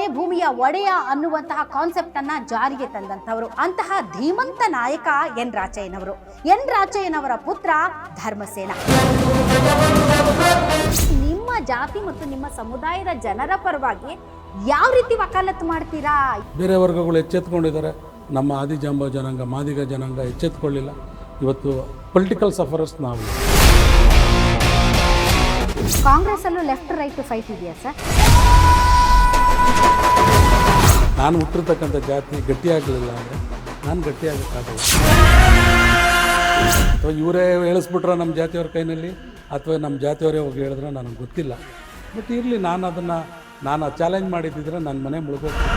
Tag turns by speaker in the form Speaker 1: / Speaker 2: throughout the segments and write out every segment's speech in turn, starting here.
Speaker 1: ಉಳುವವನೇ ಭೂಮಿಯ ಒಡೆಯ ಅನ್ನುವಂತಹ ಕಾನ್ಸೆಪ್ಟ್ ಅನ್ನ ಜಾರಿಗೆ ತಂದಂತವರು ಅಂತಹ ಧೀಮಂತ ನಾಯಕ ಎನ್ ರಾಚಯ್ಯನವರು. ಎನ್ ರಾಚಯ್ಯನವರ ಪುತ್ರ ಧರ್ಮಸೇನ. ನಿಮ್ಮ ಜಾತಿ ಮತ್ತು ನಿಮ್ಮ ಸಮುದಾಯದ ಜನರ ಪರವಾಗಿ ಯಾವ ರೀತಿ ವಕಾಲತ್ತು ಮಾಡ್ತೀರಾ?
Speaker 2: ಬೇರೆ ವರ್ಗಗಳು ಎಚ್ಚೆತ್ಕೊಂಡಿದ್ದಾರೆ, ನಮ್ಮ ಆದಿಜಾಂಬ ಜನಾಂಗ, ಮಾದಿಗ ಜನಾಂಗ ಎಚ್ಚೆತ್ಕೊಳ್ಳಿಲ್ಲ. ಇವತ್ತು ಪೊಲಿಟಿಕಲ್ ಸಫರರ್ಸ್ ನಾವು.
Speaker 1: ಕಾಂಗ್ರೆಸ್ ಅಲ್ಲೂ ಲೆಫ್ಟ್ ರೈಟ್ ಫೈಟ್ ಇದೆಯಾ ಸರ್?
Speaker 2: ನಾನು ಹುಟ್ಟಿರ್ತಕ್ಕಂಥ ಜಾತಿ ಗಟ್ಟಿಯಾಗಲಿಲ್ಲ ಅಂದರೆ ನಾನು ಗಟ್ಟಿಯಾಗಕ್ಕಾಗಲ್ಲ. ಅಥವಾ ಇವರೇ ಹೇಳಿಸ್ಬಿಟ್ರೆ ನಮ್ಮ ಜಾತಿಯವ್ರ ಕೈನಲ್ಲಿ, ಅಥವಾ ನಮ್ಮ ಜಾತಿಯವರೇ ಹೋಗಿ ಹೇಳಿದ್ರೆ ನನಗೆ ಗೊತ್ತಿಲ್ಲ. ಬಟ್ ಇರಲಿ, ನಾನು ಚಾಲೆಂಜ್ ಮಾಡಿದ್ದಿದ್ರೆ ನನ್ನ ಮನೆ ಮುಳುಗೋಗ್ತೀನಿ.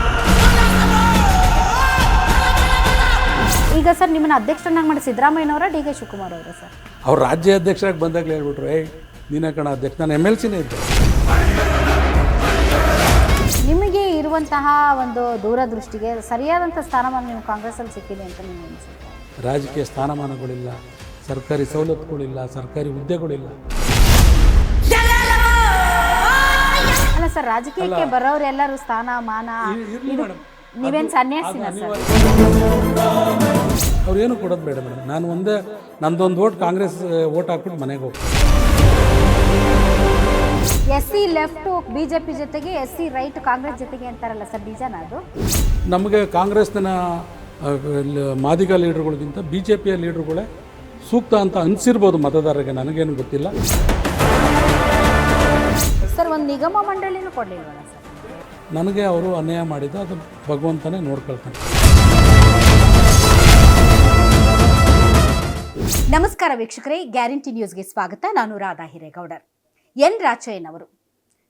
Speaker 1: ಈಗ ಸರ್ ನಿಮ್ಮನ್ನ ಅಧ್ಯಕ್ಷರನ್ನಾಗಿ ಮಾಡಿ ಸಿದ್ದರಾಮಯ್ಯನವರ ಡಿ ಕೆ ಶಿವಕುಮಾರ್ ಅವರ ಸರ್?
Speaker 2: ಅವ್ರು ರಾಜ್ಯ ಅಧ್ಯಕ್ಷರಾಗಿ ಬಂದಾಗಲೇ ಹೇಳ್ಬಿಟ್ರು, ನೀನೇ ಕಣ ಅಧ್ಯಕ್ಷ. ನಾನು MLC ಇದ್ದೆ.
Speaker 1: ನಿಮಗೆ ಇರುವಂತಹ ಒಂದು ದೂರದೃಷ್ಟಿಗೆ ಸರಿಯಾದಂಥ ಸ್ಥಾನಮಾನ ನೀವು ಕಾಂಗ್ರೆಸ್ಸಲ್ಲಿ ಸಿಕ್ಕಿದೆ ಅಂತ ನೀವು ಅನಿಸುತ್ತೆ?
Speaker 2: ರಾಜಕೀಯ ಸ್ಥಾನಮಾನಗಳಿಲ್ಲ, ಸರ್ಕಾರಿ ಸವಲತ್ತುಗಳಿಲ್ಲ, ಸರ್ಕಾರಿ ಹುದ್ದೆಗಳಿಲ್ಲ.
Speaker 1: ಅಲ್ಲ ಸರ್, ರಾಜಕೀಯಕ್ಕೆ ಬರೋರೆಲ್ಲರೂ ಸ್ಥಾನಮಾನ, ನೀವೇನು ಸನ್ಯಾಸಿನ ಸರ್?
Speaker 2: ಅವ್ರೇನು ಕೊಡೋದು ಬೇಡ ಮೇಡಮ್. ನಾನು ನಂದೊಂದು ಓಟ್ ಕಾಂಗ್ರೆಸ್ ಓಟ್ ಹಾಕ್ಬಿಟ್ಟು ಮನೆಗೆ ಹೋಗ್ತೀನಿ.
Speaker 1: SC ಲೆಫ್ಟ್ BJP ಜೊತೆಗೆ, SC ರೈಟ್ ಕಾಂಗ್ರೆಸ್ ಜೊತೆಗೆ ಅಂತಾರಲ್ಲ ಸರ್, ನಿಜನಾ ಅದು?
Speaker 2: ನಮಗೆ ಕಾಂಗ್ರೆಸ್ನ ಮಾದಿಗ ಲೀಡರ್ಗಳಿಗಿಂತ BJPಯ ಲೀಡರ್ಗಳೇ ಸೂಕ್ತ ಅಂತ ಅನಿಸಿರ್ಬೋದು ಮತದಾರರಿಗೆ, ನನಗೇನು ಗೊತ್ತಿಲ್ಲ
Speaker 1: ಸರ್. ಒಂದು ನಿಗಮ ಮಂಡಳಿನೂ ಕೊಡಲಿಲ್ವಲ್ಲ ಸರ್?
Speaker 2: ನನಗೆ ಅವರು ಅನ್ಯಾಯ ಮಾಡಿದ್ದು ಅದು ಭಗವಂತನೇ ನೋಡ್ಕೊಳ್ತಾನೆ.
Speaker 1: ನಮಸ್ಕಾರ ವೀಕ್ಷಕರೇ, ಗ್ಯಾರಂಟಿ ನ್ಯೂಸ್ಗೆ ಸ್ವಾಗತ. ನಾನು ರಾಧಾ ಹಿರೇಗೌಡರ್. ಎನ್ ರಾಚಯ್ಯನವರು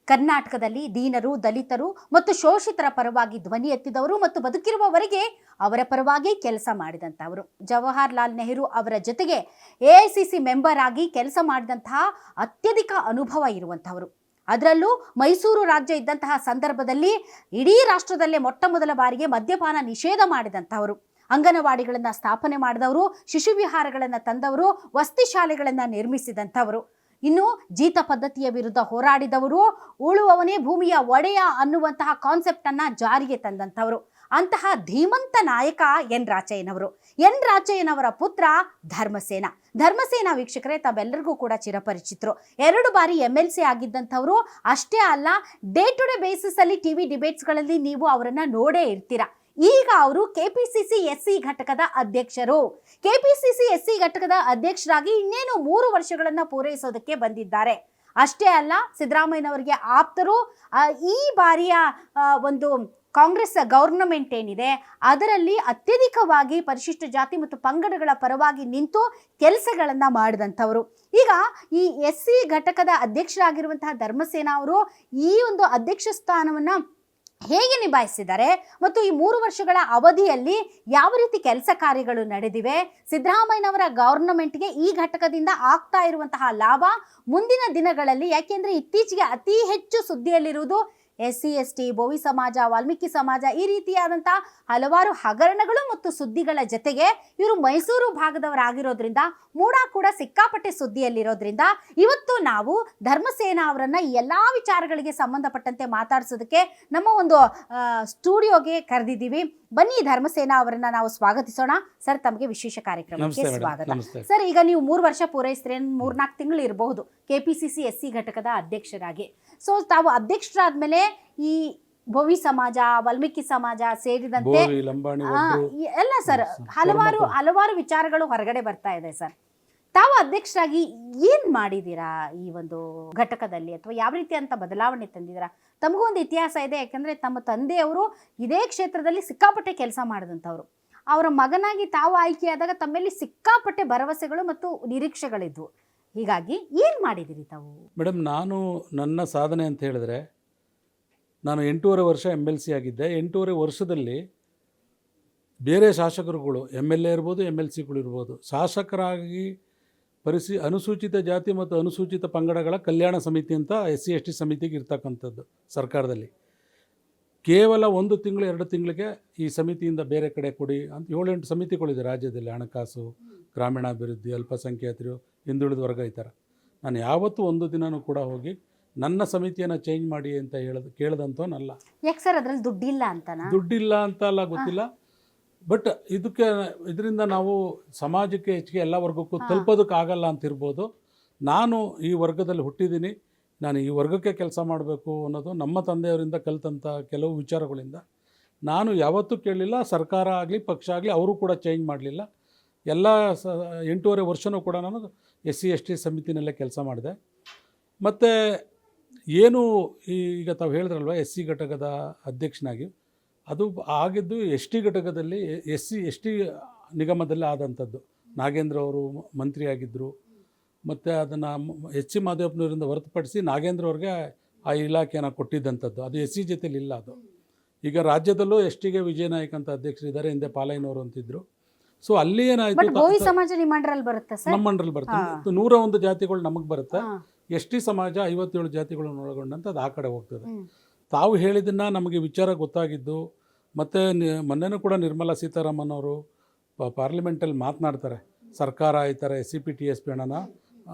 Speaker 1: ಕರ್ನಾಟಕದಲ್ಲಿ ದೀನರು, ದಲಿತರು ಮತ್ತು ಶೋಷಿತರ ಪರವಾಗಿ ಧ್ವನಿ ಎತ್ತಿದವರು ಮತ್ತು ಬದುಕಿರುವವರೆಗೆ ಅವರ ಪರವಾಗಿ ಕೆಲಸ ಮಾಡಿದಂಥವರು. ಜವಾಹರ್ಲಾಲ್ ನೆಹರು ಅವರ ಜೊತೆಗೆ AICC ಮೆಂಬರ್ ಆಗಿ ಕೆಲಸ ಮಾಡಿದಂತಹ ಅತ್ಯಧಿಕ ಅನುಭವ ಇರುವಂಥವರು. ಅದರಲ್ಲೂ ಮೈಸೂರು ರಾಜ್ಯ ಇದ್ದಂತಹ ಸಂದರ್ಭದಲ್ಲಿ ಇಡೀ ರಾಷ್ಟ್ರದಲ್ಲೇ ಮೊಟ್ಟ ಮೊದಲ ಬಾರಿಗೆ ಮದ್ಯಪಾನ ನಿಷೇಧ ಮಾಡಿದಂಥವರು. ಅಂಗನವಾಡಿಗಳನ್ನು ಸ್ಥಾಪನೆ ಮಾಡಿದವರು, ಶಿಶು ವಿಹಾರಗಳನ್ನು ತಂದವರು, ವಸತಿ ಶಾಲೆಗಳನ್ನು ನಿರ್ಮಿಸಿದಂಥವರು. ಇನ್ನು ಜೀತ ಪದ್ಧತಿಯ ವಿರುದ್ಧ ಹೋರಾಡಿದವರು, ಉಳುವವನೇ ಭೂಮಿಯ ಒಡೆಯ ಅನ್ನುವಂತಹ ಕಾನ್ಸೆಪ್ಟ್ ಅನ್ನ ಜಾರಿಗೆ ತಂದಂಥವರು. ಅಂತಹ ಧೀಮಂತ ನಾಯಕ ಎನ್ ರಾಚಯ್ಯನವರು. ಎನ್ ರಾಚಯ್ಯನವರ ಪುತ್ರ ಧರ್ಮಸೇನ. ಧರ್ಮಸೇನ ವೀಕ್ಷಕರೇ ತಾವೆಲ್ಲರಿಗೂ ಕೂಡ ಚಿರಪರಿಚಿತರು. 2 ಬಾರಿ MLC ಆಗಿದ್ದಂಥವರು. ಅಷ್ಟೇ ಅಲ್ಲ, ಡೇ ಟು ಡೇ ಬೇಸಿಸ್ ಅಲ್ಲಿ TV ಡಿಬೇಟ್ಸ್ಗಳಲ್ಲಿ ನೀವು ಅವರನ್ನ ನೋಡೇ ಇರ್ತೀರಾ. ಈಗ ಅವರು KPCC SC ಘಟಕದ ಅಧ್ಯಕ್ಷರು. KPCC SC ಘಟಕದ ಅಧ್ಯಕ್ಷರಾಗಿ ಇನ್ನೇನು 3 ವರ್ಷಗಳನ್ನ ಪೂರೈಸೋದಕ್ಕೆ ಬಂದಿದ್ದಾರೆ. ಅಷ್ಟೇ ಅಲ್ಲ, ಸಿದ್ದರಾಮಯ್ಯನವರಿಗೆ ಆಪ್ತರು. ಈ ಬಾರಿಯ ಒಂದು ಕಾಂಗ್ರೆಸ್ ಗವರ್ನಮೆಂಟ್ ಏನಿದೆ ಅದರಲ್ಲಿ ಅತ್ಯಧಿಕವಾಗಿ ಪರಿಶಿಷ್ಟ ಜಾತಿ ಮತ್ತು ಪಂಗಡಗಳ ಪರವಾಗಿ ನಿಂತು ಕೆಲಸಗಳನ್ನ ಮಾಡಿದಂಥವರು. ಈಗ ಈ SC ಘಟಕದ ಅಧ್ಯಕ್ಷರಾಗಿರುವಂತಹ ಧರ್ಮಸೇನ ಅವರು ಈ ಒಂದು ಅಧ್ಯಕ್ಷ ಸ್ಥಾನವನ್ನ ಹೇಗೆ ನಿಭಾಯಿಸಿದ್ದಾರೆ ಮತ್ತು ಈ 3 ವರ್ಷಗಳ ಅವಧಿಯಲ್ಲಿ ಯಾವ ರೀತಿ ಕೆಲಸ ಕಾರ್ಯಗಳು ನಡೆದಿವೆ, ಸಿದ್ದರಾಮಯ್ಯನವರ ಗವರ್ನಮೆಂಟ್ಗೆ ಈ ಘಟಕದಿಂದ ಆಗ್ತಾ ಇರುವಂತಹ ಲಾಭ ಮುಂದಿನ ದಿನಗಳಲ್ಲಿ, ಯಾಕೆಂದ್ರೆ ಇತ್ತೀಚೆಗೆ ಅತಿ ಹೆಚ್ಚು ಸುದ್ದಿಯಲ್ಲಿರುವುದು SC ST, ಬೋವಿ ಸಮಾಜ, ವಾಲ್ಮೀಕಿ ಸಮಾಜ, ಈ ರೀತಿಯಾದಂತಹ ಹಲವಾರು ಹಗರಣಗಳು ಮತ್ತು ಸುದ್ದಿಗಳ ಜೊತೆಗೆ ಇವರು ಮೈಸೂರು ಭಾಗದವರಾಗಿರೋದ್ರಿಂದ ಮೂಡ ಕೂಡ ಸಿಕ್ಕಾಪಟ್ಟೆ ಸುದ್ದಿಯಲ್ಲಿರೋದ್ರಿಂದ ಇವತ್ತು ನಾವು ಧರ್ಮಸೇನ ಅವರನ್ನ ಎಲ್ಲಾ ವಿಚಾರಗಳಿಗೆ ಸಂಬಂಧಪಟ್ಟಂತೆ ಮಾತಾಡಿಸೋದಕ್ಕೆ ನಮ್ಮ ಒಂದು ಸ್ಟುಡಿಯೋಗೆ ಕರೆದಿದ್ದೀವಿ. ಬನ್ನಿ ಧರ್ಮಸೇನ ಅವರನ್ನ ನಾವು ಸ್ವಾಗತಿಸೋಣ. ಸರ್, ತಮಗೆ ವಿಶೇಷ ಕಾರ್ಯಕ್ರಮಕ್ಕೆ ಸ್ವಾಗತ. ಸರ್, ಈಗ ನೀವು 3 ವರ್ಷ ಪೂರೈಸಿದ್ರೆ 3-4 ತಿಂಗಳು ಇರಬಹುದು KPCC SC ಘಟಕದ ಅಧ್ಯಕ್ಷರಾಗಿ. ಸೊ ತಾವು ಅಧ್ಯಕ್ಷರಾದ್ಮೇಲೆ ಈ ಬೋವಿ ಸಮಾಜ, ವಾಲ್ಮೀಕಿ ಸಮಾಜ ಸೇರಿದಂತೆ ಎಲ್ಲ ಸರ್ ಹಲವಾರು ವಿಚಾರಗಳು ಹೊರಗಡೆ ಬರ್ತಾ ಇದೆ. ಸರ್, ತಾವು ಅಧ್ಯಕ್ಷರಾಗಿ ಏನ್ ಮಾಡಿದೀರಾ ಈ ಒಂದು ಘಟಕದಲ್ಲಿ, ಅಥವಾ ಯಾವ ರೀತಿ ಅಂತ ಬದಲಾವಣೆ ತಂದಿದ್ದೀರಾ? ತಮಗೂ ಒಂದು ಇತಿಹಾಸ ಇದೆ, ಯಾಕಂದ್ರೆ ತಮ್ಮ ತಂದೆಯವರು ಇದೇ ಕ್ಷೇತ್ರದಲ್ಲಿ ಸಿಕ್ಕಾಪಟ್ಟೆ ಕೆಲಸ ಮಾಡಿದಂಥವ್ರು. ಅವರ ಮಗನಾಗಿ ತಾವು ಆಯ್ಕೆಯಾದಾಗ ತಮ್ಮಲ್ಲಿ ಸಿಕ್ಕಾಪಟ್ಟೆ ಭರವಸೆಗಳು ಮತ್ತು ನಿರೀಕ್ಷೆಗಳಿದ್ವು. ಹೀಗಾಗಿ ಏನು ಮಾಡಿದಿರಿ ತಾವು?
Speaker 2: ಮೇಡಮ್, ನನ್ನ ಸಾಧನೆ ಅಂತ ಹೇಳಿದ್ರೆ, ನಾನು 8.5 ವರ್ಷ MLC ಆಗಿದ್ದೆ. 8.5 ವರ್ಷದಲ್ಲಿ ಬೇರೆ ಶಾಸಕರುಗಳು, MLA ಇರ್ಬೋದು, MLCಗಳು ಇರ್ಬೋದು, ಶಾಸಕರಾಗಿ ಅನುಸೂಚಿತ ಜಾತಿ ಮತ್ತು ಅನುಸೂಚಿತ ಪಂಗಡಗಳ ಕಲ್ಯಾಣ ಸಮಿತಿ ಅಂತ SC ST ಸಮಿತಿಗೆ ಇರ್ತಕ್ಕಂಥದ್ದು ಸರ್ಕಾರದಲ್ಲಿ. ಕೇವಲ 1 ತಿಂಗಳು 2 ತಿಂಗಳಿಗೆ ಈ ಸಮಿತಿಯಿಂದ ಬೇರೆ ಕಡೆ ಕೊಡಿ ಅಂತ 7-8 ಸಮಿತಿಗಳಿದೆ ರಾಜ್ಯದಲ್ಲಿ. ಹಣಕಾಸು, ಗ್ರಾಮೀಣಾಭಿವೃದ್ಧಿ, ಅಲ್ಪಸಂಖ್ಯಾತರು, ಹಿಂದುಳಿದ ವರ್ಗ, ಈ ಥರ. ನಾನು ಯಾವತ್ತೂ ಒಂದು ದಿನವೂ ಕೂಡ ಹೋಗಿ ನನ್ನ ಸಮಿತಿಯನ್ನು ಚೇಂಜ್ ಮಾಡಿ ಅಂತ ಕೇಳ್ದಂಥವನಲ್ಲ.
Speaker 1: ಯಾಕೆ ಸರ್ ಅದ್ರಲ್ಲಿ ದುಡ್ಡಿಲ್ಲ ಅಂತನಾ?
Speaker 2: ದುಡ್ಡಿಲ್ಲ ಅಂತ ಅಲ್ಲ, ಗೊತ್ತಿಲ್ಲ. ಬಟ್ ಇದರಿಂದ ನಾವು ಸಮಾಜಕ್ಕೆ ಹೆಚ್ಚಿಗೆ ಎಲ್ಲ ವರ್ಗಕ್ಕೂ ತಲುಪೋದಕ್ಕಾಗಲ್ಲ ಅಂತಿರ್ಬೋದು. ನಾನು ಈ ವರ್ಗದಲ್ಲಿ ಹುಟ್ಟಿದ್ದೀನಿ, ನಾನು ಈ ವರ್ಗಕ್ಕೆ ಕೆಲಸ ಮಾಡಬೇಕು ಅನ್ನೋದು ನಮ್ಮ ತಂದೆಯವರಿಂದ ಕಲಿತಂಥ ಕೆಲವು ವಿಚಾರಗಳಿಂದ ನಾನು ಯಾವತ್ತೂ ಕೇಳಲಿಲ್ಲ. ಸರ್ಕಾರ ಆಗಲಿ ಪಕ್ಷ ಆಗಲಿ ಅವರು ಕೂಡ ಚೇಂಜ್ ಮಾಡಲಿಲ್ಲ. ಎಲ್ಲ 8.5 ವರ್ಷವೂ ಕೂಡ ನಾನು SC/ST ಸಮಿತಿನಲ್ಲೇ ಕೆಲಸ ಮಾಡಿದೆ. ಮತ್ತು ಏನು ಈಗ ತಾವು ಹೇಳಿದ್ರಲ್ವ SC ಘಟಕದ ಅಧ್ಯಕ್ಷನಾಗಿ, ಅದು ಆಗಿದ್ದು ST ಘಟಕದಲ್ಲಿ SC/ST ನಿಗಮದಲ್ಲಿ ಆದಂಥದ್ದು. ನಾಗೇಂದ್ರ ಅವರು ಮಂತ್ರಿಯಾಗಿದ್ದರು. ಮತ್ತು ಅದನ್ನು H. ಸಿ ಮಾದೇವಪ್ಪನವರಿಂದ ಹೊರತುಪಡಿಸಿ ನಾಗೇಂದ್ರ ಅವ್ರಿಗೆ ಆ ಇಲಾಖೆಯನ್ನು ಕೊಟ್ಟಿದ್ದಂಥದ್ದು. ಅದು SC ಜೊತೆಲಿ ಇಲ್ಲ. ಅದು ಈಗ ರಾಜ್ಯದಲ್ಲೂ STಗೆ ವಿಜಯನಾಯಕ್ ಅಂತ ಅಧ್ಯಕ್ಷರಿದ್ದಾರೆ, ಹಿಂದೆ ಪಾಲಯ್ಯನವರು ಅಂತಿದ್ರು. ಸೊ ಅಲ್ಲಿ ಏನಾಯಿತು,
Speaker 1: ಗೋವಿ ಸಮಾಜ ನಿಮ್ಮ ಮಂಡರಲ್ಲಿ ಬರುತ್ತೆ ಸರ್?
Speaker 2: ನಮ್ಮ ಮಂಡರಲ್ಲಿ ಬರುತ್ತೆ. 101 ಜಾತಿಗಳು ನಮಗೆ ಬರುತ್ತೆ. ST ಸಮಾಜ 57 ಜಾತಿಗಳನ್ನು ಒಳಗೊಂಡಂತ ಅದು ಆ ಕಡೆ ಹೋಗ್ತದೆ. ತಾವು ಹೇಳಿದ್ದನ್ನು ನಮಗೆ ವಿಚಾರ ಗೊತ್ತಾಗಿದ್ದು, ಮತ್ತು ಮೊನ್ನೆನೂ ಕೂಡ ನಿರ್ಮಲಾ ಸೀತಾರಾಮನ್ ಅವರು ಪಾರ್ಲಿಮೆಂಟಲ್ಲಿ ಮಾತನಾಡ್ತಾರೆ, ಸರ್ಕಾರ ಈ ಥರ SCP TSP ಹಣನ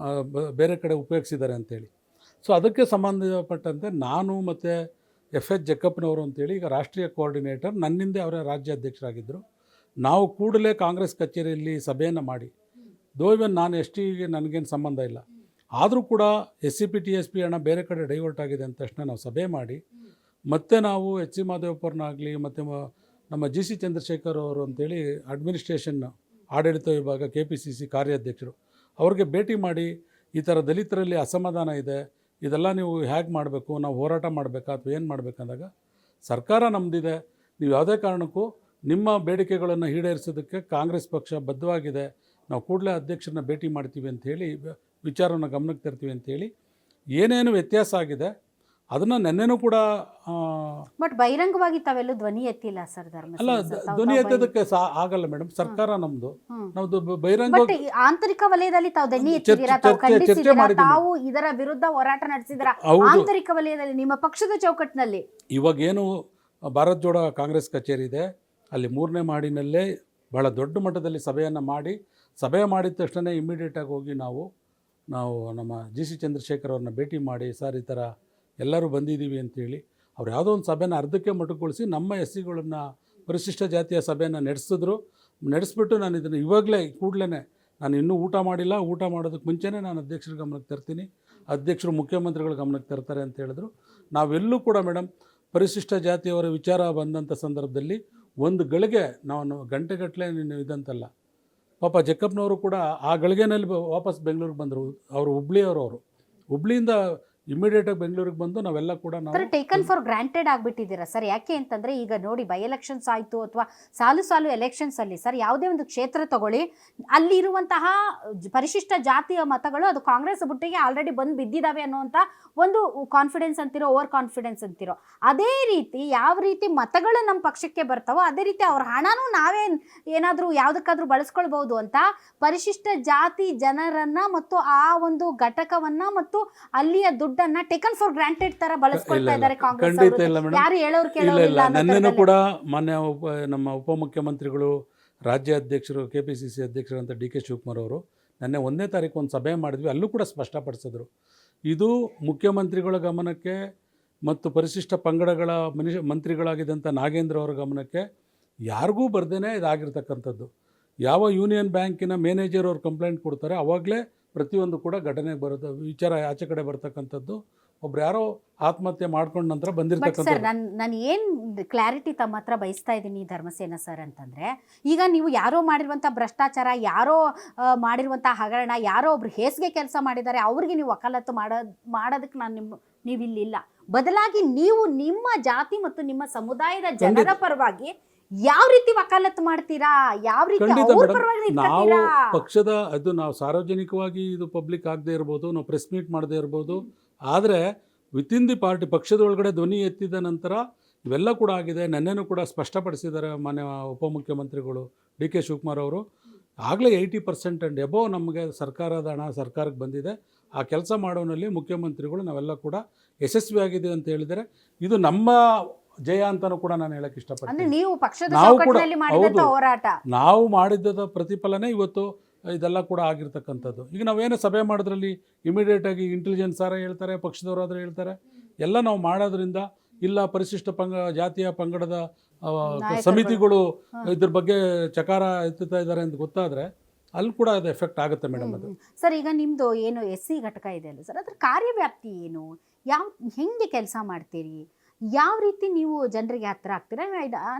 Speaker 2: ಬೇರೆ ಕಡೆ ಉಪಯೋಗಿಸಿದ್ದಾರೆ ಅಂತೇಳಿ. ಸೊ ಅದಕ್ಕೆ ಸಂಬಂಧಪಟ್ಟಂತೆ ನಾನು ಮತ್ತು FH ಜಕ್ಕಪ್ಪನವರು ಅಂತೇಳಿ ಈಗ ರಾಷ್ಟ್ರೀಯ ಕೋಆರ್ಡಿನೇಟರ್, ನನ್ನಿಂದೆ ಅವರ ರಾಜ್ಯ ಅಧ್ಯಕ್ಷರಾಗಿದ್ದರು. ನಾವು ಕೂಡಲೇ ಕಾಂಗ್ರೆಸ್ ಕಚೇರಿಯಲ್ಲಿ ಸಭೆಯನ್ನು ಮಾಡಿ, ಇವನ್ ನಾನು STಗೆ ನನಗೇನು ಸಂಬಂಧ ಇಲ್ಲ, ಆದರೂ ಕೂಡ SCP TSP ಹಣ ಬೇರೆ ಕಡೆ ಡೈವರ್ಟ್ ಆಗಿದೆ ಅಂದ ತಕ್ಷಣ ನಾವು ಸಭೆ ಮಾಡಿ, ಮತ್ತು ನಾವು H. ಸಿ ಮಾದೇವಪ್ಪರನ್ನಾಗಲಿ ಮತ್ತು ನಮ್ಮ GC ಚಂದ್ರಶೇಖರ್ ಅವರು ಅಂತೇಳಿ ಅಡ್ಮಿನಿಸ್ಟ್ರೇಷನ್ ಆಡಳಿತ ವಿಭಾಗ KPCC ಕಾರ್ಯಾಧ್ಯಕ್ಷರು, ಅವ್ರಿಗೆ ಭೇಟಿ ಮಾಡಿ ಈ ಥರ ದಲಿತರಲ್ಲಿ ಅಸಮಾಧಾನ ಇದೆ, ಇದೆಲ್ಲ ನೀವು ಹೇಗೆ ಮಾಡಬೇಕು, ನಾವು ಹೋರಾಟ ಮಾಡಬೇಕಾ ಅಥವಾ ಏನು ಮಾಡಬೇಕಂದಾಗ, ಸರ್ಕಾರ ನಮ್ಮದಿದೆ, ನೀವು ಯಾವುದೇ ಕಾರಣಕ್ಕೂ ನಿಮ್ಮ ಬೇಡಿಕೆಗಳನ್ನು ಈಡೇರಿಸೋದಕ್ಕೆ ಕಾಂಗ್ರೆಸ್ ಪಕ್ಷ ಬದ್ಧವಾಗಿದೆ, ನಾವು ಕೂಡಲೇ ಅಧ್ಯಕ್ಷರನ್ನ ಭೇಟಿ ಮಾಡ್ತೀವಿ ಅಂಥೇಳಿ, ವಿಚಾರವನ್ನು ಗಮನಕ್ಕೆ ತರ್ತೀವಿ ಅಂಥೇಳಿ, ಏನೇನು ವ್ಯತ್ಯಾಸ ಆಗಿದೆ ಅದನ್ನು ನೆನ್ನೆನೂ ಕೂಡ.
Speaker 1: ಬಟ್ ಬಹಿರಂಗವಾಗಿ ತಾವೆಲ್ಲೂ ಧ್ವನಿ ಎತ್ತಿಲ್ಲ ಸರ್
Speaker 2: ಅಲ್ಲ, ಧ್ವನಿ ಎತ್ತೋದಕ್ಕೆ ಆಗಲ್ಲ ಮೇಡಮ್, ಸರ್ಕಾರ ನಮ್ಮದು. ನಮ್ಮದು ಬಹಿರಂಗ
Speaker 1: ಆಂತರಿಕ ವಲಯದಲ್ಲಿ ತಾವು ಧ್ವನಿ ಎತ್ತಿದ್ದೀರಾ, ತಾವು ಖಂಡಿಸಿದ್ದೀರಾ, ತಾವು ಇದರ ವಿರುದ್ಧ ಹೋರಾಟ ನಡೆಸಿದ್ದೀರಾ ಆಂತರಿಕ ವಲಯದಲ್ಲಿ ನಿಮ್ಮ ಪಕ್ಷದ ಚೌಕಟ್ಟಿನಲ್ಲಿ.
Speaker 2: ಇವಾಗೇನು ಭಾರತ್ ಜೋಡೋ ಕಾಂಗ್ರೆಸ್ ಕಚೇರಿ ಇದೆ, ಅಲ್ಲಿ 3ನೇ ಮಹಡಿನಲ್ಲೇ ಭಾಳ ದೊಡ್ಡ ಮಟ್ಟದಲ್ಲಿ ಸಭೆಯನ್ನು ಮಾಡಿ, ಸಭೆ ಮಾಡಿದ ತಕ್ಷಣ ಇಮ್ಮಿಡಿಯೇಟಾಗಿ ಹೋಗಿ ನಾವು ನಮ್ಮ GC ಚಂದ್ರಶೇಖರ್ ಅವ್ರನ್ನ ಭೇಟಿ ಮಾಡಿ, ಸರ್ ಈ ಥರ ಎಲ್ಲರೂ ಬಂದಿದ್ದೀವಿ ಅಂತೇಳಿ, ಅವ್ರು ಯಾವುದೋ ಒಂದು ಸಭೆನ ಅರ್ಧಕ್ಕೆ ಮೊಟಕುಗೊಳಿಸಿ ನಮ್ಮ SCಗಳನ್ನು ಪರಿಶಿಷ್ಟ ಜಾತಿಯ ಸಭೆಯನ್ನು ನಡೆಸ್ಬಿಟ್ಟು, ನಾನು ಇದನ್ನು ಇವಾಗಲೇ ಕೂಡಲೇ, ನಾನು ಇನ್ನೂ ಊಟ ಮಾಡಿಲ್ಲ, ಊಟ ಮಾಡೋದಕ್ಕೆ ಮುಂಚೆನೇ ನಾನು ಅಧ್ಯಕ್ಷರ ಗಮನಕ್ಕೆ ತರ್ತೀನಿ, ಅಧ್ಯಕ್ಷರು ಮುಖ್ಯಮಂತ್ರಿಗಳ ಗಮನಕ್ಕೆ ತರ್ತಾರೆ ಅಂತ ಹೇಳಿದ್ರು. ನಾವೆಲ್ಲೂ ಕೂಡ ಮೇಡಮ್ ಪರಿಶಿಷ್ಟ ಜಾತಿಯವರ ವಿಚಾರ ಬಂದಂಥ ಸಂದರ್ಭದಲ್ಲಿ ಒಂದು ಗಳಿಗೆ ನಾವು ಗಂಟೆಗಟ್ಟಲೆ ಇದಂತಲ್ಲ. ಪಾಪ ಜಕ್ಕಪ್ಪನವರು ಕೂಡ ಆ ಗಳಿಗೆನಲ್ಲಿ ವಾಪಸ್ ಬೆಂಗಳೂರಿಗೆ ಬಂದರು. ಅವರು ಹುಬ್ಳಿಯವರು, ಹುಬ್ಳಿಯಿಂದ ಇಮಿಡಿಯೇಟಾಗಿ ಬೆಂಗಳೂರಿಗೆ ಬಂದು ನಾವೆಲ್ಲ ಕೂಡ
Speaker 1: ಟೇಕನ್ ಫಾರ್ ಗ್ರಾಂಟೆಡ್ ಆಗಿಬಿಟ್ಟಿದ್ದೀರಾ ಸರ್? ಯಾಕೆ ಅಂತಂದರೆ ಈಗ ನೋಡಿ, ಬೈ ಎಲೆಕ್ಷನ್ಸ್ ಆಯಿತು ಅಥವಾ ಸಾಲು ಎಲೆಕ್ಷನ್ಸಲ್ಲಿ ಸರ್, ಯಾವುದೇ ಒಂದು ಕ್ಷೇತ್ರ ತಗೊಳ್ಳಿ, ಅಲ್ಲಿರುವಂತಹ ಪರಿಶಿಷ್ಟ ಜಾತಿಯ ಮತಗಳು ಅದು ಕಾಂಗ್ರೆಸ್ ಬುಟ್ಟಿಗೆ ಆಲ್ರೆಡಿ ಬಂದು ಬಿದ್ದಿದ್ದಾವೆ ಅನ್ನುವಂಥ ಒಂದು ಕಾನ್ಫಿಡೆನ್ಸ್ ಅಂತಿರೋ, ಓವರ್ ಕಾನ್ಫಿಡೆನ್ಸ್ ಅಂತಿರೋ, ಅದೇ ರೀತಿ ಯಾವ ರೀತಿ ಮತಗಳು ನಮ್ಮ ಪಕ್ಷಕ್ಕೆ ಬರ್ತಾವೋ ಅದೇ ರೀತಿ ಅವ್ರ ಹಣನೂ ನಾವೇ ಏನಾದರೂ ಯಾವುದಕ್ಕಾದ್ರೂ ಬಳಸ್ಕೊಳ್ಬಹುದು ಅಂತ ಪರಿಶಿಷ್ಟ ಜಾತಿ ಜನರನ್ನ ಮತ್ತು ಆ ಒಂದು ಘಟಕವನ್ನ ಮತ್ತು ಅಲ್ಲಿಯ ದುಡ್ಡನ್ನ ಟೇಕನ್ ಫಾರ್ ಗ್ರಾಂಟೆಡ್ ತರ ಬಳಸ್ಕೊಳ್ತಾ ಇದ್ದಾರೆ ಕಾಂಗ್ರೆಸ್. ಯಾರು ಹೇಳೋರು ಕೇಳೋರಿಲ್ಲ.
Speaker 2: ನನ್ನೇನು ಕೂಡ ಮಾನ್ಯ ನಮ್ಮ ಉಪಮುಖ್ಯಮಂತ್ರಿಗಳು, ರಾಜ್ಯ ಅಧ್ಯಕ್ಷರು, KPCC ಅಧ್ಯಕ್ಷರು ಅಂತ DK ಶಿವಕುಮಾರ್ ಅವರು ನೆನ್ನೆ 1ನೇ ತಾರೀಕು ಒಂದು ಸಭೆ ಮಾಡಿದ್ವಿ, ಅಲ್ಲೂ ಕೂಡ ಸ್ಪಷ್ಟಪಡಿಸಿದ್ರು, ಇದು ಮುಖ್ಯಮಂತ್ರಿಗಳ ಗಮನಕ್ಕೆ ಮತ್ತು ಪರಿಶಿಷ್ಟ ಪಂಗಡಗಳ ಮಂತ್ರಿಗಳಾಗಿದ್ದಂಥ ನಾಗೇಂದ್ರ ಅವರ ಗಮನಕ್ಕೆ ಯಾರಿಗೂ ಬರ್ದೇನೆ ಇದಾಗಿರ್ತಕ್ಕಂಥದ್ದು. ಯಾವ ಯೂನಿಯನ್ ಬ್ಯಾಂಕಿನ ಮ್ಯಾನೇಜರ್ ಅವ್ರು ಕಂಪ್ಲೇಂಟ್ ಕೊಡ್ತಾರೆ, ಅವಾಗಲೇ ಪ್ರತಿಯೊಂದು ಕೂಡ ಘಟನೆಗೆ ಬರುತ್ತೆ, ವಿಚಾರ ಆಚೆ ಕಡೆ ಬರ್ತಕ್ಕಂಥದ್ದು. ಒಬ್ರು ಯಾರೋ ಆತ್ಮಹತ್ಯೆ ಮಾಡ್ಕೊಂಡ ನಂತರ ಬಂದಿರ್ತಕ್ಕಂಥ.
Speaker 1: ನಾನು ಏನು ಕ್ಲಾರಿಟಿ ತಮ್ಮ ಹತ್ರ ಬಯಸ್ತಾ ಇದ್ದೀನಿ ಧರ್ಮಸೇನ ಸರ್ ಅಂತಂದರೆ, ಈಗ ನೀವು ಯಾರೋ ಮಾಡಿರುವಂಥ ಭ್ರಷ್ಟಾಚಾರ, ಯಾರೋ ಮಾಡಿರುವಂಥ ಹಗರಣ, ಯಾರೋ ಒಬ್ರು ಹೇಸಿಗೆ ಕೆಲಸ ಮಾಡಿದ್ದಾರೆ, ಅವ್ರಿಗೆ ನೀವು ವಕಾಲತ್ತು ಮಾಡೋದಕ್ಕೆ ನೀವಿಲ್ಲಿಲ್ಲ. ಬದಲಾಗಿ ನೀವು ನಿಮ್ಮ ಜಾತಿ ಮತ್ತು ನಿಮ್ಮ ಸಮುದಾಯದ ಜನರ ಪರವಾಗಿ ಯಾವ ರೀತಿ ವಕಾಲತ್ತು ಮಾಡ್ತೀರಾ, ಯಾವ ರೀತಿ
Speaker 2: ನಾವು ಪಕ್ಷದ ಅದು ನಾವು ಸಾರ್ವಜನಿಕವಾಗಿ ಇದು ಪಬ್ಲಿಕ್ ಆಗದೆ ಇರ್ಬೋದು, ನಾವು ಪ್ರೆಸ್ ಮೀಟ್ ಮಾಡದೇ ಇರ್ಬೋದು, ಆದರೆ ವಿತಿನ್ ದಿ ಪಾರ್ಟಿ ಪಕ್ಷದ ಒಳಗಡೆ ಧ್ವನಿ ಎತ್ತಿದ ನಂತರ ಇವೆಲ್ಲ ಕೂಡ ಆಗಿದೆ. ನೆನ್ನೆನೂ ಕೂಡ ಸ್ಪಷ್ಟಪಡಿಸಿದ್ದಾರೆ ಮಾನ್ಯ ಉಪಮುಖ್ಯಮಂತ್ರಿಗಳು DK ಶಿವಕುಮಾರ್ ಅವರು. ಆಗಲೇ 80% ಆ್ಯಂಡ್ ಎಬೋವ್ ನಮಗೆ ಸರ್ಕಾರದ ಹಣ ಸರ್ಕಾರಕ್ಕೆ ಬಂದಿದೆ. ಆ ಕೆಲಸ ಮಾಡೋನಲ್ಲಿ ಮುಖ್ಯಮಂತ್ರಿಗಳು ನಾವೆಲ್ಲ ಕೂಡ ಯಶಸ್ವಿಯಾಗಿದೆ ಅಂತ ಹೇಳಿದರೆ, ಇದು ನಮ್ಮ ಜಯ ಅಂತಲೂ ಕೂಡ ನಾನು ಹೇಳಕ್ಕೆ ಇಷ್ಟಪಡ್ತೀನಿ.
Speaker 1: ನೀವು ಪಕ್ಷದ ಚೌಕಟ್ಟಿನಲ್ಲಿ ಮಾಡಿದಂತ ಹೋರಾಟ,
Speaker 2: ನಾವು ಮಾಡಿದ್ದ ಪ್ರತಿಫಲನೆ ಇವತ್ತು ಇದೆಲ್ಲ ಕೂಡ ಆಗಿರ್ತಕ್ಕಂಥದ್ದು. ಈಗ ನಾವೇನೇ ಸಭೆ ಮಾಡೋದ್ರಲ್ಲಿ ಇಮಿಡಿಯೇಟಾಗಿ ಇಂಟೆಲಿಜೆನ್ಸ್ ಸಾರ ಹೇಳ್ತಾರೆ, ಪಕ್ಷದವರಾದರೂ ಹೇಳ್ತಾರೆ, ಎಲ್ಲ ನಾವು ಮಾಡೋದ್ರಿಂದ ಇಲ್ಲ ಪರಿಶಿಷ್ಟ ಜಾತಿಯ ಪಂಗಡದ ಸಮಿತಿಗಳು ಇದ್ರ ಬಗ್ಗೆ ಚಕಾರ ಎತ್ತುತ್ತಾ ಇದ್ದಾರೆ ಅಂತ ಗೊತ್ತಾದರೆ ಅಲ್ಲಿ ಕೂಡ ಅದು ಎಫೆಕ್ಟ್ ಆಗುತ್ತೆ ಮೇಡಮ್. ಅದು
Speaker 1: ಸರ್ ಈಗ ನಿಮ್ಮದು ಏನು SC ಘಟಕ ಇದೆ ಅಲ್ಲ ಸರ್, ಅದ್ರ ಕಾರ್ಯವ್ಯಾಪ್ತಿ ಏನು, ಹೆಂಗೆ ಕೆಲಸ ಮಾಡ್ತೀರಿ, ಯಾವ ರೀತಿ ನೀವು ಜನರಿಗೆ ಹತ್ರ ಆಗ್ತೀರಾ?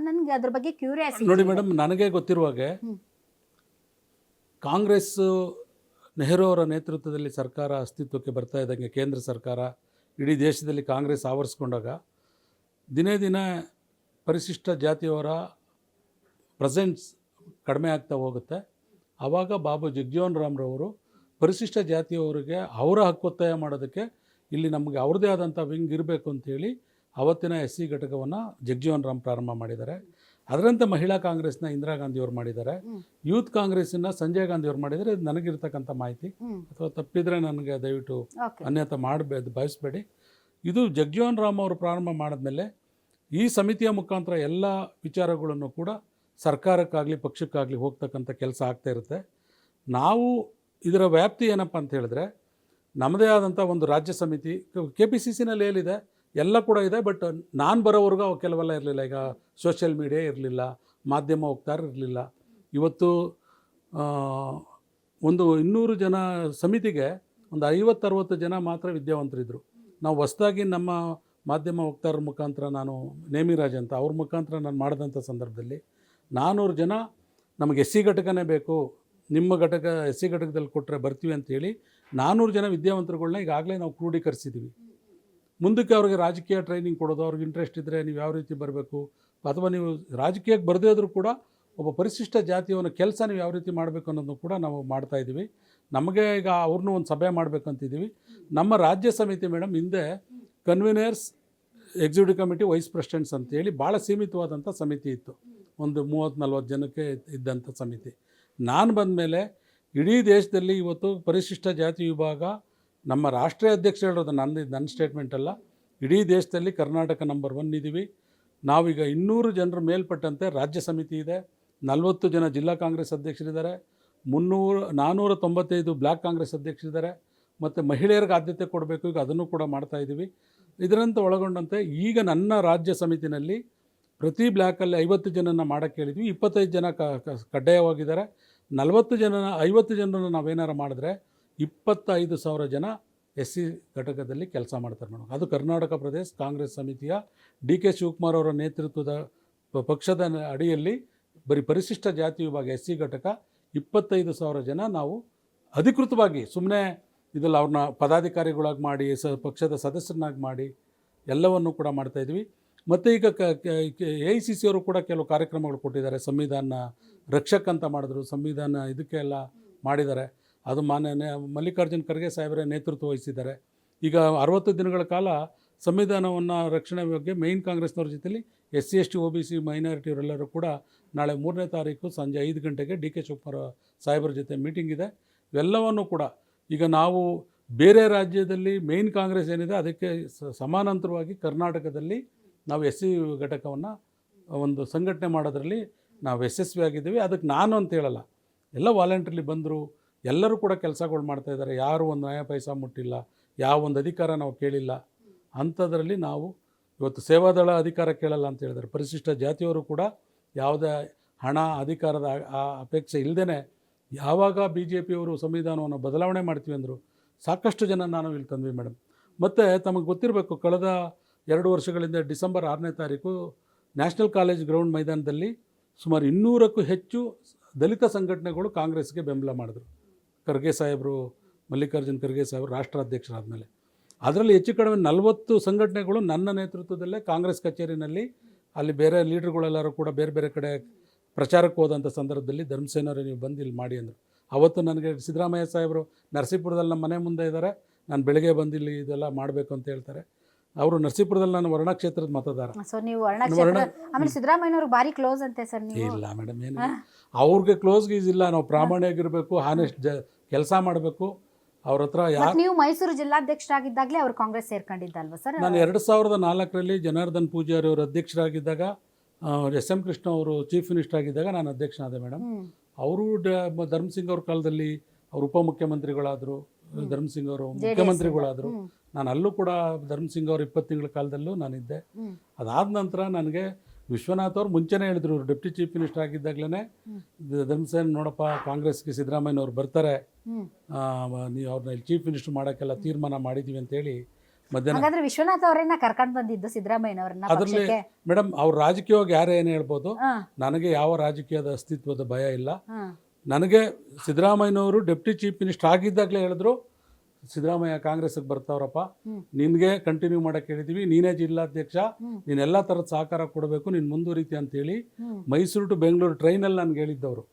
Speaker 1: ನನಗೆ ಅದ್ರ ಬಗ್ಗೆ ಕ್ಯೂರಿಯಾಸಿಟಿ.
Speaker 2: ನೋಡಿ ಮೇಡಮ್, ನನಗೆ ಗೊತ್ತಿರುವಾಗೆ ಕಾಂಗ್ರೆಸ್ ನೆಹರು ಅವರ ನೇತೃತ್ವದಲ್ಲಿ ಸರ್ಕಾರ ಅಸ್ತಿತ್ವಕ್ಕೆ ಬರ್ತಾ ಇದ್ದಂಗೆ ಕೇಂದ್ರ ಸರ್ಕಾರ ಇಡೀ ದೇಶದಲ್ಲಿ ಕಾಂಗ್ರೆಸ್ ಆವರಿಸ್ಕೊಂಡಾಗ ದಿನೇ ದಿನ ಪರಿಶಿಷ್ಟ ಜಾತಿಯವರ ಪ್ರೆಸೆನ್ಸ್ ಕಡಿಮೆ ಆಗ್ತಾ ಹೋಗುತ್ತೆ. ಆವಾಗ ಬಾಬು ಜಗಜೀವನ್ ರಾಮ್ರವರು ಪರಿಶಿಷ್ಟ ಜಾತಿಯವರಿಗೆ ಅವರ ಹಕ್ಕೊತ್ತಾಯ ಮಾಡೋದಕ್ಕೆ ಇಲ್ಲಿ ನಮಗೆ ಅವ್ರದ್ದೇ ಆದಂಥ ವಿಂಗ್ ಇರಬೇಕು ಅಂಥೇಳಿ ಅವತ್ತಿನ SC ಘಟಕವನ್ನು ಜಗಜೀವನ್ ರಾಮ್ ಪ್ರಾರಂಭ ಮಾಡಿದ್ದಾರೆ. ಅದರಂತೆ ಮಹಿಳಾ ಕಾಂಗ್ರೆಸ್ನ ಇಂದಿರಾ ಗಾಂಧಿಯವರು ಮಾಡಿದ್ದಾರೆ, ಯೂತ್ ಕಾಂಗ್ರೆಸ್ಸಿನ ಸಂಜಯ್ ಗಾಂಧಿಯವರು ಮಾಡಿದ್ದಾರೆ. ಇದು ನನಗಿರ್ತಕ್ಕಂಥ ಮಾಹಿತಿ, ಅಥವಾ ತಪ್ಪಿದರೆ ನನಗೆ ದಯವಿಟ್ಟು ಅನ್ಯಥ ಭಾವಿಸಬೇಡಿ. ಇದು ಜಗಜೀವನ್ ರಾಮ್ ಅವರು ಪ್ರಾರಂಭ ಮಾಡಿದ್ಮೇಲೆ ಈ ಸಮಿತಿಯ ಮುಖಾಂತರ ಎಲ್ಲ ವಿಚಾರಗಳನ್ನು ಕೂಡ ಸರ್ಕಾರಕ್ಕಾಗಲಿ ಪಕ್ಷಕ್ಕಾಗಲಿ ಹೋಗ್ತಕ್ಕಂಥ ಕೆಲಸ ಆಗ್ತಾ ಇರುತ್ತೆ. ನಾವು ಇದರ ವ್ಯಾಪ್ತಿ ಏನಪ್ಪ ಅಂತ ಹೇಳಿದ್ರೆ, ನಮ್ಮದೇ ಆದಂಥ ಒಂದು ರಾಜ್ಯ ಸಮಿತಿ KPCCನಲ್ಲಿ ಏನಿದೆ ಎಲ್ಲ ಕೂಡ ಇದೆ. ಬಟ್ ನಾನು ಬರೋವರೆಗೂ ಅವು ಕೆಲವೆಲ್ಲ ಇರಲಿಲ್ಲ. ಈಗ ಸೋಷಿಯಲ್ ಮೀಡಿಯಾ ಇರಲಿಲ್ಲ, ಮಾಧ್ಯಮ ವಕ್ತಾರರು ಇರಲಿಲ್ಲ. ಇವತ್ತು ಒಂದು 200 ಜನ ಸಮಿತಿಗೆ ಒಂದು 50-60 ಜನ ಮಾತ್ರ ವಿದ್ಯಾವಂತರಿದ್ದರು. ನಾವು ಹೊಸದಾಗಿ ನಮ್ಮ ಮಾಧ್ಯಮ ವಕ್ತಾರರ ಮುಖಾಂತರ, ನಾನು ನೇಮಿರಾಜ್ ಅಂತ ಅವ್ರ ಮುಖಾಂತರ ನಾನು ಮಾಡಿದಂಥ ಸಂದರ್ಭದಲ್ಲಿ 400 ಜನ ನಮಗೆ SC ಘಟಕನೇ ಬೇಕು, ನಿಮ್ಮ ಘಟಕ SC ಘಟಕದಲ್ಲಿ ಕೊಟ್ಟರೆ ಬರ್ತೀವಿ ಅಂತೇಳಿ 400 ಜನ ವಿದ್ಯಾವಂತರುಗಳನ್ನ ಈಗಾಗಲೇ ನಾವು ಕ್ರೋಢೀಕರಿಸಿದ್ದೀವಿ. ಮುಂದಕ್ಕೆ ಅವ್ರಿಗೆ ರಾಜಕೀಯ ಟ್ರೈನಿಂಗ್ ಕೊಡೋದು, ಅವ್ರಿಗೆ ಇಂಟ್ರೆಸ್ಟ್ ಇದ್ದರೆ ನೀವು ಯಾವ ರೀತಿ ಬರಬೇಕು, ಅಥವಾ ನೀವು ರಾಜಕೀಯಕ್ಕೆ ಬರದೇ ಇದ್ರೂ ಕೂಡ ಒಬ್ಬ ಪರಿಶಿಷ್ಟ ಜಾತಿಯವನ ಕೆಲಸ ನೀವು ಯಾವ ರೀತಿ ಮಾಡಬೇಕು ಅನ್ನೋದನ್ನು ಕೂಡ ನಾವು ಮಾಡ್ತಾಯಿದ್ದೀವಿ. ನಮಗೆ ಈಗ ಅವ್ರನ್ನೂ ಒಂದು ಸಭೆ ಮಾಡಬೇಕಂತಿದ್ದೀವಿ. ನಮ್ಮ ರಾಜ್ಯ ಸಮಿತಿ ಮೇಡಮ್ ಹಿಂದೆ ಕನ್ವೀನರ್ಸ್, ಎಕ್ಸಿಕ್ಯೂಟಿವ್ ಕಮಿಟಿ, ವೈಸ್ ಪ್ರೆಸಿಡೆಂಟ್ಸ್ ಅಂತೇಳಿ ಭಾಳ ಸೀಮಿತವಾದಂಥ ಸಮಿತಿ ಇತ್ತು. ಒಂದು 30-40 ಜನಕ್ಕೆ ಇದ್ದಂಥ ಸಮಿತಿ. ನಾನು ಬಂದ ಮೇಲೆ ಇಡೀ ದೇಶದಲ್ಲಿ ಇವತ್ತು ಪರಿಶಿಷ್ಟ ಜಾತಿ ವಿಭಾಗ, ನಮ್ಮ ರಾಷ್ಟ್ರೀಯ ಅಧ್ಯಕ್ಷ ಹೇಳೋದು ನನ್ನ ಸ್ಟೇಟ್ಮೆಂಟ್ ಅಲ್ಲ, ಇಡೀ ದೇಶದಲ್ಲಿ ಕರ್ನಾಟಕ ನಂಬರ್ 1 ಇದ್ದೀವಿ. ನಾವೀಗ 200 ಜನರ ಮೇಲ್ಪಟ್ಟಂತೆ ರಾಜ್ಯ ಸಮಿತಿ ಇದೆ, 40 ಜನ ಜಿಲ್ಲಾ ಕಾಂಗ್ರೆಸ್ ಅಧ್ಯಕ್ಷರಿದ್ದಾರೆ, 495 ಬ್ಲಾಕ್ ಕಾಂಗ್ರೆಸ್ ಅಧ್ಯಕ್ಷರಿದ್ದಾರೆ, ಮತ್ತು ಮಹಿಳೆಯರಿಗೆ ಆದ್ಯತೆ ಕೊಡಬೇಕು, ಈಗ ಅದನ್ನು ಕೂಡ ಮಾಡ್ತಾಯಿದ್ದೀವಿ. ಇದರಂತೆ ಒಳಗೊಂಡಂತೆ ಈಗ ನನ್ನ ರಾಜ್ಯ ಸಮಿತಿನಲ್ಲಿ ಪ್ರತಿ ಬ್ಲ್ಯಾಕಲ್ಲಿ 50 ಜನನ ಮಾಡೋಕ್ಕೆ ಹೇಳಿದ್ವಿ. 25 ಜನ ಕಡ್ಡಾಯವಾಗಿದ್ದಾರೆ. 50 ಜನರನ್ನು ನಾವೇನಾರು ಮಾಡಿದ್ರೆ 25,000 ಜನ SC ಘಟಕದಲ್ಲಿ ಕೆಲಸ ಮಾಡ್ತಾರೆ ಮೇಡಮ್. ಅದು ಕರ್ನಾಟಕ ಪ್ರದೇಶ ಕಾಂಗ್ರೆಸ್ ಸಮಿತಿಯ DK ಶಿವಕುಮಾರ್ ಅವರ ನೇತೃತ್ವದ ಪಕ್ಷದ ಅಡಿಯಲ್ಲಿ ಬರೀ ಪರಿಶಿಷ್ಟ ಜಾತಿ ವಿಭಾಗ SC ಘಟಕ 25,000 ಜನ ನಾವು ಅಧಿಕೃತವಾಗಿ, ಸುಮ್ಮನೆ ಇದೆಲ್ಲ ಅವ್ರನ್ನ ಪದಾಧಿಕಾರಿಗಳಾಗಿ ಮಾಡಿ ಪಕ್ಷದ ಸದಸ್ಯರನ್ನಾಗಿ ಮಾಡಿ ಎಲ್ಲವನ್ನು ಕೂಡ ಮಾಡ್ತಾಯಿದ್ವಿ. ಮತ್ತು ಈಗ AICC ಅವರು ಕೂಡ ಕೆಲವು ಕಾರ್ಯಕ್ರಮಗಳು ಕೊಟ್ಟಿದ್ದಾರೆ. ಸಂವಿಧಾನ ರಕ್ಷಕ್ ಅಂತ ಮಾಡಿದ್ರು, ಸಂವಿಧಾನ ಇದಕ್ಕೆಲ್ಲ ಮಾಡಿದ್ದಾರೆ. ಅದು ಮಾನ್ಯ ಮಲ್ಲಿಕಾರ್ಜುನ್ ಖರ್ಗೆ ಸಾಹೇಬರೇ ನೇತೃತ್ವ ವಹಿಸಿದ್ದಾರೆ. ಈಗ 60 ದಿನಗಳ ಕಾಲ ಸಂವಿಧಾನವನ್ನು ರಕ್ಷಣೆ ಬಗ್ಗೆ ಮೈನ್ ಕಾಂಗ್ರೆಸ್ನವ್ರ ಜೊತೆಲಿ SC ST OBC ಮೈನಾರಿಟಿ ಅವರೆಲ್ಲರೂ ಕೂಡ ನಾಳೆ 3ನೇ ತಾರೀಕು ಸಂಜೆ 5 ಗಂಟೆಗೆ DK ಶಿವಕುಮಾರ್ ಸಾಹೇಬರ ಜೊತೆ ಮೀಟಿಂಗ್ ಇದೆ. ಇವೆಲ್ಲವನ್ನು ಕೂಡ ಈಗ ನಾವು ಬೇರೆ ರಾಜ್ಯದಲ್ಲಿ ಮೈನ್ ಕಾಂಗ್ರೆಸ್ ಏನಿದೆ ಅದಕ್ಕೆ ಸಮಾನಾಂತರವಾಗಿ ಕರ್ನಾಟಕದಲ್ಲಿ ನಾವು SC ಘಟಕವನ್ನು ಒಂದು ಸಂಘಟನೆ ಮಾಡೋದ್ರಲ್ಲಿ ನಾವು ಯಶಸ್ವಿಯಾಗಿದ್ದೀವಿ. ಅದಕ್ಕೆ ನಾನು ಅಂತ ಹೇಳಲ್ಲ, ಎಲ್ಲ ವಾಲಂಟ್ರಿಲಿ ಬಂದರು, ಎಲ್ಲರೂ ಕೂಡ ಕೆಲಸಗಳು ಮಾಡ್ತಾಯಿದ್ದಾರೆ. ಯಾರು ಒಂದು ನ್ಯಾಯ ಪೈಸಾ ಮುಟ್ಟಿಲ್ಲ, ಯಾವ ಒಂದು ಅಧಿಕಾರ ನಾವು ಕೇಳಿಲ್ಲ. ಅಂಥದ್ರಲ್ಲಿ ನಾವು ಇವತ್ತು ಸೇವಾದಳ ಅಧಿಕಾರ ಕೇಳಲ್ಲ ಅಂತ ಹೇಳಿದ್ದಾರೆ. ಪರಿಶಿಷ್ಟ ಜಾತಿಯವರು ಕೂಡ ಯಾವುದೇ ಹಣ ಅಧಿಕಾರದ ಅಪೇಕ್ಷೆ ಇಲ್ಲದೇ ಯಾವಾಗ BJPಯವರು ಸಂವಿಧಾನವನ್ನು ಬದಲಾವಣೆ ಮಾಡ್ತೀವಿ ಅಂದರು, ಸಾಕಷ್ಟು ಜನ ನಾನು ಇಲ್ಲಿ ತಂದ್ವಿ ಮೇಡಮ್. ಮತ್ತು ತಮಗೆ ಗೊತ್ತಿರಬೇಕು, ಕಳೆದ 2 ವರ್ಷಗಳಿಂದ ಡಿಸೆಂಬರ್ 6ನೇ ತಾರೀಕು ನ್ಯಾಷನಲ್ ಕಾಲೇಜ್ ಗ್ರೌಂಡ್ ಮೈದಾನದಲ್ಲಿ ಸುಮಾರು 200ಕ್ಕೂ ಹೆಚ್ಚು ದಲಿತ ಸಂಘಟನೆಗಳು ಕಾಂಗ್ರೆಸ್ಗೆ ಬೆಂಬಲ ಮಾಡಿದ್ರು. ಖರ್ಗೆ ಸಾಹೇಬರು, ಮಲ್ಲಿಕಾರ್ಜುನ್ ಖರ್ಗೆ ಸಾಹೇಬರು ರಾಷ್ಟ್ರಾಧ್ಯಕ್ಷರಾದ ಮೇಲೆ ಅದರಲ್ಲಿ ಹೆಚ್ಚು ಕಡಿಮೆ 40 ಸಂಘಟನೆಗಳು ನನ್ನ ನೇತೃತ್ವದಲ್ಲೇ ಕಾಂಗ್ರೆಸ್ ಕಚೇರಿನಲ್ಲಿ, ಅಲ್ಲಿ ಬೇರೆ ಲೀಡರ್ಗಳೆಲ್ಲರೂ ಕೂಡ ಬೇರೆ ಬೇರೆ ಕಡೆ ಪ್ರಚಾರಕ್ಕೆ ಹೋದಂಥ ಸಂದರ್ಭದಲ್ಲಿ ಧರ್ಮಸೇನವರು ನೀವು ಬಂದು ಇಲ್ಲಿ ಮಾಡಿ ಅಂದರು. ಅವತ್ತು ನನಗೆ ಸಿದ್ದರಾಮಯ್ಯ ಸಾಹೇಬರು ನರಸೀಪುರದಲ್ಲಿ ನಮ್ಮ ಮನೆ ಮುಂದೆ ಇದ್ದಾರೆ, ನಾನು ಬೆಳಗ್ಗೆ ಬಂದು ಇಲ್ಲಿ ಇದೆಲ್ಲ ಮಾಡಬೇಕು ಅಂತ ಹೇಳ್ತಾರೆ. ಅವರು ನರಸೀಪುರದಲ್ಲಿ ನಾನು ವರ್ಣ ಕ್ಷೇತ್ರದ ಮತದಾರ.
Speaker 1: ಸೊ ನೀವು ಆಮೇಲೆ ಸಿದ್ದರಾಮಯ್ಯನವ್ರಿಗೆ ಭಾರಿ ಕ್ಲೋಸ್ ಅಂತೆ ಸರ್ ನೀವು?
Speaker 2: ಇಲ್ಲ ಮೇಡಮ್, ಏನು ಅವ್ರಿಗೆ ಕ್ಲೋಸ್ ಗೀಸ್ ಇಲ್ಲ. ನಾವು ಪ್ರಾಮಾಣಿಕವಾಗಿರಬೇಕು, ಹಾನೆಸ್ಟ್ ಕೆಲಸ ಮಾಡಬೇಕು. ಅವ್ರ ಹತ್ರ
Speaker 1: ನೀವು ಮೈಸೂರು ಜಿಲ್ಲಾಧ್ಯಕ್ಷರಾಗಿದ್ದಾಗಲೇ ಅವ್ರು ಕಾಂಗ್ರೆಸ್ ಸೇರ್ಕೊಂಡಿದ್ದಲ್ವ ಸರ್?
Speaker 2: ನಾನು 2004ರಲ್ಲಿ ಜನಾರ್ದನ್ ಪೂಜಾರಿ ಅವರು ಅಧ್ಯಕ್ಷರಾಗಿದ್ದಾಗ, SM ಕೃಷ್ಣ ಅವರು ಚೀಫ್ ಮಿನಿಸ್ಟರ್ ಆಗಿದ್ದಾಗ ನಾನು ಅಧ್ಯಕ್ಷನಾದೆ ಮೇಡಮ್. ಅವರು ಧರ್ಮಸಿಂಗ್ ಅವ್ರ ಕಾಲದಲ್ಲಿ ಅವರು ಉಪಮುಖ್ಯಮಂತ್ರಿಗಳಾದರು, ಧರ್ಮಸಿಂಗ್ ಅವರು ಮುಖ್ಯಮಂತ್ರಿಗಳಾದರು. ನಾನು ಅಲ್ಲೂ ಕೂಡ ಧರ್ಮಸಿಂಗ್ ಅವ್ರ 20 ತಿಂಗಳ ಕಾಲದಲ್ಲೂ ನಾನಿದ್ದೆ. ಅದಾದ ನಂತರ ನನಗೆ ವಿಶ್ವನಾಥ್ ಅವ್ರು ಮುಂಚೆನೇ ಹೇಳಿದ್ರು, ಇವರು ಡೆಪ್ಟಿ ಚೀಫ್ ಮಿನಿಸ್ಟರ್ ಆಗಿದ್ದಾಗಲೇ ಧರ್ಮಸೇನ್ ನೋಡಪ್ಪ, ಕಾಂಗ್ರೆಸ್ಗೆ ಸಿದ್ದರಾಮಯ್ಯನವ್ರು ಬರ್ತಾರೆ, ನೀವು ಅವ್ರನ್ನ ಇಲ್ಲಿ ಚೀಫ್ ಮಿನಿಸ್ಟರ್ ಮಾಡೋಕ್ಕೆಲ್ಲ ತೀರ್ಮಾನ ಮಾಡಿದ್ದೀವಿ ಅಂತೇಳಿ ಮಧ್ಯಾಹ್ನ.
Speaker 1: ವಿಶ್ವನಾಥ್ ಅವರನ್ನ ಕರ್ಕೊಂಡು ಬಂದಿದ್ದು ಸಿದ್ದರಾಮಯ್ಯನವರನ್ನ.
Speaker 2: ಅದರಲ್ಲಿ ಮೇಡಮ್ ಅವ್ರ ರಾಜಕೀಯವಾಗಿ ಯಾರೇ ಏನು ಹೇಳ್ಬೋದು, ನನಗೆ ಯಾವ ರಾಜಕೀಯದ ಅಸ್ತಿತ್ವದ ಭಯ ಇಲ್ಲ. ನನಗೆ ಸಿದ್ದರಾಮಯ್ಯನವರು ಡೆಪ್ಟಿ ಚೀಫ್ ಮಿನಿಸ್ಟರ್ ಆಗಿದ್ದಾಗಲೇ ಹೇಳಿದ್ರು, ಸಿದ್ದರಾಮಯ್ಯ ಕಾಂಗ್ರೆಸ್ಗೆ ಬರ್ತಾವ್ರಪ್ಪ, ನಿನಗೆ ಕಂಟಿನ್ಯೂ ಮಾಡಕ್ಕೆ ಹೇಳಿದ್ದೀವಿ, ನೀನೇ ಜಿಲ್ಲಾಧ್ಯಕ್ಷ, ನೀನೆಲ್ಲ ಥರದ ಸಹಕಾರ ಕೊಡಬೇಕು, ನೀನು ಮುಂದುವರಿತಿ ಅಂತೇಳಿ ಮೈಸೂರು ಟು ಬೆಂಗಳೂರು ಟ್ರೈನಲ್ಲಿ ನನಗೆ ಹೇಳಿದ್ದವರು.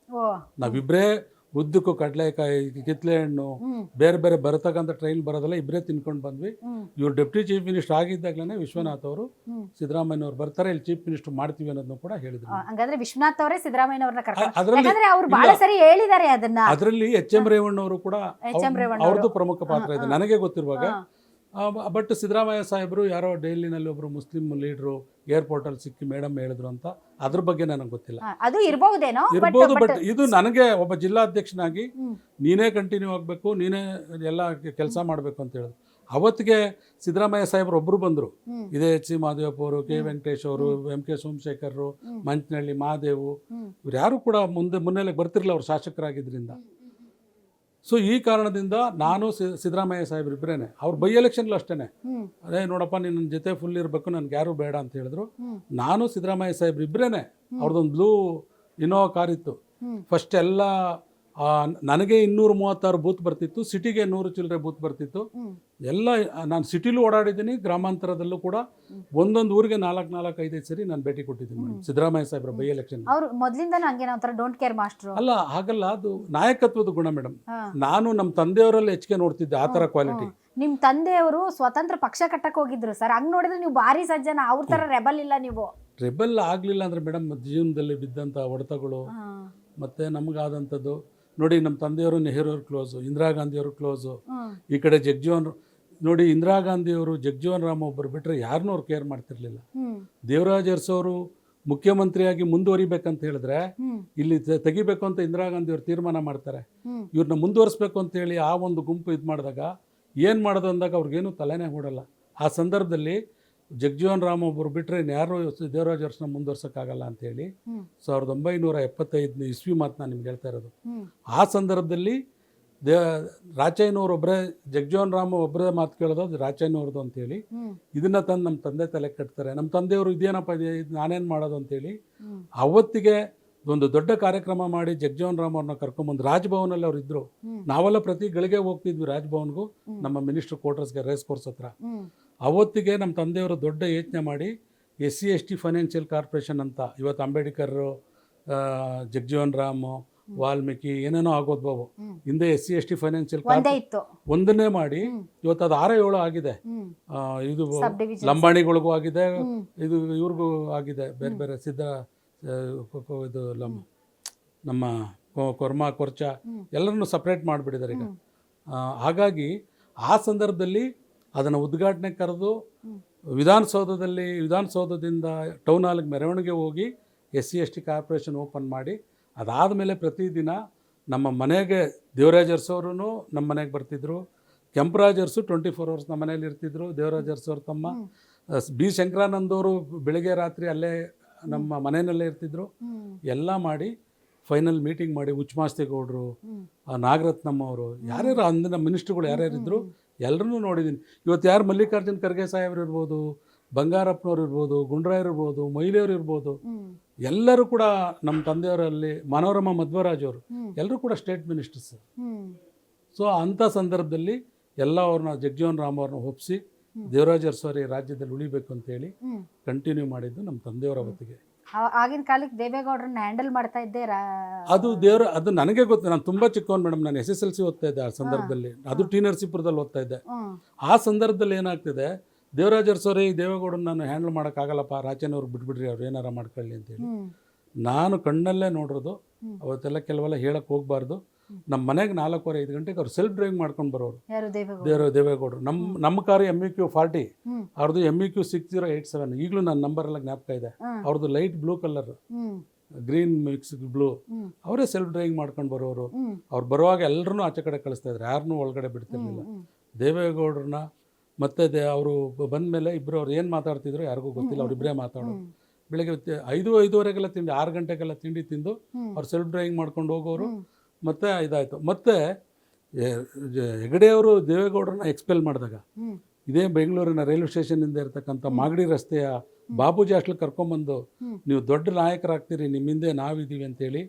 Speaker 2: ನಾವಿಬ್ಬರೇ ಉದ್ದಕ್ಕೂ ಕಡಲೆಕಾಯಿ, ಕಿತ್ಲೆ ಹಣ್ಣು, ಬೇರೆ ಬೇರೆ ಬರತಕ್ಕಂಥ ಟ್ರೈನ್ ಬರೋದಲ್ಲ, ಇಬ್ಬರೇ ತಿನ್ಕೊಂಡು ಬಂದ್ವಿ. ಇವ್ರು ಡೆಪ್ಟಿ ಚೀಫ್ ಮಿನಿಸ್ಟರ್ ಆಗಿದ್ದಾಗಲೇ ವಿಶ್ವನಾಥ್ ಅವರು ಸಿದ್ದರಾಮಯ್ಯನವ್ರು ಬರ್ತಾರೆ, ಇಲ್ಲಿ ಚೀಫ್ ಮಿನಿಸ್ಟರ್ ಮಾಡ್ತೀವಿ ಅನ್ನೋದನ್ನು ಕೂಡ ಹೇಳಿದ್ರು.
Speaker 1: ಹಾಗಾದ್ರೆ ವಿಶ್ವನಾಥ್ ಅವರೇ ಸಿದ್ದರಾಮಯ್ಯನವ್ರನ್ನ ಕರ್ಕೊಂಡು
Speaker 2: ಅದರಲ್ಲಿ ಎಚ್ ಎಂ ರೇವಣ್ಣವರು ಕೂಡ ಅವ್ರದ್ದು ಪ್ರಮುಖ ಪಾತ್ರ ಇದೆ ನನಗೆ ಗೊತ್ತಿರುವಾಗ. ಬಟ್ ಸಿದ್ದರಾಮಯ್ಯ ಸಾಹೇಬರು ಯಾರೋ ಡೆಲ್ಲಿನಲ್ಲಿ ಒಬ್ರು ಮುಸ್ಲಿಂ ಲೀಡ್ರು ಏರ್ಪೋರ್ಟಲ್ಲಿ ಸಿಕ್ಕಿ ಮೇಡಮ್ ಹೇಳಿದ್ರು ಅಂತ, ಅದ್ರ ಬಗ್ಗೆ ನನಗೆ ಗೊತ್ತಿಲ್ಲ.
Speaker 1: ಅದು ಇರ್ಬೋದು.
Speaker 2: ಬಟ್ ಇದು ನನಗೆ ಒಬ್ಬ ಜಿಲ್ಲಾಧ್ಯಕ್ಷನಾಗಿ ನೀನೇ ಕಂಟಿನ್ಯೂ ಆಗಬೇಕು, ನೀನೇ ಎಲ್ಲ ಕೆಲಸ ಮಾಡಬೇಕು ಅಂತ ಹೇಳಿದ್ರು. ಅವತ್ತಿಗೆ ಸಿದ್ದರಾಮಯ್ಯ ಸಾಹೇಬರು ಒಬ್ಬರು ಬಂದರು, ಇದೇ ಎಚ್ ಸಿ ಮಹದೇವಪ್ಪ ಅವರು, ಕೆ ವೆಂಕಟೇಶ್ ಅವರು, ಎಂ ಕೆ ಸೋಮಶೇಖರ್, ಮಂಚನಹಳ್ಳಿ ಮಹಾದೇವು, ಇವ್ರು ಯಾರು ಕೂಡ ಮುನ್ನೆಲೆಗೆ ಬರ್ತಿರಲಿಲ್ಲ ಅವ್ರು ಶಾಸಕರಾಗಿದ್ದರಿಂದ. ಸೊ ಈ ಕಾರಣದಿಂದ ನಾನು ಸಿದ್ದರಾಮಯ್ಯ ಸಾಹೇಬ್ರು ಇಬ್ಬರೇನೆ, ಅವ್ರು ಬೈ ಎಲೆಕ್ಷನ್ಲು ಅಷ್ಟೇ, ಅದೇ ನೋಡಪ್ಪ ನೀನು ನನ್ನ ಜೊತೆ ಫುಲ್ ಇರಬೇಕು, ನನಗೆ ಯಾರು ಬೇಡ ಅಂತ ಹೇಳಿದ್ರು. ನಾನು ಸಿದ್ದರಾಮಯ್ಯ ಸಾಹೇಬ್ರು ಇಬ್ಬರೇನೆ, ಅವ್ರದ್ದೊಂದು ಬ್ಲೂ ಇನೋವಾ ಕಾರ್ ಇತ್ತು. ಫಸ್ಟ್ ಎಲ್ಲ ನನಗೆ 236 ಬೂತ್ ಬರ್ತಿತ್ತು, ಸಿಟಿಗೆ 100 ಚಿಲ್ಲರೆ ಬೂತ್ ಬರ್ತಿತ್ತು. ಎಲ್ಲ ನಾನು ಸಿಟಿಲೂ ಓಡಾಡಿದ್ದೀನಿ, ಗ್ರಾಮಾಂತರದಲ್ಲೂ ಕೂಡ ಒಂದೊಂದು ಊರಿಗೆ 4-5 ಸರಿ ನಾನು ಭೇಟಿ ಕೊಟ್ಟಿದ್ದೀನಿ ಸಿದ್ದರಾಮಯ್ಯ ಸಾಹೇಬ್ರ ಬೈ ಎಲೆಕ್ಷನ್. ಅಲ್ಲ ಹಾಗಲ್ಲ, ಅದು ನಾಯಕತ್ವದ ಗುಣ ಮೇಡಮ್. ನಾನು ನಮ್ಮ ತಂದೆಯವರಲ್ಲಿ ಹೆಚ್ಚಿಗೆ ನೋಡ್ತಿದ್ದೆ ಆ ಥರ ಕ್ವಾಲಿಟಿ.
Speaker 1: ನಿಮ್ ತಂದೆಯವರು ಸ್ವತಂತ್ರ ಪಕ್ಷ ಕಟ್ಟಕ್ಕೆ ಹೋಗಿದ್ರು ಸರ್, ಹಂಗ್ ನೋಡಿದ್ರೆ ನೀವು ಭಾರಿ ಸಜ್ಜನ, ಅವ್ರ ತರ ರೆಬಲ್ ಇಲ್ಲ. ನೀವು
Speaker 2: ರೆಬಲ್ ಆಗ್ಲಿಲ್ಲ ಅಂದ್ರೆ ಮೇಡಮ್, ಜೀವನದಲ್ಲಿ ಬಿದ್ದಂತ ಹೊಡೆತಗಳು ಮತ್ತೆ ನಮಗಾದಂಥದ್ದು ನೋಡಿ. ನಮ್ಮ ತಂದೆಯವರು ನೆಹರೂರು ಕ್ಲೋಸು, ಇಂದಿರಾ ಗಾಂಧಿಯವರು ಕ್ಲೋಸು, ಈ ಕಡೆ ಜಗಜೀವನ್ ನೋಡಿ, ಇಂದಿರಾ ಗಾಂಧಿಯವರು ಜಗಜೀವನ್ ರಾಮ್ ಒಬ್ಬರು ಬಿಟ್ಟರೆ ಯಾರನ್ನೂ ಅವ್ರು ಕೇರ್ ಮಾಡ್ತಿರ್ಲಿಲ್ಲ. ದೇವರಾಜ್ ಅರಸು ಮುಖ್ಯಮಂತ್ರಿಯಾಗಿ ಮುಂದುವರಿಬೇಕಂತ ಹೇಳಿದ್ರೆ ಇಲ್ಲಿ ತೆಗಿಬೇಕು ಅಂತ ಇಂದಿರಾ ಗಾಂಧಿ ಅವರು ತೀರ್ಮಾನ ಮಾಡ್ತಾರೆ. ಇವ್ರನ್ನ ಮುಂದುವರಿಸ್ಬೇಕು ಅಂತ ಹೇಳಿ ಆ ಒಂದು ಗುಂಪು ಇದು ಮಾಡಿದಾಗ ಏನು ಮಾಡೋದು ಅಂದಾಗ ಅವ್ರಿಗೇನು ತಲೆನೇ ಓಡಲ್ಲ. ಆ ಸಂದರ್ಭದಲ್ಲಿ ಜಗಜೀವನ್ ರಾಮ್ ಒಬ್ಬರು ಬಿಟ್ಟರೆ ಯಾರು ದೇವರಾಜ್ ಅರಸನ್ನ ಮುಂದುವರ್ಸೋಕ್ಕಾಗಲ್ಲ ಅಂತೇಳಿ 1975 ಇಸ್ವಿ ಮಾತು ನಾನು ನಿಮ್ಗೆ ಹೇಳ್ತಾ ಇರೋದು. ಆ ಸಂದರ್ಭದಲ್ಲಿ ರಾಚಯ್ಯನವ್ರೊಬ್ಬರೇ, ಜಗಜೀವನ್ ರಾಮ್ ಒಬ್ಬರೇ ಮಾತು ಕೇಳೋದು ಅದು ರಾಚಯ್ಯನವ್ರದ್ದು ಅಂತೇಳಿ ಇದನ್ನ ತಂದು ನಮ್ಮ ತಂದೆ ತಲೆ ಕಟ್ತಾರೆ. ನಮ್ಮ ತಂದೆಯವರು ಇದೇನಪ್ಪ ಇದು ನಾನೇನು ಮಾಡೋದು ಅಂತೇಳಿ ಅವತ್ತಿಗೆ ಒಂದು ದೊಡ್ಡ ಕಾರ್ಯಕ್ರಮ ಮಾಡಿ ಜಗಜೀವನ್ ರಾಮ್ ಅವ್ರನ್ನ ಕರ್ಕೊಂಬಂದು ರಾಜ್ಭವನಲ್ಲಿ ಅವ್ರು ಇದ್ರು. ನಾವೆಲ್ಲ ಪ್ರತಿ ಗಳಿಗೆ ಹೋಗ್ತಿದ್ವಿ ರಾಜ್ಭವನ್ಗೂ, ನಮ್ಮ ಮಿನಿಸ್ಟರ್ ಕ್ವಾರ್ಟರ್ಸ್ಗೆ, ರೇಸ್ ಕೋರ್ಸ್ ಹತ್ರ. ಅವತ್ತಿಗೆ ನಮ್ಮ ತಂದೆಯವರು ದೊಡ್ಡ ಯೋಚನೆ ಮಾಡಿ SC/ST ಫೈನಾನ್ಷಿಯಲ್ ಕಾರ್ಪೊರೇಷನ್ ಅಂತ, ಇವತ್ತು ಅಂಬೇಡ್ಕರ್, ಜಗಜೀವನ್ ರಾಮ್, ವಾಲ್ಮೀಕಿ ಏನೇನೋ ಆಗೋದು ಬಾಬು, ಹಿಂದೆ SC/ST ಫೈನಾನ್ಷಿಯಲ್ ಒಂದನ್ನೇ ಮಾಡಿ ಇವತ್ತು ಅದು 6-7 ಆಗಿದೆ. ಇದು ಲಂಬಾಣಿಗಳಿಗೂ ಆಗಿದೆ, ಇದು ಇವ್ರಿಗೂ ಆಗಿದೆ, ಬೇರೆ ಬೇರೆ ಇದು ನಮ್ಮ ಕೊರ್ಮ ಕೊರ್ಚ ಎಲ್ಲರನ್ನು ಸಪ್ರೇಟ್ ಮಾಡಿಬಿಟ್ಟಿದ್ದಾರೆ ಈಗ. ಹಾಗಾಗಿ ಆ ಸಂದರ್ಭದಲ್ಲಿ ಅದನ್ನು ಉದ್ಘಾಟನೆ ಕರೆದು ವಿಧಾನಸೌಧದಿಂದ ಟೌನ್ ಹಾಲ್ಗೆ ಮೆರವಣಿಗೆ ಹೋಗಿ SC/ST ಕಾರ್ಪೊರೇಷನ್ ಓಪನ್ ಮಾಡಿ, ಅದಾದಮೇಲೆ ಪ್ರತಿದಿನ ನಮ್ಮ ಮನೆಗೆ ದೇವರಾಜ್ ಅರಸವರು ನಮ್ಮ ಮನೆಗೆ ಬರ್ತಿದ್ರು, ಕೆಂಪರಾಜ್ ಅರಸು 24 hours ನಮ್ಮ ಮನೇಲಿ ಇರ್ತಿದ್ರು. ದೇವರಾಜ್ ಅರಸವ್ರ ತಮ್ಮ B ಶಂಕರಾನಂದ್ ಅವರು ಬೆಳಿಗ್ಗೆ ರಾತ್ರಿ ಅಲ್ಲೇ ನಮ್ಮ ಮನೆಯಲ್ಲೇ ಇರ್ತಿದ್ರು. ಎಲ್ಲ ಮಾಡಿ ಫೈನಲ್ ಮೀಟಿಂಗ್ ಮಾಡಿ ಉಚ್ಚಮಾಸ್ತಿಗೌಡರು, ನಾಗರತ್ನಮ್ಮ ಅವರು, ಯಾರ್ಯಾರು ಅಂದಿನ ಮಿನಿಸ್ಟ್ರುಗಳು ಯಾರ್ಯಾರಿದ್ರು ಎಲ್ಲರೂ ನೋಡಿದ್ದೀನಿ. ಇವತ್ತು ಯಾರು ಮಲ್ಲಿಕಾರ್ಜುನ್ ಖರ್ಗೆ ಸಾಹೇಬ್ರು ಇರ್ಬೋದು, ಬಂಗಾರಪ್ಪನವ್ರು ಇರ್ಬೋದು, ಗುಂಡ್ರಾಯರು ಇರ್ಬೋದು, ಮೊಯ್ಲಿಯವರು ಇರ್ಬೋದು, ಎಲ್ಲರೂ ಕೂಡ ನಮ್ಮ ತಂದೆಯವರಲ್ಲಿ ಮನೋರಮಾ ಮಧ್ವರಾಜ್ ಅವರು ಎಲ್ಲರೂ ಕೂಡ ಸ್ಟೇಟ್ ಮಿನಿಸ್ಟರ್ಸ್. ಸೊ ಅಂಥ ಸಂದರ್ಭದಲ್ಲಿ ಎಲ್ಲ ಅವ್ರನ್ನ ಜಗಜೀವನ್ ರಾಮ್ ಅವ್ರನ್ನ ಒಪ್ಪಿಸಿ ದೇವರಾಜ್ ಅರಸು ರಾಜ್ಯದಲ್ಲಿ ಉಳಿಬೇಕು ಅಂತೇಳಿ ಕಂಟಿನ್ಯೂ ಮಾಡಿದ್ದು ನಮ್ಮ ತಂದೆಯವರ ಅವತ್ತಿಗೆ.
Speaker 1: ಆಗಿನ ಕಾಲಕ್ಕೆ ದೇವೇಗೌಡರನ್ನ ಹ್ಯಾಂಡಲ್ ಮಾಡ್ತಾ ಇದ್ದೆ.
Speaker 2: ಅದು ನನಗೆ ಗೊತ್ತು, ನಾನು ತುಂಬ ಚಿಕ್ಕವನು ಮೇಡಮ್. ನಾನು SSLC ಓದ್ತಾ ಇದ್ದೆ ಆ ಸಂದರ್ಭದಲ್ಲಿ, ಅದು ಟಿ ನರಸೀಪುರದಲ್ಲಿ ಓದ್ತಾ ಇದ್ದೆ. ಆ ಸಂದರ್ಭದಲ್ಲಿ ಏನಾಗ್ತಿದೆ, ದೇವರಾಜ್ ಅರಸು ದೇವೇಗೌಡರನ್ನ ನಾನು ಹ್ಯಾಂಡಲ್ ಮಾಡೋಕ್ಕಾಗಲ್ಲಪ್ಪ, ರಾಚಯ್ಯನವ್ರಿಗೆ ಬಿಟ್ಬಿಡ್ರಿ, ಅವ್ರು ಏನಾರ ಮಾಡ್ಕೊಳ್ಳಿ ಅಂತೇಳಿ ನಾನು ಕಣ್ಣಲ್ಲೇ ನೋಡಿರೋದು. ಅವತ್ತೆಲ್ಲ ಕೆಲವೆಲ್ಲ ಹೇಳಕ್ಕೆ ಹೋಗ್ಬಾರ್ದು. ನಮ್ಮ ಮನೆಗೆ 4-5 ಗಂಟೆಗೆ ಅವ್ರು ಸೆಲ್ಫ್ ಡ್ರೈವಿಂಗ್ ಮಾಡ್ಕೊಂಡು ಬರೋರು ದೇವೇಗೌಡರು. ನಮ್ಮ ಕಾರು MEQ 40, ಅವ್ರದ್ದು MEQ 6087. ಈಗಲೂ ನನ್ನ ನಂಬರ್ ಎಲ್ಲ ಜ್ಞಾಪಕ ಇದೆ. ಅವ್ರದ್ದು light blue colour, green mix blue,
Speaker 1: hmm.
Speaker 2: ಅವರೇ ಸೆಲ್ಫ್ ಡ್ರೈವಿಂಗ್ ಮಾಡ್ಕೊಂಡು ಬರೋರು.
Speaker 1: ಹ್ಮ್.
Speaker 2: ಅವ್ರು ಬರುವಾಗ ಎಲ್ಲರನ್ನೂ ಆಚೆ ಕಡೆ ಕಳಿಸ್ತಾ ಇದ್ರು, ಯಾರನ್ನೂ ಒಳಗಡೆ ಬಿಡ್ತಿರ್ಲಿಲ್ಲ.
Speaker 1: ಹ್ಮ್.
Speaker 2: ದೇವೇಗೌಡರನ್ನ ಮತ್ತೆ ಅವರು ಬಂದ ಮೇಲೆ ಇಬ್ಬರು ಅವ್ರು ಏನು ಮಾತಾಡ್ತಿದ್ರು ಯಾರಿಗೂ ಗೊತ್ತಿಲ್ಲ, ಅವ್ರಿಬ್ಬರೇ ಮಾತಾಡೋರು.
Speaker 1: ಹ್ಮ್.
Speaker 2: ಬೆಳಗ್ಗೆ 5-5:30ಗೆಲ್ಲ ತಿಂಡಿ, 6 ಗಂಟೆಗೆಲ್ಲ ತಿಂಡಿ ತಿಂದು
Speaker 1: ಹ್ಮ್.
Speaker 2: ಅವ್ರು ಸೆಲ್ಫ್ ಡ್ರೈವಿಂಗ್ ಮಾಡ್ಕೊಂಡು ಹೋಗೋರು.
Speaker 1: ಹ್ಮ್.
Speaker 2: ಮತ್ತು ಇದಾಯಿತು. ಮತ್ತು ಹೆಗಡೆಯವರು ದೇವೇಗೌಡರನ್ನ ಎಕ್ಸ್ಪೆಲ್ ಮಾಡಿದಾಗ
Speaker 1: ಹ್ಮ್.
Speaker 2: ಇದೇ ಬೆಂಗಳೂರಿನ ರೈಲ್ವೆ ಸ್ಟೇಷನಿಂದ ಇರ್ತಕ್ಕಂಥ ಮಾಗಡಿ ರಸ್ತೆಯ ಬಾಬೂಜಿ ಹಾಸ್ಟೆಲ್ ಕರ್ಕೊಂಬಂದು
Speaker 1: ಹ್ಮ್.
Speaker 2: ನೀವು ದೊಡ್ಡ ನಾಯಕರಾಗ್ತೀರಿ, ನಿಮ್ಮ ಹಿಂದೆ ನಾವಿದ್ದೀವಿ ಅಂತೇಳಿ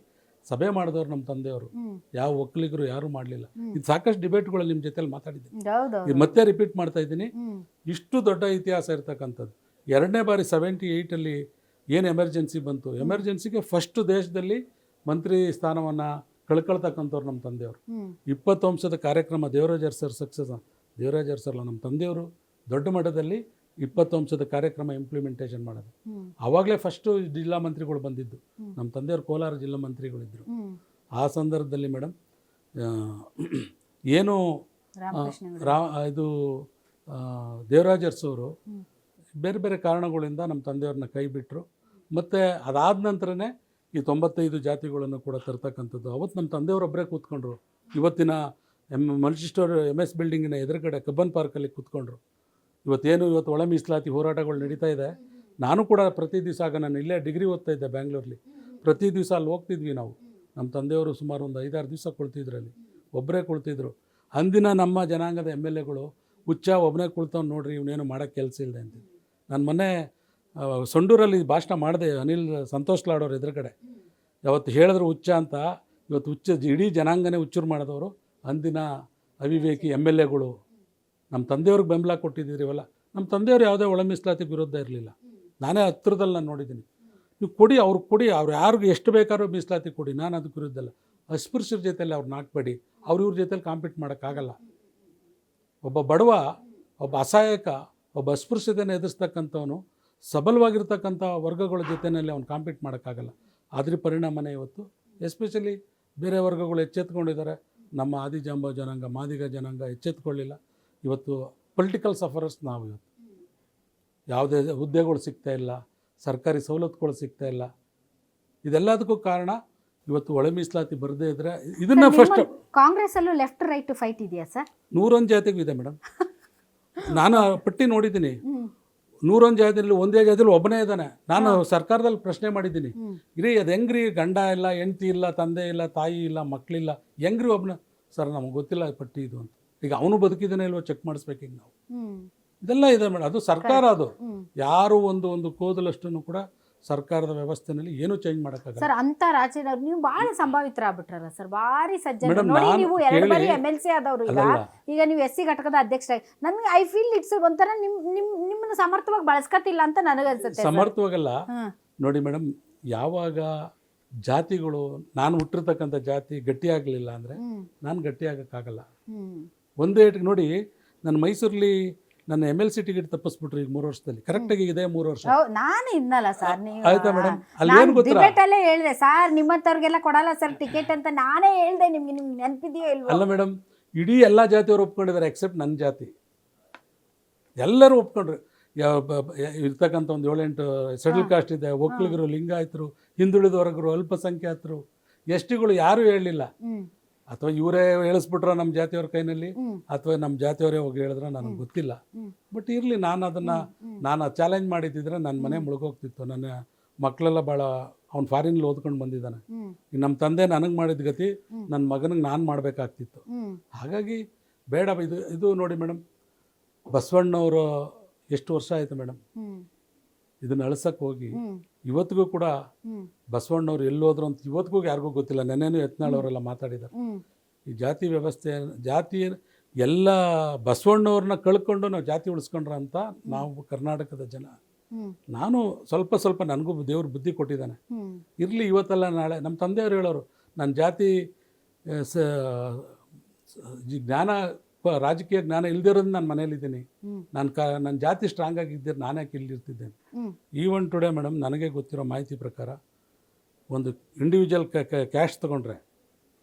Speaker 2: ಸಭೆ ಮಾಡಿದವರು ನಮ್ಮ ತಂದೆಯವರು.
Speaker 1: ಹ್ಮ್.
Speaker 2: ಯಾವ ಒಕ್ಕಲಿಗರು ಯಾರೂ ಮಾಡಲಿಲ್ಲ.
Speaker 1: ಹ್ಮ್.
Speaker 2: ಇದು ಸಾಕಷ್ಟು ಡಿಬೇಟ್ಗಳು ನಿಮ್ಮ ಜೊತೆಲಿ ಮಾತಾಡಿದ್ದೀನಿ,
Speaker 1: ಹೌದೌದು.
Speaker 2: ಇದು ಮತ್ತೆ ರಿಪೀಟ್ ಮಾಡ್ತಾ ಇದ್ದೀನಿ.
Speaker 1: ಹ್ಮ್.
Speaker 2: ಇಷ್ಟು ದೊಡ್ಡ ಇತಿಹಾಸ ಇರ್ತಕ್ಕಂಥದ್ದು. 2ನೇ ಬಾರಿ 78ಅಲ್ಲಿ ಏನು ಎಮರ್ಜೆನ್ಸಿ ಬಂತು, ಎಮರ್ಜೆನ್ಸಿಗೆ ಫಸ್ಟ್ ದೇಶದಲ್ಲಿ ಮಂತ್ರಿ ಸ್ಥಾನವನ್ನು ಕಳ್ಕೊಳ್ತಕ್ಕಂಥವ್ರು ನಮ್ಮ ತಂದೆಯವರು.
Speaker 1: ಹ್ಮ್.
Speaker 2: 20 ಅಂಶದ ಕಾರ್ಯಕ್ರಮ ದೇವರಾಜ್ ಅರಸರ್ ಸಕ್ಸಸ್, ದೇವರಾಜ್ ಅರಸರ್ಲ ನಮ್ಮ ತಂದೆಯವರು ದೊಡ್ಡ ಮಟ್ಟದಲ್ಲಿ 20 ಅಂಶದ ಕಾರ್ಯಕ್ರಮ ಇಂಪ್ಲಿಮೆಂಟೇಷನ್ ಮಾಡೋದು.
Speaker 1: ಹ್ಮ್.
Speaker 2: ಆವಾಗಲೇ ಫಸ್ಟು ಜಿಲ್ಲಾ ಮಂತ್ರಿಗಳು ಬಂದಿದ್ದು.
Speaker 1: ಹ್ಮ್.
Speaker 2: ನಮ್ಮ ತಂದೆಯವರು ಕೋಲಾರ ಜಿಲ್ಲಾ ಮಂತ್ರಿಗಳಿದ್ದರು.
Speaker 1: ಹ್ಮ್.
Speaker 2: ಆ ಸಂದರ್ಭದಲ್ಲಿ ಮೇಡಮ್ ಏನು
Speaker 1: ರಾಮಕೃಷ್ಣ
Speaker 2: ಇದು ದೇವರಾಜ್ ಅರಸವರು
Speaker 1: ಹ್ಮ್.
Speaker 2: ಬೇರೆ ಬೇರೆ ಕಾರಣಗಳಿಂದ ನಮ್ಮ ತಂದೆಯವ್ರನ್ನ ಕೈ ಬಿಟ್ಟರು. ಮತ್ತು ಅದಾದ ನಂತರನೇ ಈ 95 ಜಾತಿಗಳನ್ನು ಕೂಡ ತರ್ತಕ್ಕಂಥದ್ದು. ಅವತ್ತು ನಮ್ಮ ತಂದೆಯವರೊಬ್ಬರೇ ಕೂತ್ಕೊಂಡ್ರು. ಇವತ್ತಿನ ಮಲ್ಟಿಸ್ಟೋರ್ MS ಬಿಲ್ಡಿಂಗಿನ ಎದುರುಗಡೆ ಕಬ್ಬನ್ ಪಾರ್ಕಲ್ಲಿ ಕೂತ್ಕೊಂಡ್ರು. ಇವತ್ತು ಒಳ ಮೀಸಲಾತಿ ಹೋರಾಟಗಳು ನಡೀತಾ ಇದೆ. ನಾನು ಕೂಡ ಪ್ರತಿ ದಿವಸ, ಆಗ ನಾನು ಇಲ್ಲೇ ಡಿಗ್ರಿ ಓದ್ತಾ ಇದ್ದೆ ಬ್ಯಾಂಗ್ಳೂರಲ್ಲಿ, ಪ್ರತಿ ದಿವಸ ಅಲ್ಲಿ ಹೋಗ್ತಿದ್ವಿ ನಾವು. ನಮ್ಮ ತಂದೆಯವರು ಸುಮಾರು ಒಂದು 5-6 ದಿವಸ ಕುಳ್ತಿದ್ರು ಅಲ್ಲಿ, ಒಬ್ಬರೇ ಕುಳ್ತಿದ್ರು. ಅಂದಿನ ನಮ್ಮ ಜನಾಂಗದ MLAಗಳು ಹುಚ್ಚ ಒಬ್ಬನೇ ಕುಳ್ತವ್ನು ನೋಡ್ರಿ, ಇವನೇನು ಮಾಡೋಕ್ಕೆ ಕೆಲಸ ಇಲ್ಲದೆ ಅಂತ. ನಾನು ಮೊನ್ನೆ ಸೊಂಡೂರಲ್ಲಿ ಭಾಷಣ ಮಾಡಿದೆ, ಸಂತೋಷ್ ಲಾಡೋರು ಎದುರುಗಡೆ. ಯಾವತ್ತು ಹೇಳಿದ್ರು ಹುಚ್ಚ ಅಂತ, ಇವತ್ತು ಹುಚ್ಚ ಇಡೀ ಜನಾಂಗನೇ ಹುಚ್ಚರು ಮಾಡಿದವರು ಅಂದಿನ ಅವಿವೇಕಿ MLAಗಳು. ನಮ್ಮ ತಂದೆಯವ್ರಿಗೆ ಬೆಂಬಲ ಕೊಟ್ಟಿದ್ದೀರಿ ಇವೆಲ್ಲ. ನಮ್ಮ ತಂದೆಯವರು ಯಾವುದೇ ಒಳ ಮೀಸಲಾತಿ ವಿರುದ್ಧ ಇರಲಿಲ್ಲ. ನಾನೇ ಹತ್ರದಲ್ಲಿ ನಾನು ನೋಡಿದ್ದೀನಿ. ನೀವು ಕೊಡಿ, ಅವ್ರಿಗೆ ಕೊಡಿ, ಅವ್ರು ಯಾರಿಗೂ ಎಷ್ಟು ಬೇಕಾದ್ರೂ ಮೀಸಲಾತಿ ಕೊಡಿ, ನಾನು ಅದಕ್ಕೆ ವಿರುದ್ಧ ಇಲ್ಲ. ಅಸ್ಪೃಶ್ಯರ ಜೊತೆಯಲ್ಲಿ ಅವ್ರನ್ನ ಹಾಕ್ಬೇಡಿ, ಇವ್ರ ಜೊತೆಲಿ ಕಾಂಪೀಟ್ ಮಾಡೋಕ್ಕಾಗಲ್ಲ. ಒಬ್ಬ ಬಡವ, ಒಬ್ಬ ಅಸಹಾಯಕ, ಒಬ್ಬ ಅಸ್ಪೃಶ್ಯತೆಯನ್ನು ಎದುರಿಸ್ತಕ್ಕಂಥವನು ಸಬಲವಾಗಿರ್ತಕ್ಕಂಥ ವರ್ಗಗಳ ಜೊತೆಯಲ್ಲಿ ಅವ್ನು ಕಾಂಪೀಟ್ ಮಾಡೋಕ್ಕಾಗಲ್ಲ. ಅದ್ರ ಪರಿಣಾಮನೇ ಇವತ್ತು ಎಸ್ಪೆಷಲಿ ಬೇರೆ ವರ್ಗಗಳು ಎಚ್ಚೆತ್ಕೊಂಡಿದ್ದಾರೆ. ನಮ್ಮ ಆದಿಜಾಂಬ ಜನಾಂಗ, ಮಾದಿಗ ಜನಾಂಗ ಎಚ್ಚೆತ್ಕೊಳ್ಳಿಲ್ಲ. ಇವತ್ತು ಪೊಲಿಟಿಕಲ್ ಸಫರರ್ಸ್ ನಾವು. ಇವತ್ತು ಯಾವುದೇ ಹುದ್ದೆಗಳು ಸಿಗ್ತಾ ಇಲ್ಲ, ಸರ್ಕಾರಿ ಸವಲತ್ತುಗಳು ಸಿಗ್ತಾ ಇಲ್ಲ. ಇದೆಲ್ಲದಕ್ಕೂ ಕಾರಣ ಇವತ್ತು ಒಳ ಮೀಸಲಾತಿ ಬರದೇ ಇದ್ರೆ. ಇದನ್ನ ಫಸ್ಟ್
Speaker 1: ಕಾಂಗ್ರೆಸ್ ಅಲ್ಲೂ ಲೆಫ್ಟ್ ರೈಟ್ ಫೈಟ್ ಇದೆಯಾ ಸರ್?
Speaker 2: 101 ಜಾತಿಗೂ ಇದೆ ಮೇಡಮ್. ನಾನು ಪಟ್ಟಿ ನೋಡಿದ್ದೀನಿ.
Speaker 1: ಹ್ಮ್.
Speaker 2: 101 ಜಾತಿಯಲ್ಲಿ ಒಂದೇ ಜಾತಿಯಲ್ಲಿ ಒಬ್ಬನೇ ಇದ್ದಾನೆ. ನಾನು ಸರ್ಕಾರದಲ್ಲಿ ಪ್ರಶ್ನೆ ಮಾಡಿದ್ದೀನಿ,
Speaker 1: ಹ್ಮ್.
Speaker 2: ಇರೀ ಅದು ಹೆಂಗ್ರಿ, ಗಂಡ ಇಲ್ಲ, ಹೆಂಡತಿ ಇಲ್ಲ, ತಂದೆ ಇಲ್ಲ, ತಾಯಿ ಇಲ್ಲ, ಮಕ್ಕಳಿಲ್ಲ, ಹೆಂಗ್ರಿ ಒಬ್ಬನ? ಸರ್ ನಮಗೆ ಗೊತ್ತಿಲ್ಲ ಪಟ್ಟಿ ಇದು ಅಂತ. ಈಗ ಅವನು ಬದುಕಿದ್ದಾನೆ ಇಲ್ವೋ ಚೆಕ್ ಮಾಡಿಸ್ಬೇಕು ಈಗ ನಾವು.
Speaker 1: ಹ್ಮ್.
Speaker 2: ಇದೆಲ್ಲ ಇದೆ ಮೇಡಮ್. ಅದು ಸರ್ಕಾರ, ಅದು
Speaker 1: ಹ್ಮ್.
Speaker 2: ಯಾರು ಒಂದು ಕೂದಲಷ್ಟು ಕೂಡ ಸರ್ಕಾರದ ವ್ಯವಸ್ಥೆನಲ್ಲಿ ಏನೂ ಚೇಂಜ್ ಮಾಡೋಕ್ಕಾಗಲ್ಲ.
Speaker 1: ಸರ್ ಅಂತ ರಾಜ್ಯದವ್ರು ನೀವು ಬಹಳ ಸಂಭಾವಿತರಾಗ್ಬಿಟ್ರಲ್ಲ ಸರ್, ಭಾರಿ ಸಜ್ಜನ.
Speaker 2: ಮೇಡಮ್,
Speaker 1: ನೋಡಿ
Speaker 2: ನಾನು
Speaker 1: ನೀವು 2 ಬಾರಿ
Speaker 2: ಕೇಳಿ-
Speaker 1: MLC ಆದವರು.
Speaker 2: ಅಲ್ಲಲ್ಲ.
Speaker 1: ಈಗ ನೀವು SC ಘಟಕದ ಅಧ್ಯಕ್ಷರಾಗಿ ನನಗೆ ಐ ಫೀಲ್ ಇಟ್ಸ್ ಒಂಥರ ನಿಮ್ಮನ್ನು ಸಮರ್ಥವಾಗಿ ಬಳಸ್ಕತ್ತಿಲ್ಲ ಅಂತ ನನಗನ್ಸುತ್ತೆ.
Speaker 2: ಸಮರ್ಥವಾಗಲ್ಲ.
Speaker 1: ಹ್ಮ್.
Speaker 2: ನೋಡಿ ಮೇಡಮ್, ಯಾವಾಗ ಜಾತಿಗಳು, ನಾನು ಹುಟ್ಟಿರ್ತಕ್ಕಂಥ ಜಾತಿ ಗಟ್ಟಿಯಾಗಲಿಲ್ಲ ಅಂದರೆ
Speaker 1: ಹ್ಮ್.
Speaker 2: ನಾನು ಗಟ್ಟಿಯಾಗಕ್ಕಾಗಲ್ಲ.
Speaker 1: ಹ್ಮ್.
Speaker 2: ಒಂದೇ ನೋಡಿ, ನಾನು ಮೈಸೂರಲ್ಲಿ ನನ್ನ MLC ಟಿಕೆಟ್ ತಪ್ಪಿಸ್ಬಿಟ್ರು ಈಗ 3 ವರ್ಷದಲ್ಲಿ. ಕರೆಕ್ಟಾಗಿ ಇದೆ 3 ವರ್ಷ.
Speaker 1: ನಾನು ಇದ್ನಲ್ಲ ಸರ್, ನೀವು
Speaker 2: ಆಯ್ತಾ ಮೇಡಮ್? ಅಲ್ಲಿ ಏನು ಗೊತ್ತಾ,
Speaker 1: ಡಿಬೇಟ್ ಅಲ್ಲೇ ಹೇಳಿದೆ ಸರ್, ನಿಮ್ಮಂತವ್ರಿಗೆಲ್ಲ ಕೊಡಲ್ಲ ಸರ್ ಟಿಕೆಟ್ ಅಂತ ನಾನೇ ಹೇಳ್ದೆ. ನಿಮ್ಗೆ ನೆನಪಿದೆಯೋ ಇಲ್ವೋ?
Speaker 2: ಅಲ್ಲ ಮೇಡಮ್, ಇಡೀ ಎಲ್ಲ ಜಾತಿಯವರು ಒಪ್ಕೊಂಡಿದ್ದಾರೆ ಎಕ್ಸೆಪ್ಟ್ ನನ್ನ ಜಾತಿ. ಎಲ್ಲರೂ ಒಪ್ಕೊಂಡ್ರು. ಇರ್ತಕ್ಕಂಥ ಒಂದು 7-8 ಶೆಡ್ಯೂಲ್ ಕಾಸ್ಟ್ ಇದೆ. ಒಕ್ಕಲಿಗರು, ಲಿಂಗಾಯತರು, ಹಿಂದುಳಿದ ವರ್ಗರು, ಅಲ್ಪಸಂಖ್ಯಾತರು, ಎಸ್ಟಿಗಳು ಯಾರೂ ಹೇಳಲಿಲ್ಲ.
Speaker 1: ಹ್ಮ್.
Speaker 2: ಅಥವಾ ಇವರೇ ಹೇಳಿಸ್ಬಿಟ್ರ ನಮ್ಮ ಜಾತಿಯವ್ರ ಕೈನಲ್ಲಿ,
Speaker 1: ಹ್ಮ್.
Speaker 2: ಅಥವಾ ನಮ್ಮ ಜಾತಿಯವರೇ ಹೋಗಿ ಹೇಳಿದ್ರೆ ನನಗೆ ಗೊತ್ತಿಲ್ಲ.
Speaker 1: ಹ್ಮ್.
Speaker 2: ಬಟ್ ಇರಲಿ, ನಾನು ಅದನ್ನು ನಾನು ಚಾಲೆಂಜ್ ಮಾಡಿದ್ದಿದ್ರೆ ನನ್ನ ಮನೆ ಮುಳುಗೋಗ್ತಿತ್ತು. ನನ್ನ ಮಕ್ಕಳೆಲ್ಲ ಭಾಳ, ಅವ್ನು ಫಾರಿನಲ್ಲಿ ಓದ್ಕೊಂಡು ಬಂದಿದ್ದಾನೆ.
Speaker 1: ಹ್ಮ್.
Speaker 2: ನಮ್ಮ ತಂದೆ ನನಗೆ ಮಾಡಿದ ಗತಿ ನನ್ನ ಮಗನಿಗೆ ನಾನು ಮಾಡಬೇಕಾಗ್ತಿತ್ತು.
Speaker 1: ಹ್ಮ್.
Speaker 2: ಹಾಗಾಗಿ ಬೇಡ. ಇದು ನೋಡಿ ಮೇಡಮ್, ಬಸವಣ್ಣವರು ಎಷ್ಟು ವರ್ಷ ಆಯಿತು ಮೇಡಮ್
Speaker 1: ಹ್ಮ್.
Speaker 2: ಇದನ್ನು ಅಳಿಸಕ್ಕೆ ಹೋಗಿ.
Speaker 1: ಹ್ಮ್.
Speaker 2: ಇವತ್ತಿಗೂ ಕೂಡ
Speaker 1: ಹ್ಮ್.
Speaker 2: ಬಸವಣ್ಣವ್ರು ಎಲ್ಲೋದ್ರು ಅಂತ ಇವತ್ತಿಗೂ ಯಾರಿಗೂ ಗೊತ್ತಿಲ್ಲ. ನೆನ್ನೆನೂ ಯತ್ನಾಳ್ ಅವರೆಲ್ಲ ಮಾತಾಡಿದ್ದಾರೆ.
Speaker 1: ಹ್ಮ್.
Speaker 2: ಈ ಜಾತಿ ವ್ಯವಸ್ಥೆ, ಜಾತಿ ಎಲ್ಲ ಬಸವಣ್ಣವ್ರನ್ನ ಕಳ್ಕೊಂಡು ನಾವು ಜಾತಿ ಉಳಿಸ್ಕೊಂಡ್ರ ಅಂತ ನಾವು ಕರ್ನಾಟಕದ ಜನ.
Speaker 1: ಹ್ಮ್.
Speaker 2: ನಾನು ಸ್ವಲ್ಪ ನನಗೂ ದೇವ್ರು ಬುದ್ಧಿ ಕೊಟ್ಟಿದ್ದಾನೆ.
Speaker 1: ಹ್ಮ್.
Speaker 2: ಇರಲಿ, ಇವತ್ತಲ್ಲ ನಾಳೆ. ನಮ್ಮ ತಂದೆಯವರು ಹೇಳೋರು, ನನ್ನ ಜಾತಿ ಜ್ಞಾನ, ರಾಜಕೀಯ ಜ್ಞಾನ ಇಲ್ದಿರೋದು ನಾನು ಮನೇಲಿದ್ದೀನಿ.
Speaker 1: ಹ್ಮ್.
Speaker 2: ನನ್ನ ಜಾತಿ ಸ್ಟ್ರಾಂಗ್ ಆಗಿದ್ದರೆ ನಾನು ಯಾಕೆ ಇಲ್ಲಿರ್ತಿದ್ದೇನೆ.
Speaker 1: ಹ್ಮ್.
Speaker 2: ಈವನ್ ಟುಡೇ ಮೇಡಮ್, ನನಗೆ ಗೊತ್ತಿರೋ ಮಾಹಿತಿ ಪ್ರಕಾರ ಒಂದು ಇಂಡಿವಿಜುವಲ್ ಕ್ಯಾಶ್ ತೊಗೊಂಡ್ರೆ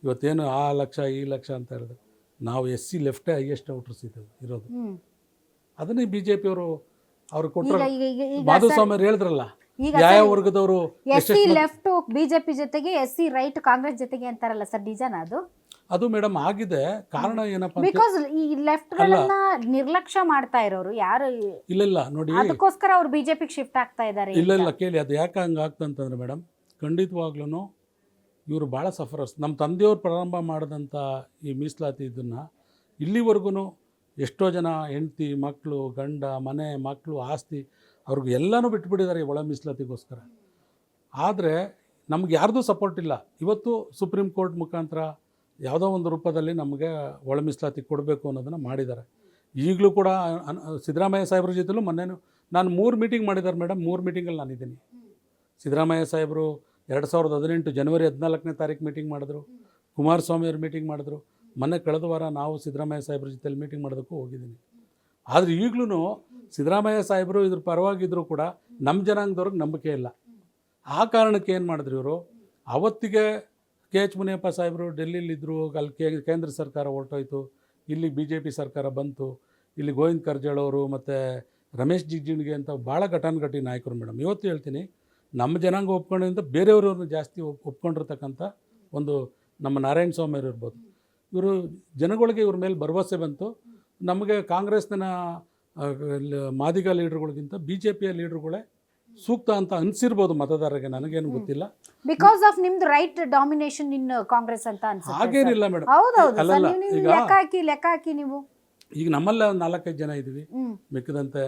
Speaker 2: ಇವತ್ತೇನು ಆ ಲಕ್ಷ ಈ ಲಕ್ಷ ಅಂತ ಹೇಳಿದ್ರೆ, ನಾವು SC ಲೆಫ್ಟೇ ಹೈಯೆಸ್ಟ್ ಔಟರ್ಸ್ ಇರೋದು.
Speaker 1: ಹ್ಮ್.
Speaker 2: ಅದನ್ನೇ BJP ಅವರು ಅವ್ರು ಕೊಟ್ಟರು.
Speaker 1: ಈಗ
Speaker 2: ಮಾಧುಸ್ವಾಮಿ ಅವ್ರು ಹೇಳಿದ್ರಲ್ಲ,
Speaker 1: ಈಗ
Speaker 2: ಯಾವ ವರ್ಗದವರು
Speaker 1: ಎಸ್ ಸಿ ಲೆಫ್ಟ್ ಬಿಜೆಪಿ ಜೊತೆಗೆ ಎಸ್ ಸಿ ರೈಟ್ ಕಾಂಗ್ರೆಸ್ ಜೊತೆಗೆ ಅಂತಾರಲ್ಲ ಸರ್, ನಿಜನಾ ಅದು?
Speaker 2: ಅದು ಮೇಡಮ್ ಆಗಿದೆ. ಕಾರಣ ಏನಪ್ಪ ಅಂತ
Speaker 1: ಬಿಕಾಸ್ ಈ ಲೆಫ್ಟ್ ಗಳನ್ನ ನಿರ್ಲಕ್ಷ್ಯ ಮಾಡ್ತಾ ಇರೋರು ಯಾರು,
Speaker 2: ಇಲ್ಲ ನೋಡಿ,
Speaker 1: ಅದಕ್ಕೋಸ್ಕರ ಅವ್ರು ಬಿಜೆಪಿಗೆ ಶಿಫ್ಟ್ ಆಗ್ತಾ ಇದ್ದಾರೆ.
Speaker 2: ಇಲ್ಲ ಕೇಳಿ, ಅದು ಯಾಕೆ ಹಂಗೆ ಆಗ್ತಂತಂದ್ರೆ ಮೇಡಮ್, ಖಂಡಿತವಾಗ್ಲೂ ಇವರು ಭಾಳ ಸಫರರ್ಸ್. ನಮ್ಮ ತಂದೆಯವ್ರು ಪ್ರಾರಂಭ ಮಾಡಿದಂಥ ಈ ಮೀಸಲಾತಿ ಇದನ್ನು ಇಲ್ಲಿವರೆಗೂ ಎಷ್ಟೋ ಜನ ಹೆಂಡತಿ ಮಕ್ಕಳು ಗಂಡ ಮನೆ ಮಕ್ಕಳು ಆಸ್ತಿ ಅವ್ರಿಗೆ ಎಲ್ಲನೂ ಬಿಟ್ಬಿಟ್ಟಿದ್ದಾರೆ ಈ ಒಳ ಮೀಸಲಾತಿಗೋಸ್ಕರ. ಆದರೆ ನಮ್ಗೆ ಯಾರ್ದೂ ಸಪೋರ್ಟ್ ಇಲ್ಲ. ಇವತ್ತು ಸುಪ್ರೀಂ ಕೋರ್ಟ್ ಮುಖಾಂತರ ಯಾವುದೋ ಒಂದು ರೂಪದಲ್ಲಿ ನಮಗೆ ಒಳ ಮೀಸಲಾತಿ ಕೊಡಬೇಕು ಅನ್ನೋದನ್ನು ಮಾಡಿದ್ದಾರೆ. ಈಗಲೂ ಕೂಡ ಸಿದ್ದರಾಮಯ್ಯ ಸಾಹೇಬ್ರ ಜೊತೆಲೂ ಮೊನ್ನೆನೂ ನಾನು 3 ಮೀಟಿಂಗ್ ಮಾಡಿದ್ದಾರೆ ಮೇಡಮ್. 3 ಮೀಟಿಂಗಲ್ಲಿ ನಾನಿದ್ದೀನಿ. ಸಿದ್ದರಾಮಯ್ಯ ಸಾಹೇಬರು 2018 ಜನವರಿ 14ನೇ ತಾರೀಕು ಮೀಟಿಂಗ್ ಮಾಡಿದ್ರು. ಕುಮಾರಸ್ವಾಮಿ ಅವರು ಮೀಟಿಂಗ್ ಮಾಡಿದ್ರು. ಮೊನ್ನೆ ಕಳೆದ ವಾರ ನಾವು ಸಿದ್ದರಾಮಯ್ಯ ಸಾಹೇಬ್ರ ಜೊತೆಲಿ ಮೀಟಿಂಗ್ ಮಾಡೋದಕ್ಕೂ ಹೋಗಿದ್ದೀನಿ. ಆದರೆ ಈಗಲೂ ಸಿದ್ದರಾಮಯ್ಯ ಸಾಹೇಬರು ಇದ್ರ ಪರವಾಗಿದ್ದರೂ ಕೂಡ ನಮ್ಮ ಜನಾಂಗದವ್ರಿಗೆ ನಂಬಿಕೆ ಇಲ್ಲ. ಆ ಕಾರಣಕ್ಕೆ ಏನು ಮಾಡಿದ್ರು ಇವರು, ಅವತ್ತಿಗೆ KH ಮುನಿಯಪ್ಪ ಸಾಹೇಬರು ಡೆಲ್ಲಿಲಿದ್ದರು. ಅಲ್ಲಿ ಕೇಂದ್ರ ಸರ್ಕಾರ ಹೊರಟೋಯ್ತು, ಇಲ್ಲಿ BJP ಸರ್ಕಾರ ಬಂತು. ಇಲ್ಲಿ ಗೋವಿಂದ ಕಾರಜೋಳ ಅವರು ಮತ್ತು ರಮೇಶ್ ಜಿಗಜಿಣಗಿ ಅಂತ ಭಾಳ ಘಟಾನುಘಟಿ ನಾಯಕರು ಮೇಡಮ್. ಇವತ್ತು ಹೇಳ್ತೀನಿ, ನಮ್ಮ ಜನಾಂಗ ಒಪ್ಕೊಂಡಿಂದ ಬೇರೆಯವ್ರನ್ನ ಜಾಸ್ತಿ ಒಪ್ಕೊಂಡಿರ್ತಕ್ಕಂಥ ಒಂದು ನಮ್ಮ ನಾರಾಯಣ ಸ್ವಾಮಿ ಅವರು ಇರ್ಬೋದು. ಇವರು ಜನಗಳಿಗೆ ಇವ್ರ ಮೇಲೆ ಭರವಸೆ ಬಂತು. ನಮಗೆ ಕಾಂಗ್ರೆಸ್ನ ಮಾದಿಗ ಲೀಡರ್ಗಳಿಗಿಂತ BJPಯ ಲೀಡರ್ಗಳೇ ಸೂಕ್ತ ಅಂತ ಅನಿಸಿರ್ಬೋದು ಮತದಾರರಿಗೆ, ನನಗೇನು ಗೊತ್ತಿಲ್ಲ.
Speaker 1: ಬಿಕಾಸ್ ಆಫ್ ನಿಮ್ದು ರೈಟ್ ಡಾಮಿನೇಷನ್ ಇನ್ ಕಾಂಗ್ರೆಸ್ ಅಂತ ಅನ್ಸುತ್ತೆ.
Speaker 2: ಹಾಗೇನಿಲ್ಲ ಮೇಡಮ್.
Speaker 1: ಹೌದೌದು, ಲೆಕ್ಕ ಹಾಕಿ ನೀವು
Speaker 2: ಈಗ ನಮ್ಮಲ್ಲೇ 4-5 ಜನ ಇದೀವಿ. ಮಿಕ್ಕದಂತೆ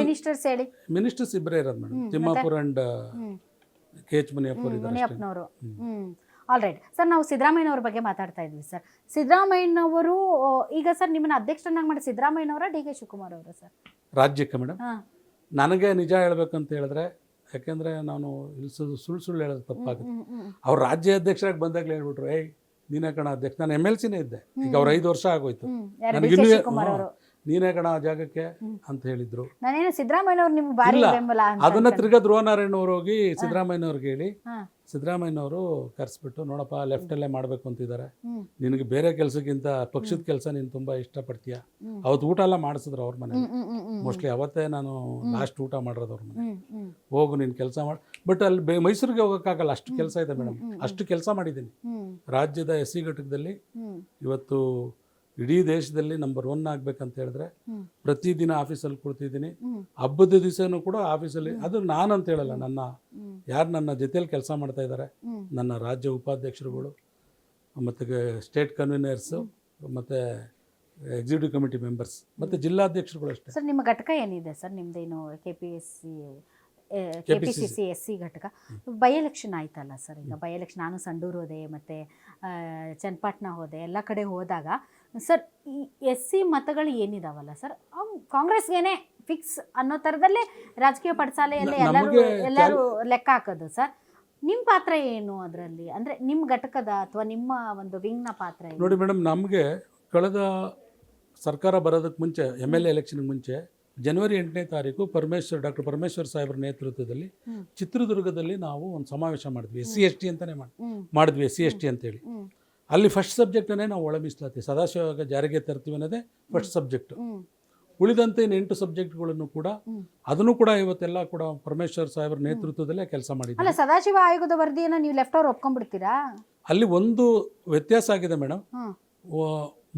Speaker 1: ಮಿನಿಸ್ಟರ್ಸ್ ಹೇಳಿ.
Speaker 2: ಮಿನಿಸ್ಟರ್ಸ್ ಇಬ್ಬರೇ ಇರೋದು ಮೇಡಮ್, ತಿಮ್ಮಾಪುರ ಅಂಡ್ KH ಮುನಿಯಪ್ಪರು ಇದ್ದಾರೆ.
Speaker 1: ಮುನಿಯಪ್ಪನವರು. ಆಲ್ ರೈಟ್ ಸರ್, ನಾವು ಸಿದ್ದರಾಮಯ್ಯನವ್ರ ಬಗ್ಗೆ ಮಾತಾಡ್ತಾ ಇದ್ವಿ ಸರ್. ಸಿದ್ದರಾಮಯ್ಯನವರು ಈಗ ಸರ್ ನಿಮ್ಮನ್ನ ಅಧ್ಯಕ್ಷರನ್ನಾಗಿ ಮಾಡಿ ಸಿದ್ದರಾಮಯ್ಯನವರ DK ಶಿವಕುಮಾರ್ ಅವರ ಸರ್
Speaker 2: ರಾಜ್ಯಕ್ಕೆ ಮೇಡಮ್? ನನಗೆ ನಿಜ ಹೇಳ್ಬೇಕಂತ ಹೇಳಿದ್ರೆ, ಯಾಕೆಂದರೆ ನಾನು ಇಲ್ಸೋದು ಸುಳ್ಳು ಹೇಳೋದು ತಪ್ಪಾಗುತ್ತೆ. ಅವ್ರು ರಾಜ್ಯ ಅಧ್ಯಕ್ಷರಾಗಿ ಬಂದಾಗಲೇ ಹೇಳ್ಬಿಟ್ರು, ಏಯ್ ನೀನೇ ಕಣ ಅಧ್ಯಕ್ಷ. ನಾನು MLC-ನೇ ಇದ್ದೆ. ಈಗ ಅವ್ರು 5 ವರ್ಷ ಆಗೋಯ್ತು. ನನಗಿನ್ನೂ ನೀನೇ ಕಣ ಆ ಜಾಗಕ್ಕೆ ಅಂತ ಹೇಳಿದ್ರು.
Speaker 1: ಸಿದ್ದರಾಮಯ್ಯನವ್ರು ನಿಮ್ಗೆ ಭಾರಿ ಬೆಂಬಲ.
Speaker 2: ಅದನ್ನ ತಿರ್ಗಾ ಧ್ರುವನಾರಾಯಣ ಅವ್ರು ಹೋಗಿ ಸಿದ್ದರಾಮಯ್ಯನವ್ರಿಗೆ ಹೇಳಿ, ಸಿದ್ದರಾಮಯ್ಯನವರು ಕರೆಸ್ಬಿಟ್ಟು, ನೋಡಪ್ಪ ಲೆಫ್ಟಲ್ಲೇ ಮಾಡಬೇಕು ಅಂತಿದ್ದಾರೆ, ನಿನಗೆ ಬೇರೆ ಕೆಲಸಕ್ಕಿಂತ ಪಕ್ಷದ ಕೆಲಸ ನೀನು ತುಂಬ ಇಷ್ಟಪಡ್ತೀಯ. ಅವತ್ತು ಊಟ ಎಲ್ಲ ಮಾಡಿಸಿದ್ರು ಅವ್ರ ಮನೆ. ಮೋಸ್ಟ್ಲಿ ಅವತ್ತೇ ನಾನು ಲಾಸ್ಟ್ ಊಟ ಮಾಡಿರೋದು ಅವ್ರ ಮನೆ. ಹೋಗು ನೀನು ಕೆಲಸ ಮಾಡಿ. ಬಟ್ ಅಲ್ಲಿ ಮೈಸೂರಿಗೆ ಹೋಗೋಕ್ಕಾಗಲ್ಲ, ಅಷ್ಟು ಕೆಲಸ ಇದೆ ಮೇಡಮ್. ಅಷ್ಟು ಕೆಲಸ ಮಾಡಿದ್ದೀನಿ ರಾಜ್ಯದ SC ಘಟಕದಲ್ಲಿ. ಇವತ್ತು ಇಡೀ ದೇಶದಲ್ಲಿ ನಂಬರ್ 1 ಆಗ್ಬೇಕಂತ ಹೇಳಿದ್ರೆ ಪ್ರತಿದಿನ ಆಫೀಸಲ್ಲಿ ಕುಳಿತಿದ್ದೀನಿ. ಹಬ್ಬದ ದಿವಸನೂ ಕೂಡ ಆಫೀಸಲ್ಲಿ. ಅದು ನಾನಂತ ಹೇಳಲ್ಲ, ನನ್ನ ಜೊತೆಯಲ್ಲಿ ಕೆಲಸ ಮಾಡ್ತಾ ಇದ್ದಾರೆ ನನ್ನ ರಾಜ್ಯ ಉಪಾಧ್ಯಕ್ಷರುಗಳು ಮತ್ತು ಸ್ಟೇಟ್ ಕನ್ವೀನರ್ಸು ಮತ್ತು ಎಕ್ಸಿಕ್ಯೂಟಿವ್ ಕಮಿಟಿ ಮೆಂಬರ್ಸ್ ಮತ್ತು ಜಿಲ್ಲಾಧ್ಯಕ್ಷರುಗಳು ಅಷ್ಟೇ.
Speaker 1: ಸರ್ ನಿಮ್ಮ ಘಟಕ ಏನಿದೆ ಸರ್? ನಿಮ್ದೇನು KPCC SC ಘಟಕ ಬೈ ಎಲೆಕ್ಷನ್ ಆಯ್ತಲ್ಲ ಸರ್. ಈಗ ಬೈ ಎಲೆಕ್ಷನ್ ನಾನು ಸಂಡೂರು ಹೋದೆ ಮತ್ತು ಚನ್ನಪಟ್ಟಣ ಹೋದೆ. ಎಲ್ಲ ಕಡೆ ಹೋದಾಗ ಸರ್ ಈ SC ಮತಗಳು ಏನಿದಾವಲ್ಲ ಸರ್, ಅವು ಕಾಂಗ್ರೆಸ್ಗೇನೆ ಫಿಕ್ಸ್ ಅನ್ನೋ ಥರದಲ್ಲೇ ರಾಜಕೀಯ ಪಡಸಾಲೆಯಲ್ಲೇ ಎಲ್ಲರೂ ಲೆಕ್ಕ ಹಾಕೋದು ಸರ್. ನಿಮ್ಮ ಪಾತ್ರ ಏನು ಅದರಲ್ಲಿ? ಅಂದರೆ ನಿಮ್ಮ ಘಟಕದ ಅಥವಾ ನಿಮ್ಮ ಒಂದು ವಿಂಗ್ನ ಪಾತ್ರ ಏನು?
Speaker 2: ನೋಡಿ ಮೇಡಮ್, ನಮಗೆ ಕಳೆದ ಸರ್ಕಾರ ಬರೋದಕ್ಕೆ ಮುಂಚೆ MLA ಎಲೆಕ್ಷನ್ಗೆ ಮುಂಚೆ ಜನವರಿ 8ನೇ ತಾರೀಕು ಡಾಕ್ಟರ್ ಪರಮೇಶ್ವರ್ ಸಾಹೇಬ್ರ ನೇತೃತ್ವದಲ್ಲಿ ಚಿತ್ರದುರ್ಗದಲ್ಲಿ ನಾವು ಒಂದು ಸಮಾವೇಶ ಮಾಡಿದ್ವಿ. SC ST ಅಂತಾನೆ ಮಾಡಿದ್ವಿ, SC ST ಅಂತೇಳಿ. ಅಲ್ಲಿ ಫಸ್ಟ್ ಸಬ್ಜೆಕ್ಟನ್ನೇ ನಾವು ಒಳ ಮೀಸಲಾತಿ ಸದಾಶಿವ ಜಾರಿಗೆ ತರ್ತೀವಿ ಅನ್ನೋದೇ ಫಸ್ಟ್ ಸಬ್ಜೆಕ್ಟ್. ಉಳಿದಂತೆ 8 ಸಬ್ಜೆಕ್ಟ್ಗಳನ್ನು ಕೂಡ ಅದನ್ನು ಕೂಡ ಇವತ್ತೆಲ್ಲ ಕೂಡ ಪರಮೇಶ್ವರ್ ಸಾಹೇಬ್ರ ನೇತೃತ್ವದಲ್ಲೇ ಕೆಲಸ ಮಾಡಿದ್ವಿ.
Speaker 1: ಸದಾಶಿವ ಆಯೋಗದ ವರದಿಯನ್ನು ನೀವು ಲೆಫ್ಟ್ ಅವ್ರು ಒಪ್ಕೊಂಡ್ಬಿಡ್ತೀರಾ?
Speaker 2: ಅಲ್ಲಿ ಒಂದು ವ್ಯತ್ಯಾಸ ಆಗಿದೆ ಮೇಡಮ್.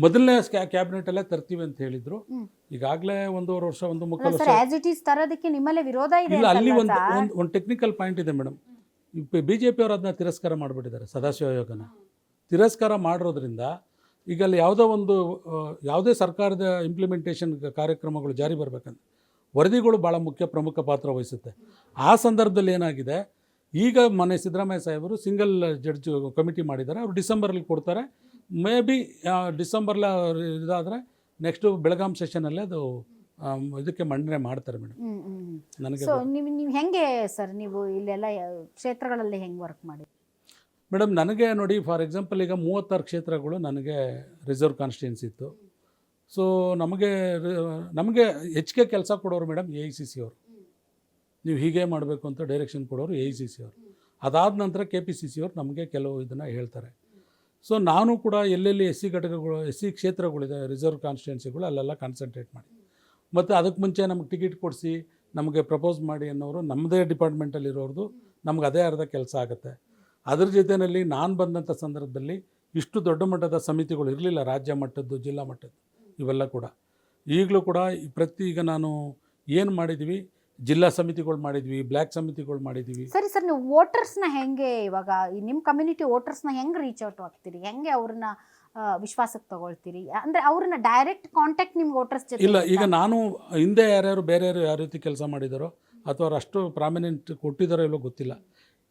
Speaker 2: ಮೊದಲನೇ ಕ್ಯಾಬಿನೆಟ್ ಅಲ್ಲೇ ತರ್ತೀವಿ ಅಂತ ಹೇಳಿದ್ರು. ಈಗಾಗಲೇ 1.5 ವರ್ಷ 1.25 ವರ್ಷ
Speaker 1: ತರೋದಕ್ಕೆ ನಿಮ್ಮಲ್ಲೇ ವಿರೋಧ ಇದೆ.
Speaker 2: ಇಲ್ಲ, ಅಲ್ಲಿ ಒಂದು ಟೆಕ್ನಿಕಲ್ ಪಾಯಿಂಟ್ ಇದೆ ಮೇಡಮ್. BJP ಅವರು ಅದನ್ನ ತಿರಸ್ಕಾರ ಮಾಡಿಬಿಟ್ಟಿದ್ದಾರೆ. ಸದಾಶಿವ ಆಯೋಗನ ತಿರಸ್ಕಾರ ಮಾಡಿರೋದ್ರಿಂದ ಈಗ ಅಲ್ಲಿ ಯಾವುದೇ ಸರ್ಕಾರದ ಇಂಪ್ಲಿಮೆಂಟೇಷನ್ ಕಾರ್ಯಕ್ರಮಗಳು ಜಾರಿ ಬರಬೇಕಂದ್ರೆ ವರದಿಗಳು ಭಾಳ ಪ್ರಮುಖ ಪಾತ್ರ ವಹಿಸುತ್ತೆ. ಆ ಸಂದರ್ಭದಲ್ಲಿ ಏನಾಗಿದೆ, ಈಗ ಮೊನ್ನೆ ಸಿದ್ದರಾಮಯ್ಯ ಸಾಹೇಬರು ಸಿಂಗಲ್ ಜಡ್ಜ್ ಕಮಿಟಿ ಮಾಡಿದ್ದಾರೆ. ಅವರು ಡಿಸೆಂಬರಲ್ಲಿ ಕೊಡ್ತಾರೆ. ಮೇ ಬಿ ಡಿಸೆಂಬರ್ಲ ಇದಾದರೆ ನೆಕ್ಸ್ಟು ಬೆಳಗಾಂ ಸೆಷನಲ್ಲೇ ಅದು ಇದಕ್ಕೆ ಮಂಡನೆ ಮಾಡ್ತಾರೆ ಮೇಡಮ್. ನನಗೆ
Speaker 1: ನೀವು ಹೆಂಗೆ ಸರ್, ನೀವು ಇಲ್ಲೆಲ್ಲ ಕ್ಷೇತ್ರಗಳಲ್ಲಿ ಹೆಂಗೆ ವರ್ಕ್ ಮಾಡಿ
Speaker 2: ಮೇಡಮ್? ನನಗೆ ನೋಡಿ, ಫಾರ್ ಎಕ್ಸಾಂಪಲ್ ಈಗ 36 ಕ್ಷೇತ್ರಗಳು ನನಗೆ ರಿಸರ್ವ್ ಕಾನ್ಸ್ಟಿಟ್ಯೂನ್ಸಿ ಇತ್ತು. ಸೊ ನಮಗೆ ಹೆಚ್ಚಿಗೆ ಕೆಲಸ ಕೊಡೋರು ಮೇಡಮ್ AICC ಅವರು. ನೀವು ಹೀಗೆ ಮಾಡಬೇಕು ಅಂತ ಡೈರೆಕ್ಷನ್ ಕೊಡೋರು AICC ಅವರು. ಅದಾದ ನಂತರ KPCC ಅವರು ನಮಗೆ ಕೆಲವು ಇದನ್ನು ಹೇಳ್ತಾರೆ. ಸೊ ನಾನು ಕೂಡ ಎಲ್ಲೆಲ್ಲಿ SC ಘಟಕಗಳು SC ಕ್ಷೇತ್ರಗಳಿದೆ ರಿಸರ್ವ್ ಕಾನ್ಸ್ಟಿಟ್ಯೂನ್ಸಿಗಳು ಅಲ್ಲೆಲ್ಲ ಕಾನ್ಸಂಟ್ರೇಟ್ ಮಾಡಿ, ಮತ್ತು ಅದಕ್ಕೆ ಮುಂಚೆ ನಮಗೆ ಟಿಕೆಟ್ ಕೊಡಿಸಿ ನಮಗೆ ಪ್ರಪೋಸ್ ಮಾಡಿ ಅನ್ನೋರು ನಮ್ಮದೇ ಡಿಪಾರ್ಟ್ಮೆಂಟಲ್ಲಿರೋರ್ದು ನಮ್ಗೆ ಅದೇ ಅರ್ಧ ಕೆಲಸ ಆಗುತ್ತೆ. ಅದ್ರ ಜೊತೆಯಲ್ಲಿ ನಾನು ಬಂದಂಥ ಸಂದರ್ಭದಲ್ಲಿ ಇಷ್ಟು ದೊಡ್ಡ ಮಟ್ಟದ ಸಮಿತಿಗಳು ಇರಲಿಲ್ಲ, ರಾಜ್ಯ ಮಟ್ಟದ್ದು, ಜಿಲ್ಲಾ ಮಟ್ಟದ್ದು, ಇವೆಲ್ಲ ಕೂಡ. ಈಗಲೂ ಕೂಡ ಈಗ ನಾನು ಏನು ಮಾಡಿದ್ವಿ, ಜಿಲ್ಲಾ ಸಮಿತಿಗಳು ಮಾಡಿದ್ವಿ, ಬ್ಲ್ಯಾಕ್ ಸಮಿತಿಗಳು ಮಾಡಿದ್ವಿ.
Speaker 1: ಸರಿ ಸರ್, ನೀವು ವೋಟರ್ಸ್ನ ಹೆಂಗೆ ಇವಾಗ ನಿಮ್ಮ ಕಮ್ಯುನಿಟಿ ವೋಟರ್ಸ್ನ ಹೆಂಗೆ ರೀಚ್ ಔಟ್ ಆಗ್ತೀರಿ, ಹೆಂಗೆ ಅವ್ರನ್ನ ವಿಶ್ವಾಸಕ್ಕೆ ತಗೊಳ್ತೀರಿ? ಅಂದರೆ ಅವ್ರನ್ನ ಡೈರೆಕ್ಟ್ ಕಾಂಟ್ಯಾಕ್ಟ್ ನಿಮ್ಮ ವೋಟರ್ಸ್ ಜೊತೆ
Speaker 2: ಇಲ್ಲ, ಈಗ ನಾನು ಹಿಂದೆ ಯಾರ್ಯಾರು ಬೇರೆಯವರು ಯಾವ ರೀತಿ ಕೆಲಸ ಮಾಡಿದಾರೋ ಅಥವಾ ಅವ್ರು ಅಷ್ಟು ಪ್ರಾಮಿನೆಂಟ್ ಕೊಟ್ಟಿದ್ದಾರೋ ಇಲ್ಲೋ ಗೊತ್ತಿಲ್ಲ.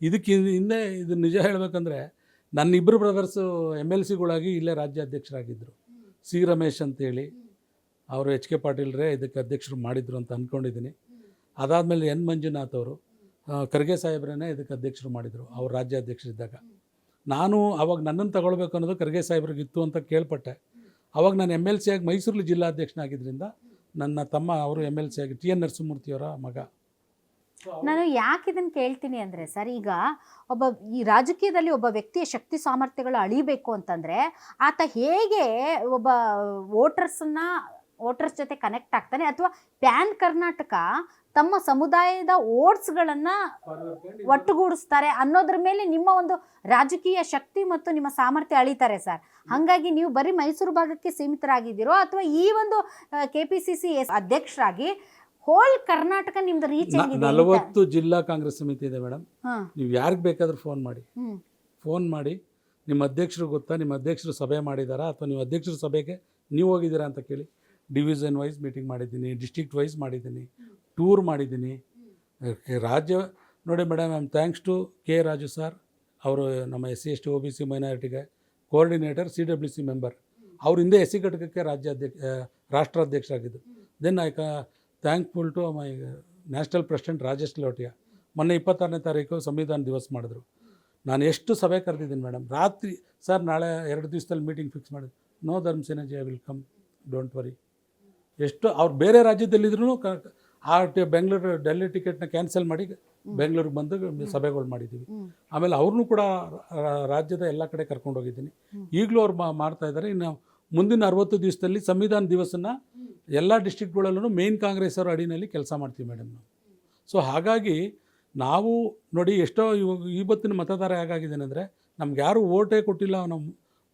Speaker 2: ಇದಕ್ಕೆ ಹಿಂದೆ ಇದು ನಿಜ ಹೇಳಬೇಕಂದ್ರೆ ನನ್ನ ಇಬ್ಬರು ಬ್ರದರ್ಸು MLCಗಳಾಗಿ ಇಲ್ಲೇ ರಾಜ್ಯ ಅಧ್ಯಕ್ಷರಾಗಿದ್ದರು. ಸಿ ರಮೇಶ್ ಅಂತೇಳಿ ಅವರು H K ಪಾಟೀಲ್ರೇ ಇದಕ್ಕೆ ಅಧ್ಯಕ್ಷರು ಮಾಡಿದರು ಅಂತ ಅಂದ್ಕೊಂಡಿದ್ದೀನಿ. ಅದಾದಮೇಲೆ N ಮಂಜುನಾಥ್ ಅವರು ಖರ್ಗೆ ಸಾಹೇಬ್ರನ್ನೇ ಇದಕ್ಕೆ ಅಧ್ಯಕ್ಷರು ಮಾಡಿದರು ಅವ್ರು ರಾಜ್ಯ ಅಧ್ಯಕ್ಷರಿದ್ದಾಗ. ನಾನು ಅವಾಗ ನನ್ನನ್ನು ತಗೊಳ್ಬೇಕು ಅನ್ನೋದು ಖರ್ಗೆ ಸಾಹೇಬ್ರಿಗಿತ್ತು ಅಂತ ಕೇಳ್ಪಟ್ಟೆ. ಅವಾಗ ನಾನು MLC ಆಗಿ ಮೈಸೂರಲ್ಲಿ ಜಿಲ್ಲಾಧ್ಯಕ್ಷನಾಗಿದ್ದರಿಂದ ನನ್ನ ತಮ್ಮ ಅವರು MLC ಆಗಿ TN ನರಸಿಂಹಮೂರ್ತಿಯವರ ಮಗ.
Speaker 1: ನಾನು ಯಾಕೆ ಇದನ್ನು ಕೇಳ್ತೀನಿ ಅಂದರೆ ಸರ್, ಈಗ ಈ ರಾಜಕೀಯದಲ್ಲಿ ಒಬ್ಬ ವ್ಯಕ್ತಿಯ ಶಕ್ತಿ ಸಾಮರ್ಥ್ಯಗಳು ಅಳಿಬೇಕು ಅಂತಂದರೆ ಆತ ಹೇಗೆ ಒಬ್ಬ ವೋಟರ್ಸ್ ಜೊತೆ ಕನೆಕ್ಟ್ ಆಗ್ತಾನೆ, ಅಥವಾ ಪ್ಯಾನ್ ಕರ್ನಾಟಕ ತಮ್ಮ ಸಮುದಾಯದ ವೋಟ್ಸ್ಗಳನ್ನು ಒಟ್ಟುಗೂಡಿಸ್ತಾರೆ ಅನ್ನೋದ್ರ ಮೇಲೆ ನಿಮ್ಮ ಒಂದು ರಾಜಕೀಯ ಶಕ್ತಿ ಮತ್ತು ನಿಮ್ಮ ಸಾಮರ್ಥ್ಯ ಅಳಿತಾರೆ ಸರ್. ಹಾಗಾಗಿ ನೀವು ಬರೀ ಮೈಸೂರು ಭಾಗಕ್ಕೆ ಸೀಮಿತರಾಗಿದ್ದೀರೋ ಅಥವಾ ಈ ಒಂದು KPCC ಅಧ್ಯಕ್ಷರಾಗಿ ಹೋಲ್ ಕರ್ನಾಟಕ ನಿಮ್ದು ರೀಚ್
Speaker 2: 40 ಜಿಲ್ಲಾ ಕಾಂಗ್ರೆಸ್ ಸಮಿತಿ ಇದೆ ಮೇಡಮ್. ನೀವು ಯಾರಿಗೆ ಬೇಕಾದ್ರೂ ಫೋನ್ ಮಾಡಿ ನಿಮ್ಮ ಅಧ್ಯಕ್ಷರು ಗೊತ್ತಾ, ನಿಮ್ಮ ಅಧ್ಯಕ್ಷರು ಸಭೆ ಮಾಡಿದಾರಾ ಅಥವಾ ನೀವು ಅಧ್ಯಕ್ಷರ ಸಭೆಗೆ ನೀವು ಹೋಗಿದ್ದೀರಾ ಅಂತ ಕೇಳಿ. ಡಿವಿಷನ್ ವೈಸ್ ಮೀಟಿಂಗ್ ಮಾಡಿದ್ದೀನಿ, ಡಿಸ್ಟ್ರಿಕ್ಟ್ ವೈಸ್ ಮಾಡಿದ್ದೀನಿ, ಟೂರ್ ಮಾಡಿದ್ದೀನಿ, ರಾಜ್ಯ. ನೋಡಿ madam, I am thanks to K Raju sir, ಅವರು ನಮ್ಮ SC ST OBC ಮೈನಾರಿಟಿಗೆ ಕೋಆರ್ಡಿನೇಟರ್, CWC ಮೆಂಬರ್. ಅವ್ರ ಹಿಂದೆ SC ಘಟಕಕ್ಕೆ ರಾಷ್ಟ್ರಾಧ್ಯಕ್ಷರಾಗಿದ್ದು. Then I thankful to my national president Rajesh Lotia. ಮೊನ್ನೆ 26ನೇ ತಾರೀಕು ಸಂವಿಧಾನ ದಿವಸ ಮಾಡಿದ್ರು. ನಾನು ಎಷ್ಟು ಸಭೆ ಕರೆದಿದ್ದೀನಿ ಮೇಡಮ್. ರಾತ್ರಿ ಸರ್ ನಾಳೆ 2 ದಿವಸದಲ್ಲಿ ಮೀಟಿಂಗ್ ಫಿಕ್ಸ್ ಮಾಡಿದ್ರು. No Dharma Senaji, I will come, don't worry. ಎಷ್ಟು ಅವ್ರು ಬೇರೆ ರಾಜ್ಯದಲ್ಲಿದ್ರೂ ಬೆಂಗಳೂರು ಡೆಲ್ಲಿ ಟಿಕೆಟ್ನ ಕ್ಯಾನ್ಸಲ್ ಮಾಡಿ ಬೆಂಗಳೂರಿಗೆ ಬಂದು ಸಭೆಗಳು ಮಾಡಿದ್ದೀವಿ. ಆಮೇಲೆ ಅವ್ರನ್ನೂ ಕೂಡ ರಾಜ್ಯದ ಎಲ್ಲ ಕಡೆ ಕರ್ಕೊಂಡೋಗಿದ್ದೀನಿ. ಈಗಲೂ ಅವ್ರು ಮಾಡ್ತಾ ಇದ್ದಾರೆ. ಇನ್ನು ಮುಂದಿನ 60 ದಿವಸದಲ್ಲಿ ಸಂವಿಧಾನ ದಿವಸನ ಎಲ್ಲ ಡಿಸ್ಟ್ರಿಕ್ಟ್ಗಳಲ್ಲೂ ಮೇನ್ ಕಾಂಗ್ರೆಸ್ ಅವರ ಅಡಿನಲ್ಲಿ ಕೆಲಸ ಮಾಡ್ತೀವಿ ಮೇಡಮ್ ನಾವು. ಸೊ ಹಾಗಾಗಿ ನಾವು ನೋಡಿ, ಎಷ್ಟೋ ಇವತ್ತಿನ ಮತದಾರ ಹೇಗಾಗಿದ್ದೇನೆ ಅಂದರೆ ನಮ್ಗೆ ಯಾರು ಓಟೇ ಕೊಟ್ಟಿಲ್ಲ, ನಾವು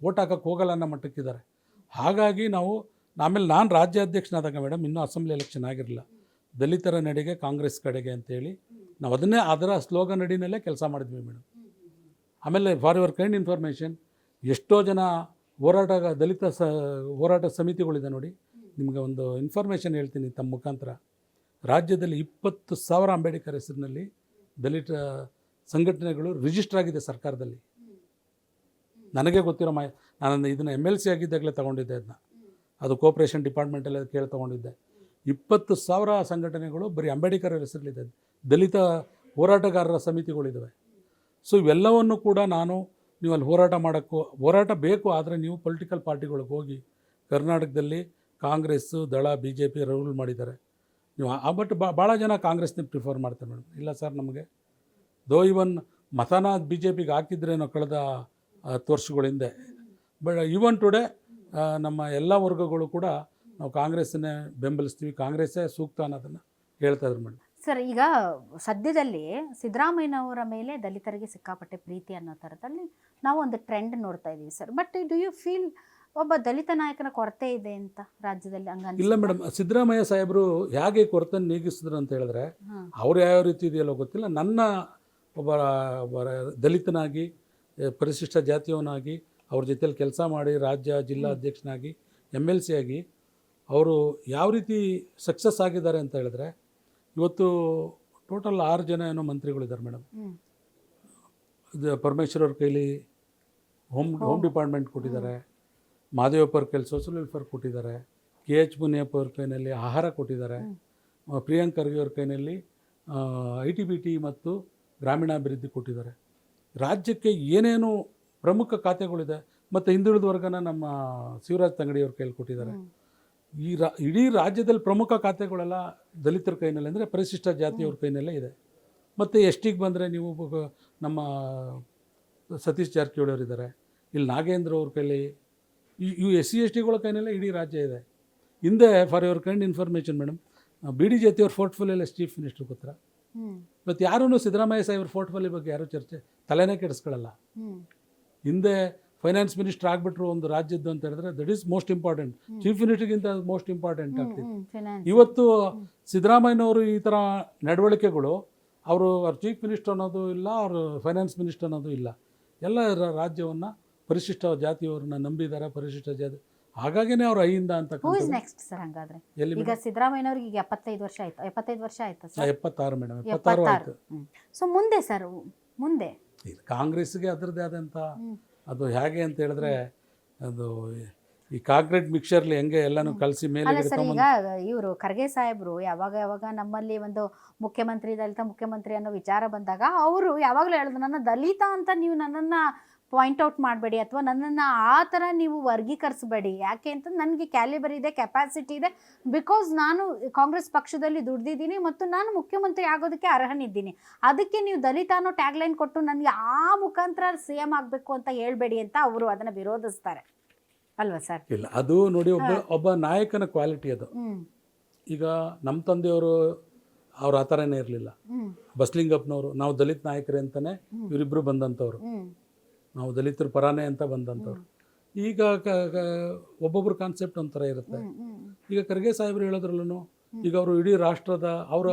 Speaker 2: ಓಟ್ ಹಾಕೋಕ್ಕೆ ಹೋಗಲ್ಲ ಅನ್ನೋ ಮಟ್ಟಕ್ಕಿದ್ದಾರೆ. ಹಾಗಾಗಿ ನಾವು ಆಮೇಲೆ ನಾನು ರಾಜ್ಯಾಧ್ಯಕ್ಷನಾದಾಗ ಮೇಡಮ್, ಇನ್ನೂ ಅಸೆಂಬ್ಲಿ ಎಲೆಕ್ಷನ್ ಆಗಿರಲಿಲ್ಲ, ದಲಿತರ ನಡೆಗೆ ಕಾಂಗ್ರೆಸ್ ಕಡೆಗೆ ಅಂತೇಳಿ ನಾವು ಅದರ ಸ್ಲೋಗನ್ ಅಡಿನಲ್ಲೇ ಕೆಲಸ ಮಾಡಿದ್ವಿ ಮೇಡಮ್. ಆಮೇಲೆ ಫಾರ್ ಯುವರ್ ಕೈಂಡ್ ಇನ್ಫಾರ್ಮೇಷನ್, ಎಷ್ಟೋ ಜನ ದಲಿತ ಹೋರಾಟ ಸಮಿತಿಗಳಿದೆ ನೋಡಿ. ನಿಮಗೆ ಒಂದು ಇನ್ಫಾರ್ಮೇಷನ್ ಹೇಳ್ತೀನಿ ತಮ್ಮ ಮುಖಾಂತರ. ರಾಜ್ಯದಲ್ಲಿ 20,000 ಅಂಬೇಡ್ಕರ್ ಹೆಸರಿನಲ್ಲಿ ದಲಿತ ಸಂಘಟನೆಗಳು ರಿಜಿಸ್ಟರ್ ಆಗಿದೆ ಸರ್ಕಾರದಲ್ಲಿ. ನನಗೆ ಗೊತ್ತಿರೋ ನಾನು ಇದನ್ನು MLC ಆಗಿದ್ದಾಗಲೇ ತೊಗೊಂಡಿದ್ದೆ. ಅದು ಕೋಆಪ್ರೇಷನ್ ಡಿಪಾರ್ಟ್ಮೆಂಟಲ್ಲಿ ಕೇಳಿ ತೊಗೊಂಡಿದ್ದೆ. 20,000 ಸಂಘಟನೆಗಳು ಬರೀ ಅಂಬೇಡ್ಕರ್ ಹೆಸರಲ್ಲಿದೆ, ದಲಿತ ಹೋರಾಟಗಾರರ ಸಮಿತಿಗಳಿದ್ದಾವೆ. ಸೊ ಇವೆಲ್ಲವನ್ನು ಕೂಡ ನೀವು ಅಲ್ಲಿ ಹೋರಾಟ ಬೇಕು. ಆದರೆ ನೀವು ಪೊಲಿಟಿಕಲ್ ಪಾರ್ಟಿಗಳಿಗೆ ಹೋಗಿ, ಕರ್ನಾಟಕದಲ್ಲಿ ಕಾಂಗ್ರೆಸ್ಸು, ದಳ, BJP ರೂಲ್ ಮಾಡಿದ್ದಾರೆ ನೀವು. ಬಟ್ ಭಾಳ ಜನ ಕಾಂಗ್ರೆಸ್ನ ಪ್ರಿಫರ್ ಮಾಡ್ತಾರೆ ಮೇಡಮ್. ಇಲ್ಲ ಸರ್, ನಮಗೆ ಇವನ್ ಮತನ BJPಗೆ ಹಾಕಿದ್ರೇನೋ ಕಳೆದ 10 ವರ್ಷಗಳ ಹಿಂದೆ, ಬಟ್ ಈವನ್ ಟುಡೇ ನಮ್ಮ ಎಲ್ಲ ವರ್ಗಗಳು ಕೂಡ ನಾವು ಕಾಂಗ್ರೆಸ್ಸನ್ನೇ ಬೆಂಬಲಿಸ್ತೀವಿ, ಕಾಂಗ್ರೆಸ್ಸೇ ಸೂಕ್ತ ಅನ್ನೋದನ್ನು ಹೇಳ್ತಾ ಇದ್ರು ಮೇಡಮ್.
Speaker 1: ಸರ್, ಈಗ ಸದ್ಯದಲ್ಲಿ ಸಿದ್ದರಾಮಯ್ಯನವರ ಮೇಲೆ ದಲಿತರಿಗೆ ಸಿಕ್ಕಾಪಟ್ಟೆ ಪ್ರೀತಿ ಅನ್ನೋ ಥರದಲ್ಲಿ ನಾವು ಒಂದು ಟ್ರೆಂಡ್ ನೋಡ್ತಾ ಇದ್ದೀವಿ sir. But do you feel ಒಬ್ಬ ದಲಿತ ನಾಯಕನ ಕೊರತೆ ಇದೆ ಅಂತ ರಾಜ್ಯದಲ್ಲಿ? ಹಂಗ
Speaker 2: ಇಲ್ಲ ಮೇಡಮ್, ಸಿದ್ದರಾಮಯ್ಯ ಸಾಹೇಬರು ಹೇಗೆ ಕೊರತೆ ನೀಗಿಸಿದ್ರು ಅಂತ ಹೇಳಿದ್ರೆ, ಅವ್ರು ಯಾವ ರೀತಿ ಇದೆಯಲ್ಲೋ ಗೊತ್ತಿಲ್ಲ, ನನ್ನ ಒಬ್ಬ ದಲಿತನಾಗಿ, ಪರಿಶಿಷ್ಟ ಜಾತಿಯವನಾಗಿ ಅವ್ರ ಜೊತೆಯಲ್ಲಿ ಕೆಲಸ ಮಾಡಿ ರಾಜ್ಯ ಜಿಲ್ಲಾ ಅಧ್ಯಕ್ಷನಾಗಿ MLC ಆಗಿ ಅವರು ಯಾವ ರೀತಿ ಸಕ್ಸಸ್ ಆಗಿದ್ದಾರೆ ಅಂತ ಹೇಳಿದ್ರೆ, ಇವತ್ತು ಟೋಟಲ್ 6 ಜನ ಏನೋ ಮಂತ್ರಿಗಳಿದ್ದಾರೆ ಮೇಡಮ್. ಪರಮೇಶ್ವರ್ ಅವ್ರ ಕೈಲಿ ಹೋಮ್ ಡಿಪಾರ್ಟ್ಮೆಂಟ್ ಕೊಟ್ಟಿದ್ದಾರೆ, ಮಾದೇವಪ್ಪ ಅವ್ರ ಕೈಲಿ ಸೋಷಿಯಲ್ ವೆಲ್ಫೇರ್ ಕೊಟ್ಟಿದ್ದಾರೆ, KH ಮುನಿಯಪ್ಪ ಅವ್ರ ಕೈನಲ್ಲಿ ಆಹಾರ ಕೊಟ್ಟಿದ್ದಾರೆ, ಪ್ರಿಯಾಂಕ್ ಖರ್ಗೆ ಅವ್ರ ಕೈನಲ್ಲಿ ITBT ಮತ್ತು ಗ್ರಾಮೀಣಾಭಿವೃದ್ಧಿ ಕೊಟ್ಟಿದ್ದಾರೆ. ರಾಜ್ಯಕ್ಕೆ ಏನೇನು ಪ್ರಮುಖ ಖಾತೆಗಳಿದೆ. ಮತ್ತು ಹಿಂದುಳಿದ ವರ್ಗನ ನಮ್ಮ ಶಿವರಾಜ್ ತಂಗಡಿಯವ್ರ ಕೈಲಿ ಕೊಟ್ಟಿದ್ದಾರೆ. ಇಡೀ ರಾಜ್ಯದಲ್ಲಿ ಪ್ರಮುಖ ಖಾತೆಗಳೆಲ್ಲ ದಲಿತರ ಕೈನಲ್ಲಿ, ಅಂದರೆ ಪರಿಶಿಷ್ಟ ಜಾತಿಯವ್ರ ಕೈನಲ್ಲೇ ಇದೆ. ಮತ್ತು STಗೆ ಬಂದರೆ ನೀವು ನಮ್ಮ ಸತೀಶ್ ಜಾರಕಿಹೊಳಿ ಅವರಿದ್ದಾರೆ, ಇಲ್ಲಿ ನಾಗೇಂದ್ರ ಅವ್ರ ಕೈಲಿ, ಇವು SC STಗಳ ಕೈನಲ್ಲೇ ಇಡೀ ರಾಜ್ಯ ಇದೆ. ಹಿಂದೆ for your kind information madam, B D Jatti ಅವ್ರ ಪೋರ್ಟ್ಫೋಲಿಯೋಲ್ಲಿ ಚೀಫ್ ಮಿನಿಸ್ಟರ್ ಗೊತ್ತಾ?
Speaker 1: ಹ್ಮ್
Speaker 2: ಇವತ್ತು ಯಾರೂ ಸಿದ್ದರಾಮಯ್ಯ ಸಾಹೇಬ್ರ ಪೋರ್ಟ್ಫೋಲಿಯೋ ಬಗ್ಗೆ ಯಾರೂ ಚರ್ಚೆ ತಲೆನೇ ಕೆಡಿಸ್ಕೊಳ್ಳಲ್ಲ.
Speaker 1: ಹ್ಮ್
Speaker 2: ಹಿಂದೆ ಫೈನಾನ್ಸ್ ಮಿನಿಸ್ಟರ್ ಆಗಿಬಿಟ್ರು ಒಂದು ರಾಜ್ಯದ್ದು ಅಂತ ಹೇಳಿದ್ರೆ that is most important. Chief ಮಿನಿಸ್ಟರ್ಗಿಂತ ಮೋಸ್ಟ್ ಇಂಪಾರ್ಟೆಂಟ್ ಆಗ್ತಿತ್ತು.
Speaker 1: ಫಿನಾನ್ಸ್
Speaker 2: ಇವತ್ತು ಸಿದ್ದರಾಮಯ್ಯನವರು ಈ ಥರ ನಡವಳಿಕೆಗಳು ಅವರು ಅವ್ರ ಚೀಫ್ ಮಿನಿಸ್ಟರ್ ಅನ್ನೋದು ಇಲ್ಲ, ಅವರು ಫೈನಾನ್ಸ್ ಮಿನಿಸ್ಟರ್ ಅನ್ನೋದು ಇಲ್ಲ. ಎಲ್ಲ ರಾಜ್ಯವನ್ನು ಪರಿಶಿಷ್ಟ ಜಾತಿಯವ್ರನ್ನ ನಂಬಿದ್ದಾರೆ, ಪರಿಶಿಷ್ಟ ಜಾತಿ. ಹಾಗಾಗಿನೇ ಅವ್ರು ಅಹಿಂದ ಅಂತ.
Speaker 1: ಹೂ ಇಸ್ ನೆಕ್ಸ್ಟ್ ಸರ್ ಹಂಗಾದ್ರೆ?
Speaker 2: ಎಲ್ಲಿ
Speaker 1: ಈಗ ಸಿದ್ದರಾಮಯ್ಯನವ್ರಿಗೆ ಈಗ 75 ವರ್ಷ ಆಯ್ತು, 75 ವರ್ಷ ಆಯ್ತಾ ಸರ್?
Speaker 2: 76 ಮೇಡಮ್, 76 ಆಯ್ತು.
Speaker 1: ಸೊ ಮುಂದೆ ಸರ್, ಮುಂದೆ
Speaker 2: ಇದು ಕಾಂಗ್ರೆಸ್ಗೆ ಅದರದ್ದೇ ಆದಂಥ ಅದು ಹೇಗೆ ಅಂತ ಹೇಳಿದ್ರೆ ಅದು ಈ ಕಾಂಕ್ರೀಟ್ ಮಿಕ್ಸರ್ಲಿ ಹೆಂಗೆ ಎಲ್ಲನೂ ಕಲಸಿ ಮೇಲೆ
Speaker 1: ಅಲ್ಲ ಸರ್, ಈಗ ಇವರು ಖರ್ಗೆ ಸಾಹೇಬರು ಯಾವಾಗ ನಮ್ಮಲ್ಲಿ ಒಂದು ಮುಖ್ಯಮಂತ್ರಿ ದಲಿತ ಮುಖ್ಯಮಂತ್ರಿ ಅನ್ನೋ ವಿಚಾರ ಬಂದಾಗ ಅವರು ಯಾವಾಗಲೂ ಹೇಳೋದು, ನನ್ನ ದಲಿತ ಅಂತ ನೀವು ನನ್ನನ್ನು ಪಾಯಿಂಟ್ ಔಟ್ ಮಾಡಬೇಡಿ ಅಥವಾ ನನ್ನನ್ನು ಆ ಥರ ನೀವು ವರ್ಗೀಕರಿಸಬೇಡಿ. ಯಾಕೆ ಅಂತ ನನಗೆ ಕ್ಯಾಲಿಬರ್ ಇದೆ, ಕೆಪಾಸಿಟಿ ಇದೆ, ಬಿಕಾಸ್ ನಾನು ಕಾಂಗ್ರೆಸ್ ಪಕ್ಷದಲ್ಲಿ ದುಡ್ದಿದ್ದೀನಿ ಮತ್ತು ನಾನು ಮುಖ್ಯಮಂತ್ರಿ ಆಗೋದಕ್ಕೆ ಅರ್ಹನಿದ್ದೀನಿ. ಅದಕ್ಕೆ ನೀವು ದಲಿತ ಅನ್ನೋ ಟ್ಯಾಗ್ಲೈನ್ ಕೊಟ್ಟು ನನಗೆ ಆ ಮುಖಾಂತರ CM ಆಗಬೇಕು ಅಂತ ಹೇಳ್ಬೇಡಿ ಅಂತ ಅವರು ಅದನ್ನು ವಿರೋಧಿಸ್ತಾರೆ ಅಲ್ವಾ ಸರ್?
Speaker 2: ಇಲ್ಲ, ಅದು ನೋಡಿ ಒಬ್ಬ ನಾಯಕನ ಕ್ವಾಲಿಟಿ ಅದು. ಈಗ ನಮ್ಮ ತಂದೆಯವರು ಅವ್ರು ಆ ಥರನೇ ಇರಲಿಲ್ಲ. ಬಸಲಿಂಗಪ್ಪನವರು ನಾವು ದಲಿತ ನಾಯಕರೇ ಅಂತಲೇ ಇವರಿಬ್ಬರು ಬಂದಂಥವ್ರು, ನಾವು ದಲಿತರ ಪರಾನೇ ಅಂತ ಬಂದಂಥವ್ರು. ಈಗ ಒಬ್ಬೊಬ್ರ ಕಾನ್ಸೆಪ್ಟ್ ಒಂಥರ ಇರುತ್ತೆ. ಈಗ ಖರ್ಗೆ ಸಾಹೇಬ್ರು ಹೇಳೋದ್ರಲ್ಲೂ ಈಗ ಅವರು ಇಡೀ ರಾಷ್ಟ್ರದ ಅವರು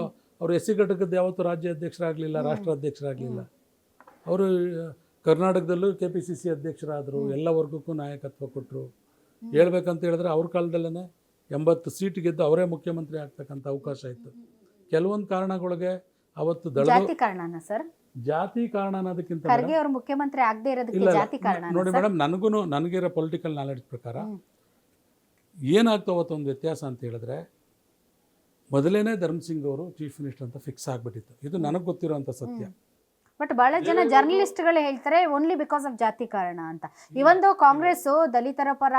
Speaker 2: ಎಸ್ ಸಿ ಘಟಕದ ಯಾವತ್ತೂ ರಾಜ್ಯ ಅಧ್ಯಕ್ಷರಾಗಲಿಲ್ಲ, ರಾಷ್ಟ್ರ ಅಧ್ಯಕ್ಷರಾಗಲಿಲ್ಲ. ಅವರು ಕರ್ನಾಟಕದಲ್ಲೂ KPCC ಅಧ್ಯಕ್ಷರಾದರು, ಎಲ್ಲ ವರ್ಗಕ್ಕೂ ನಾಯಕತ್ವ ಕೊಟ್ಟರು. ಹೇಳ್ಬೇಕಂತ ಹೇಳಿದ್ರೆ ಅವ್ರ ಕಾಲದಲ್ಲೇ 80 ಸೀಟ್ ಗೆದ್ದು ಅವರೇ ಮುಖ್ಯಮಂತ್ರಿ ಆಗ್ತಕ್ಕಂಥ ಅವಕಾಶ ಇತ್ತು. ಕೆಲವೊಂದು ಕಾರಣಗಳಿಗೆ ಅವತ್ತು
Speaker 1: ಜಾತಿ ಕಾರಣನಾ ಸರ್?
Speaker 2: ಜಾತಿ ಕಾರಣ ಅನ್ನೋದಕ್ಕಿಂತ
Speaker 1: ಖರ್ಗೆ ಅವರು ಮುಖ್ಯಮಂತ್ರಿ ಆಗದೆ ಇರೋದಕ್ಕೆ ಜಾತಿ ಕಾರಣ
Speaker 2: ನೋಡಿ ಮೇಡಮ್, ನನಗಿರೋ ಪೊಲಿಟಿಕಲ್ ನಾಲೆಡ್ಜ್ ಪ್ರಕಾರ ಏನಾಗ್ತಾ ಅವತ್ತು ಒಂದು ವ್ಯತ್ಯಾಸ ಅಂತ ಹೇಳಿದ್ರೆ, ಮೊದಲೇನೆ ಧರ್ಮಸಿಂಗ್ ಅವರು ಚೀಫ್ ಮಿನಿಸ್ಟರ್ ಅಂತ ಫಿಕ್ಸ್ ಆಗಿಬಿಟ್ಟಿತ್ತು. ಇದು ನನಗೆ ಗೊತ್ತಿರೋಂಥ ಸತ್ಯ.
Speaker 1: ಬಟ್ ಬಹಳ ಜನ ಜರ್ನಲಿಸ್ಟ್ಗಳು ಹೇಳ್ತಾರೆ ಓನ್ಲಿ ಬಿಕಾಸ್ ಆಫ್ ಜಾತಿ ಕಾರಣ ಅಂತ. ಇವೊಂದು ಕಾಂಗ್ರೆಸ್ ದಲಿತರ ಪರ,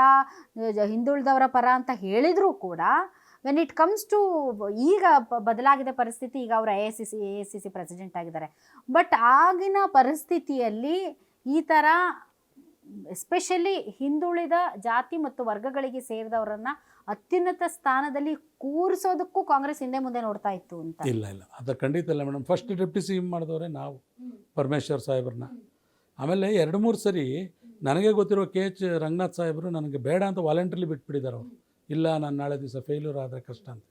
Speaker 1: ಹಿಂದುಳಿದವರ ಪರ ಅಂತ ಹೇಳಿದ್ರು ಕೂಡ ವೆನ್ ಇಟ್ ಕಮ್ಸ್ ಟು ಈಗ ಬದಲಾಗಿದೆ ಪರಿಸ್ಥಿತಿ. ಈಗ ಅವರು AICC ಪ್ರೆಸಿಡೆಂಟ್ ಆಗಿದ್ದಾರೆ. ಬಟ್ ಆಗಿನ ಪರಿಸ್ಥಿತಿಯಲ್ಲಿ ಈ ಥರ ಎಸ್ಪೆಷಲಿ ಹಿಂದುಳಿದ ಜಾತಿ ಮತ್ತು ವರ್ಗಗಳಿಗೆ ಸೇರಿದವರನ್ನ ಅತ್ಯುನ್ನತ ಸ್ಥಾನದಲ್ಲಿ ಕೂರಿಸೋದಕ್ಕೂ ಕಾಂಗ್ರೆಸ್ ಹಿಂದೆ ಮುಂದೆ ನೋಡ್ತಾ ಇತ್ತು ಅಂತ.
Speaker 2: ಇಲ್ಲ ಅದು ಖಂಡಿತ ಇಲ್ಲ ಮೇಡಮ್. ಫಸ್ಟ್ ಡೆಪ್ಟಿ CM ಮಾಡಿದವರೇ ನಾವು, ಪರಮೇಶ್ವರ್ ಸಾಹೇಬ್ರನ್ನ. ಆಮೇಲೆ 2-3 ಸರಿ ನನಗೆ ಗೊತ್ತಿರೋ KH ರಂಗನಾಥ್ ಸಾಹೇಬರು ನನಗೆ ಬೇಡ ಅಂತ ವಾಲಂಟ್ರಿಲಿ ಬಿಟ್ಬಿಟ್ಟಿದ್ದಾರೆ. ಅವರು ಇಲ್ಲ, ನಾನು ನಾಳೆ ದಿವಸ ಫೇಲ್ಯೂರ್ ಆದರೆ ಕಷ್ಟ ಅಂತ.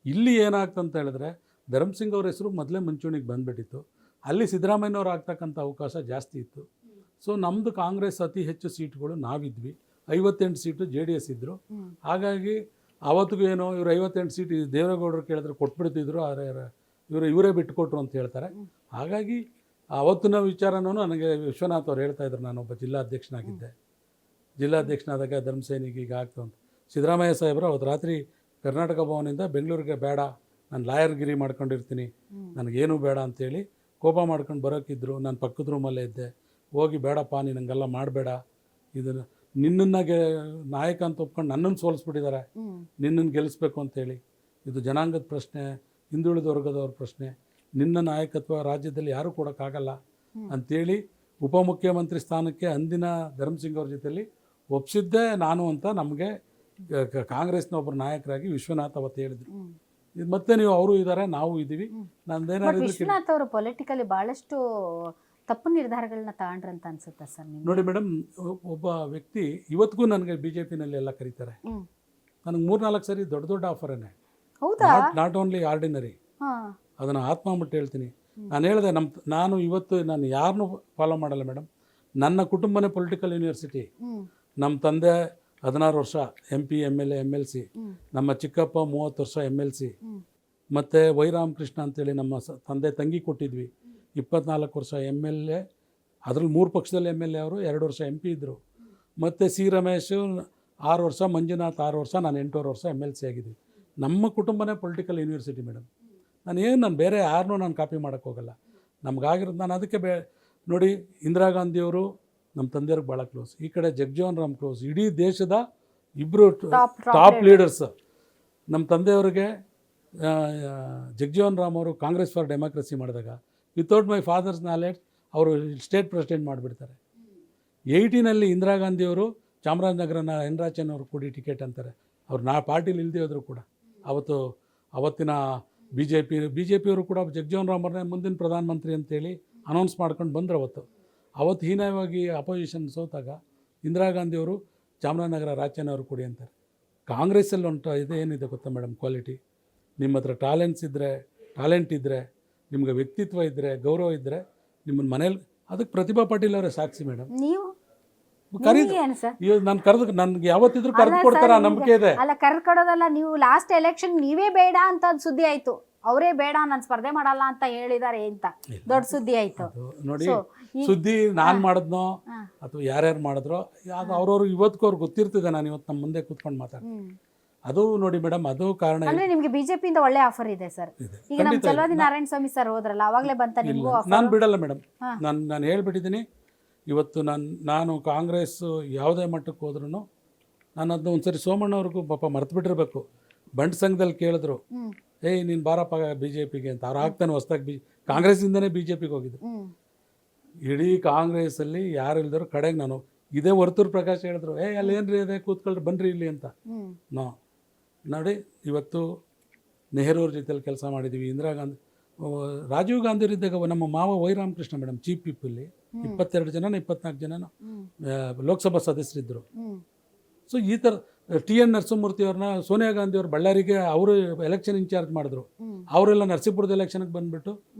Speaker 2: ಇಲ್ಲಿ ಏನಾಗ್ತಂತ ಹೇಳಿದ್ರೆ, ಧರ್ಮಸಿಂಗ್ ಅವ್ರ ಹೆಸರು ಮೊದಲೇ ಮುಂಚೂಣಿಗೆ ಬಂದುಬಿಟ್ಟಿತ್ತು. ಅಲ್ಲಿ ಸಿದ್ದರಾಮಯ್ಯನವ್ರು ಆಗ್ತಕ್ಕಂಥ ಅವಕಾಶ ಜಾಸ್ತಿ ಇತ್ತು. ಸೊ ನಮ್ಮದು ಕಾಂಗ್ರೆಸ್ ಅತಿ ಹೆಚ್ಚು ಸೀಟ್ಗಳು ನಾವಿದ್ವಿ, 58 ಸೀಟು JDS ಇದ್ದರು. ಹಾಗಾಗಿ ಆವತ್ತಿಗೂ ಏನೋ ಇವರು 58 ಸೀಟ್ ದೇವೇಗೌಡರು ಕೇಳಿದ್ರೆ ಕೊಟ್ಬಿಡ್ತಿದ್ರು, ಆದರೆ ಇವರೇ ಬಿಟ್ಟುಕೊಟ್ರು ಅಂತ ಹೇಳ್ತಾರೆ. ಹಾಗಾಗಿ ಅವತ್ತಿನ ವಿಚಾರನೂ ನನಗೆ ವಿಶ್ವನಾಥ್ ಅವ್ರು ಹೇಳ್ತಾಯಿದ್ರು. ನಾನೊಬ್ಬ ಜಿಲ್ಲಾಧ್ಯಕ್ಷನಾಗಿದ್ದೆ, ಜಿಲ್ಲಾಧ್ಯಕ್ಷನಾದಾಗ ಧರ್ಮಸೇನಿಗೆ ಈಗ ಆಗ್ತು ಅಂತ. ಸಿದ್ದರಾಮಯ್ಯ ಸಾಹೇಬರು ಅವತ್ತು ರಾತ್ರಿ ಕರ್ನಾಟಕ ಭವನಿಂದ ಬೆಂಗಳೂರಿಗೆ ಬೇಡ, ನಾನು ಲಾಯರ್ಗಿರಿ ಮಾಡ್ಕೊಂಡಿರ್ತೀನಿ, ನನಗೇನೂ ಬೇಡ ಅಂತೇಳಿ ಕೋಪ ಮಾಡ್ಕೊಂಡು ಬರೋಕ್ಕಿದ್ರು. ನಾನು ಪಕ್ಕದ ರೂಮಲ್ಲೇ ಇದ್ದೆ. ಹೋಗಿ ಬೇಡಪ್ಪ, ನೀನು ಹಂಗೆಲ್ಲ ಮಾಡಬೇಡ, ಇದನ್ನು ನಿನ್ನನ್ನಾಗೆ ನಾಯಕ ಅಂತ ಒಪ್ಕೊಂಡು ನನ್ನನ್ನು ಸೋಲಿಸ್ಬಿಟ್ಟಿದ್ದಾರೆ, ನಿನ್ನನ್ನು ಗೆಲ್ಲಿಸ್ಬೇಕು ಅಂತೇಳಿ. ಇದು ಜನಾಂಗದ ಪ್ರಶ್ನೆ, ಹಿಂದುಳಿದ ವರ್ಗದವ್ರ ಪ್ರಶ್ನೆ, ನಿನ್ನ ನಾಯಕತ್ವ ರಾಜ್ಯದಲ್ಲಿ ಯಾರೂ ಕೊಡೋಕ್ಕಾಗಲ್ಲ ಅಂಥೇಳಿ ಉಪಮುಖ್ಯಮಂತ್ರಿ ಸ್ಥಾನಕ್ಕೆ ಅಂದಿನ ಧರ್ಮಸಿಂಗ್ ಅವ್ರ ಜೊತೆಯಲ್ಲಿ ಒಪ್ಪಿಸಿದ್ದೆ ನಾನು ಅಂತ ನಮಗೆ ಕಾಂಗ್ರೆಸ್ನ ಒಬ್ಬರು ನಾಯಕರಾಗಿ ವಿಶ್ವನಾಥ್ ಅವತ್ತು ಹೇಳಿದ್ರು. ಇದು ಮತ್ತೆ ನೀವು ಅವರು ಇದ್ದಾರೆ, ನಾವು ಇದ್ದೀವಿ. ನಂದೇನಾದ್ರು
Speaker 1: ವಿಶ್ವನಾಥ್ ಅವರು ಪೊಲಿಟಿಕಲಿ ಭಾಳಷ್ಟು ತಪ್ಪು ನಿರ್ಧಾರಗಳನ್ನ ತಗೊಂಡ್ರಂತ ಅನ್ಸುತ್ತೆ ಸರ್ ನಿಮ್ಗೆ?
Speaker 2: ನೋಡಿ ಮೇಡಮ್, ಒಬ್ಬ ವ್ಯಕ್ತಿ ಇವತ್ತಿಗೂ ನನಗೆ BJPನಲ್ಲಿ ಎಲ್ಲ ಕರೀತಾರೆ. ನನಗೆ 3-4 ಸರಿ ದೊಡ್ಡ ಆಫರೇನೆ.
Speaker 1: ಹೌದಾ?
Speaker 2: ನಾಟ್ ಓನ್ಲಿ ಆರ್ಡಿನರಿ, ಅದನ್ನು ಆತ್ಮ ಮುಟ್ಟು ಹೇಳ್ತೀನಿ. ನಾನು ಹೇಳಿದೆ, ನಾನು ಇವತ್ತು ನಾನು ಯಾರನ್ನೂ ಫಾಲೋ ಮಾಡಲ್ಲ ಮೇಡಮ್. ನನ್ನ ಕುಟುಂಬನೇ ಪೊಲಿಟಿಕಲ್ ಯೂನಿವರ್ಸಿಟಿ. ನಮ್ಮ ತಂದೆ 16 ವರ್ಷ MP MLA MLC, ನಮ್ಮ ಚಿಕ್ಕಪ್ಪ 30 ವರ್ಷ MLC, ಮತ್ತು ವೈ ರಾಮಕೃಷ್ಣ ಅಂತೇಳಿ ನಮ್ಮ ತಂದೆ ತಂಗಿ ಕೊಟ್ಟಿದ್ವಿ, 24 ವರ್ಷ MLA. ಅದರಲ್ಲಿ 3 ಪಕ್ಷದಲ್ಲಿ MLA ಅವರು, 2 ವರ್ಷ MP ಇದ್ದರು. ಮತ್ತು C ರಮೇಶ್ 6 ವರ್ಷ, ಮಂಜುನಾಥ್ 6 ವರ್ಷ, ನಾನು 8 ವರ್ಷ MLC ಆಗಿದ್ವಿ. ನಮ್ಮ ಕುಟುಂಬನೇ ಪೊಲಿಟಿಕಲ್ ಯೂನಿವರ್ಸಿಟಿ ಮೇಡಮ್. ನಾನು ಬೇರೆ ಯಾರನ್ನೂ ನಾನು ಕಾಪಿ ಮಾಡೋಕ್ಕೋಗಲ್ಲ. ನಮಗಾಗಿರೋದು ನಾನು ಅದಕ್ಕೆ ನೋಡಿ, ಇಂದಿರಾ ಗಾಂಧಿಯವರು ನಮ್ಮ ತಂದೆಯವ್ರಿಗೆ ಭಾಳ ಕ್ಲೋಸ್, ಈ ಕಡೆ ಜಗಜೀವನ್ ರಾಮ್ ಕ್ಲೋಸ್. ಇಡೀ ದೇಶದ ಇಬ್ಬರು ಟಾಪ್ ಲೀಡರ್ಸ್. ನಮ್ಮ ತಂದೆಯವ್ರಿಗೆ ಜಗಜೀವನ್ ರಾಮ್ ಅವರು ಕಾಂಗ್ರೆಸ್ ಫಾರ್ ಡೆಮಾಕ್ರಸಿ ಮಾಡಿದಾಗ ವಿತೌಟ್ ಮೈ ಫಾದರ್ಸ್ ನಾಲೆಡ್ಜ್ ಅವರು ಸ್ಟೇಟ್ ಪ್ರೆಸಿಡೆಂಟ್ ಮಾಡಿಬಿಡ್ತಾರೆ. 80ನಲ್ಲಿ ಇಂದಿರಾ ಗಾಂಧಿಯವರು ಚಾಮರಾಜನಗರನ ಎನ್ ರಾಚನ್ ಅವರು ಕೂಡಿ ಟಿಕೆಟ್ ಅಂತಾರೆ. ಅವ್ರು ಪಾರ್ಟಿಲಿ ಇಲ್ಲದೆ ಹೋದ್ರು ಕೂಡ ಅವತ್ತು ಅವತ್ತಿನ ಬಿ ಜೆ ಪಿಯವರು ಕೂಡ ಜಗಜೀವನ್ ರಾಮರನ್ನೇ ಮುಂದಿನ ಪ್ರಧಾನಮಂತ್ರಿ ಅಂತೇಳಿ ಅನೌನ್ಸ್ ಮಾಡ್ಕೊಂಡು ಬಂದರು ಅವತ್ತು ಹೀನವಾಗಿ ಅಪೋಸಿಷನ್ ಸೋತಾಗ ಇಂದಿರಾ ಗಾಂಧಿಯವರು ಚಾಮರಾಜನಗರ ರಾಜ್ಯನವರು ಕೊಡಿ ಅಂತಾರೆ. ಕಾಂಗ್ರೆಸ್ಸಲ್ಲಿ ಇದು ಏನಿದೆ ಗೊತ್ತಾ ಮೇಡಮ್, ಕ್ವಾಲಿಟಿ. ನಿಮ್ಮ ಹತ್ರ ಟ್ಯಾಲೆಂಟ್ ಇದ್ದರೆ, ನಿಮ್ಗೆ ವ್ಯಕ್ತಿತ್ವ ಇದ್ದರೆ, ಗೌರವ ಇದ್ದರೆ, ನಿಮ್ಮನ್ನ ಮನೇಲಿ ಅದಕ್ಕೆ ಪ್ರತಿಭಾ ಪಾಟೀಲ್ ಅವರೇ ಸಾಕ್ಷಿ ಮೇಡಮ್.
Speaker 1: ನೀವು
Speaker 2: ಕರೀದು ನಾನು ಕರೆದು ನನಗೆ ಯಾವತ್ತಿದ್ರು ಕರೆದು ಕೊಡ್ತಾರ ನಂಬಿಕೆ ಇದೆ.
Speaker 1: ಅಲ್ಲ, ಕರ್ಕೊಡೋದಲ್ಲ, ನೀವು ಲಾಸ್ಟ್ ಎಲೆಕ್ಷನ್ ನೀವೇ ಬೇಡ ಅಂತ ಸುದ್ದಿ ಆಯ್ತು, ಅವರೇ ಬೇಡ ನಾನು ಸ್ಪರ್ಧೆ ಮಾಡಲ್ಲ ಅಂತ ಹೇಳಿದ್ದಾರೆ ಅಂತ ದೊಡ್ಡ ಸುದ್ದಿ ಆಯ್ತು.
Speaker 2: ನೋಡಿ, ಸುದ್ದಿ ನಾನು ಮಾಡಿದ್ನೋ ಅಥವಾ ಯಾರ್ಯಾರು ಮಾಡಿದ್ರೋ ಅದು ಅವ್ರವ್ರು ಇವತ್ತಿಗೂ ಅವ್ರಿಗೆ ಗೊತ್ತಿರ್ತದೆ. ನಾನು ಇವತ್ತು ನಮ್ಮ ಮುಂದೆ ಕೂತ್ಕೊಂಡು ಮಾತಾಡ್ತೀನಿ. ಅದು ನೋಡಿ ಮೇಡಮ್, ಅದು ಕಾರಣ
Speaker 1: ಅಂದ್ರೆ ನಿಮ್ಗೆ ಬಿಜೆಪಿಯಿಂದ ಒಳ್ಳೆ ಆಫರ್ ಇದೆ ಸರ್. ಈಗ ನಮ್ಮ ಚಲವಾದಿ ನಾರಾಯಣ ಸ್ವಾಮಿ ಸರ್ ಹೋದ್ರಲ್ಲ, ಅವಾಗಲೇ ಬಂತ ನಿಮ್ಗೂ ಆಫರ್?
Speaker 2: ನಾನು ಬಿಡಲ್ಲ ಮೇಡಮ್, ನಾನು ಹೇಳ್ಬಿಟ್ಟಿದ್ದೀನಿ. ಇವತ್ತು ನಾನು ಕಾಂಗ್ರೆಸ್ ಯಾವುದೇ ಮಟ್ಟಕ್ಕೆ ಹೋದ್ರೂ ನಾನು ಅದನ್ನ ಒಂದ್ಸರಿ ಸೋಮಣ್ಣವ್ರಿಗೂ ಪಾಪ ಮರ್ತು ಬಿಟ್ಟಿರ್ಬೇಕು. ಬಂಡ್ ಸಂಘದಲ್ಲಿ ಕೇಳಿದ್ರು, ಏಯ್ ನೀನು ಬಾರಪ್ಪ ಬಿ ಜೆ ಪಿಗೆ ಅಂತ. ಅವ್ರು ಆಗ್ತಾನೆ ಹೊಸ್ದಾಗಿ ಕಾಂಗ್ರೆಸ್ಸಿಂದನೇ ಬಿ ಜೆ ಪಿಗೆ ಹೋಗಿದ್ದು. ಇಡೀ ಕಾಂಗ್ರೆಸ್ಸಲ್ಲಿ ಯಾರು ಇಲ್ದರು ಕಡೆಗೆ ನಾನು ಇದೇ ವರ್ತೂರು ಪ್ರಕಾಶ್ ಹೇಳಿದ್ರು, ಅಲ್ಲಿ ಏನ್ರಿ ಇದೆ ಕೂತ್ಕೊಳ್ರಿ ಬನ್ರಿ ಇಲ್ಲಿ ಅಂತ. ನೋಡಿ, ಇವತ್ತು ನೆಹರೂರ ಜೊತೆಲಿ ಕೆಲಸ ಮಾಡಿದ್ದೀವಿ, ಇಂದಿರಾ ಗಾಂಧಿ, ರಾಜೀವ್ ಗಾಂಧಿ ಇದ್ದಾಗ ನಮ್ಮ ಮಾವ ವೈ ರಾಮಕೃಷ್ಣ ಮೇಡಮ್ ಚೀಫ್ ವಿಪ್ಪಲ್ಲಿ 22 ಜನ 24 ಜನ ಲೋಕಸಭಾ ಸದಸ್ಯರಿದ್ದರು. ಸೊ ಈ ಥರ TN ನರಸಿಂಹಮೂರ್ತಿ ಅವ್ರನ್ನ ಸೋನಿಯಾ ಗಾಂಧಿ ಅವ್ರು ಬಳ್ಳಾರಿಗೆ ಅವರು ಎಲೆಕ್ಷನ್ ಇನ್ಚಾರ್ಜ್ ಮಾಡಿದ್ರು. ಅವರೆಲ್ಲ ನರಸೀಪುರದ ಎಲೆಕ್ಷನ್ಗೆ ಬಂದುಬಿಟ್ಟು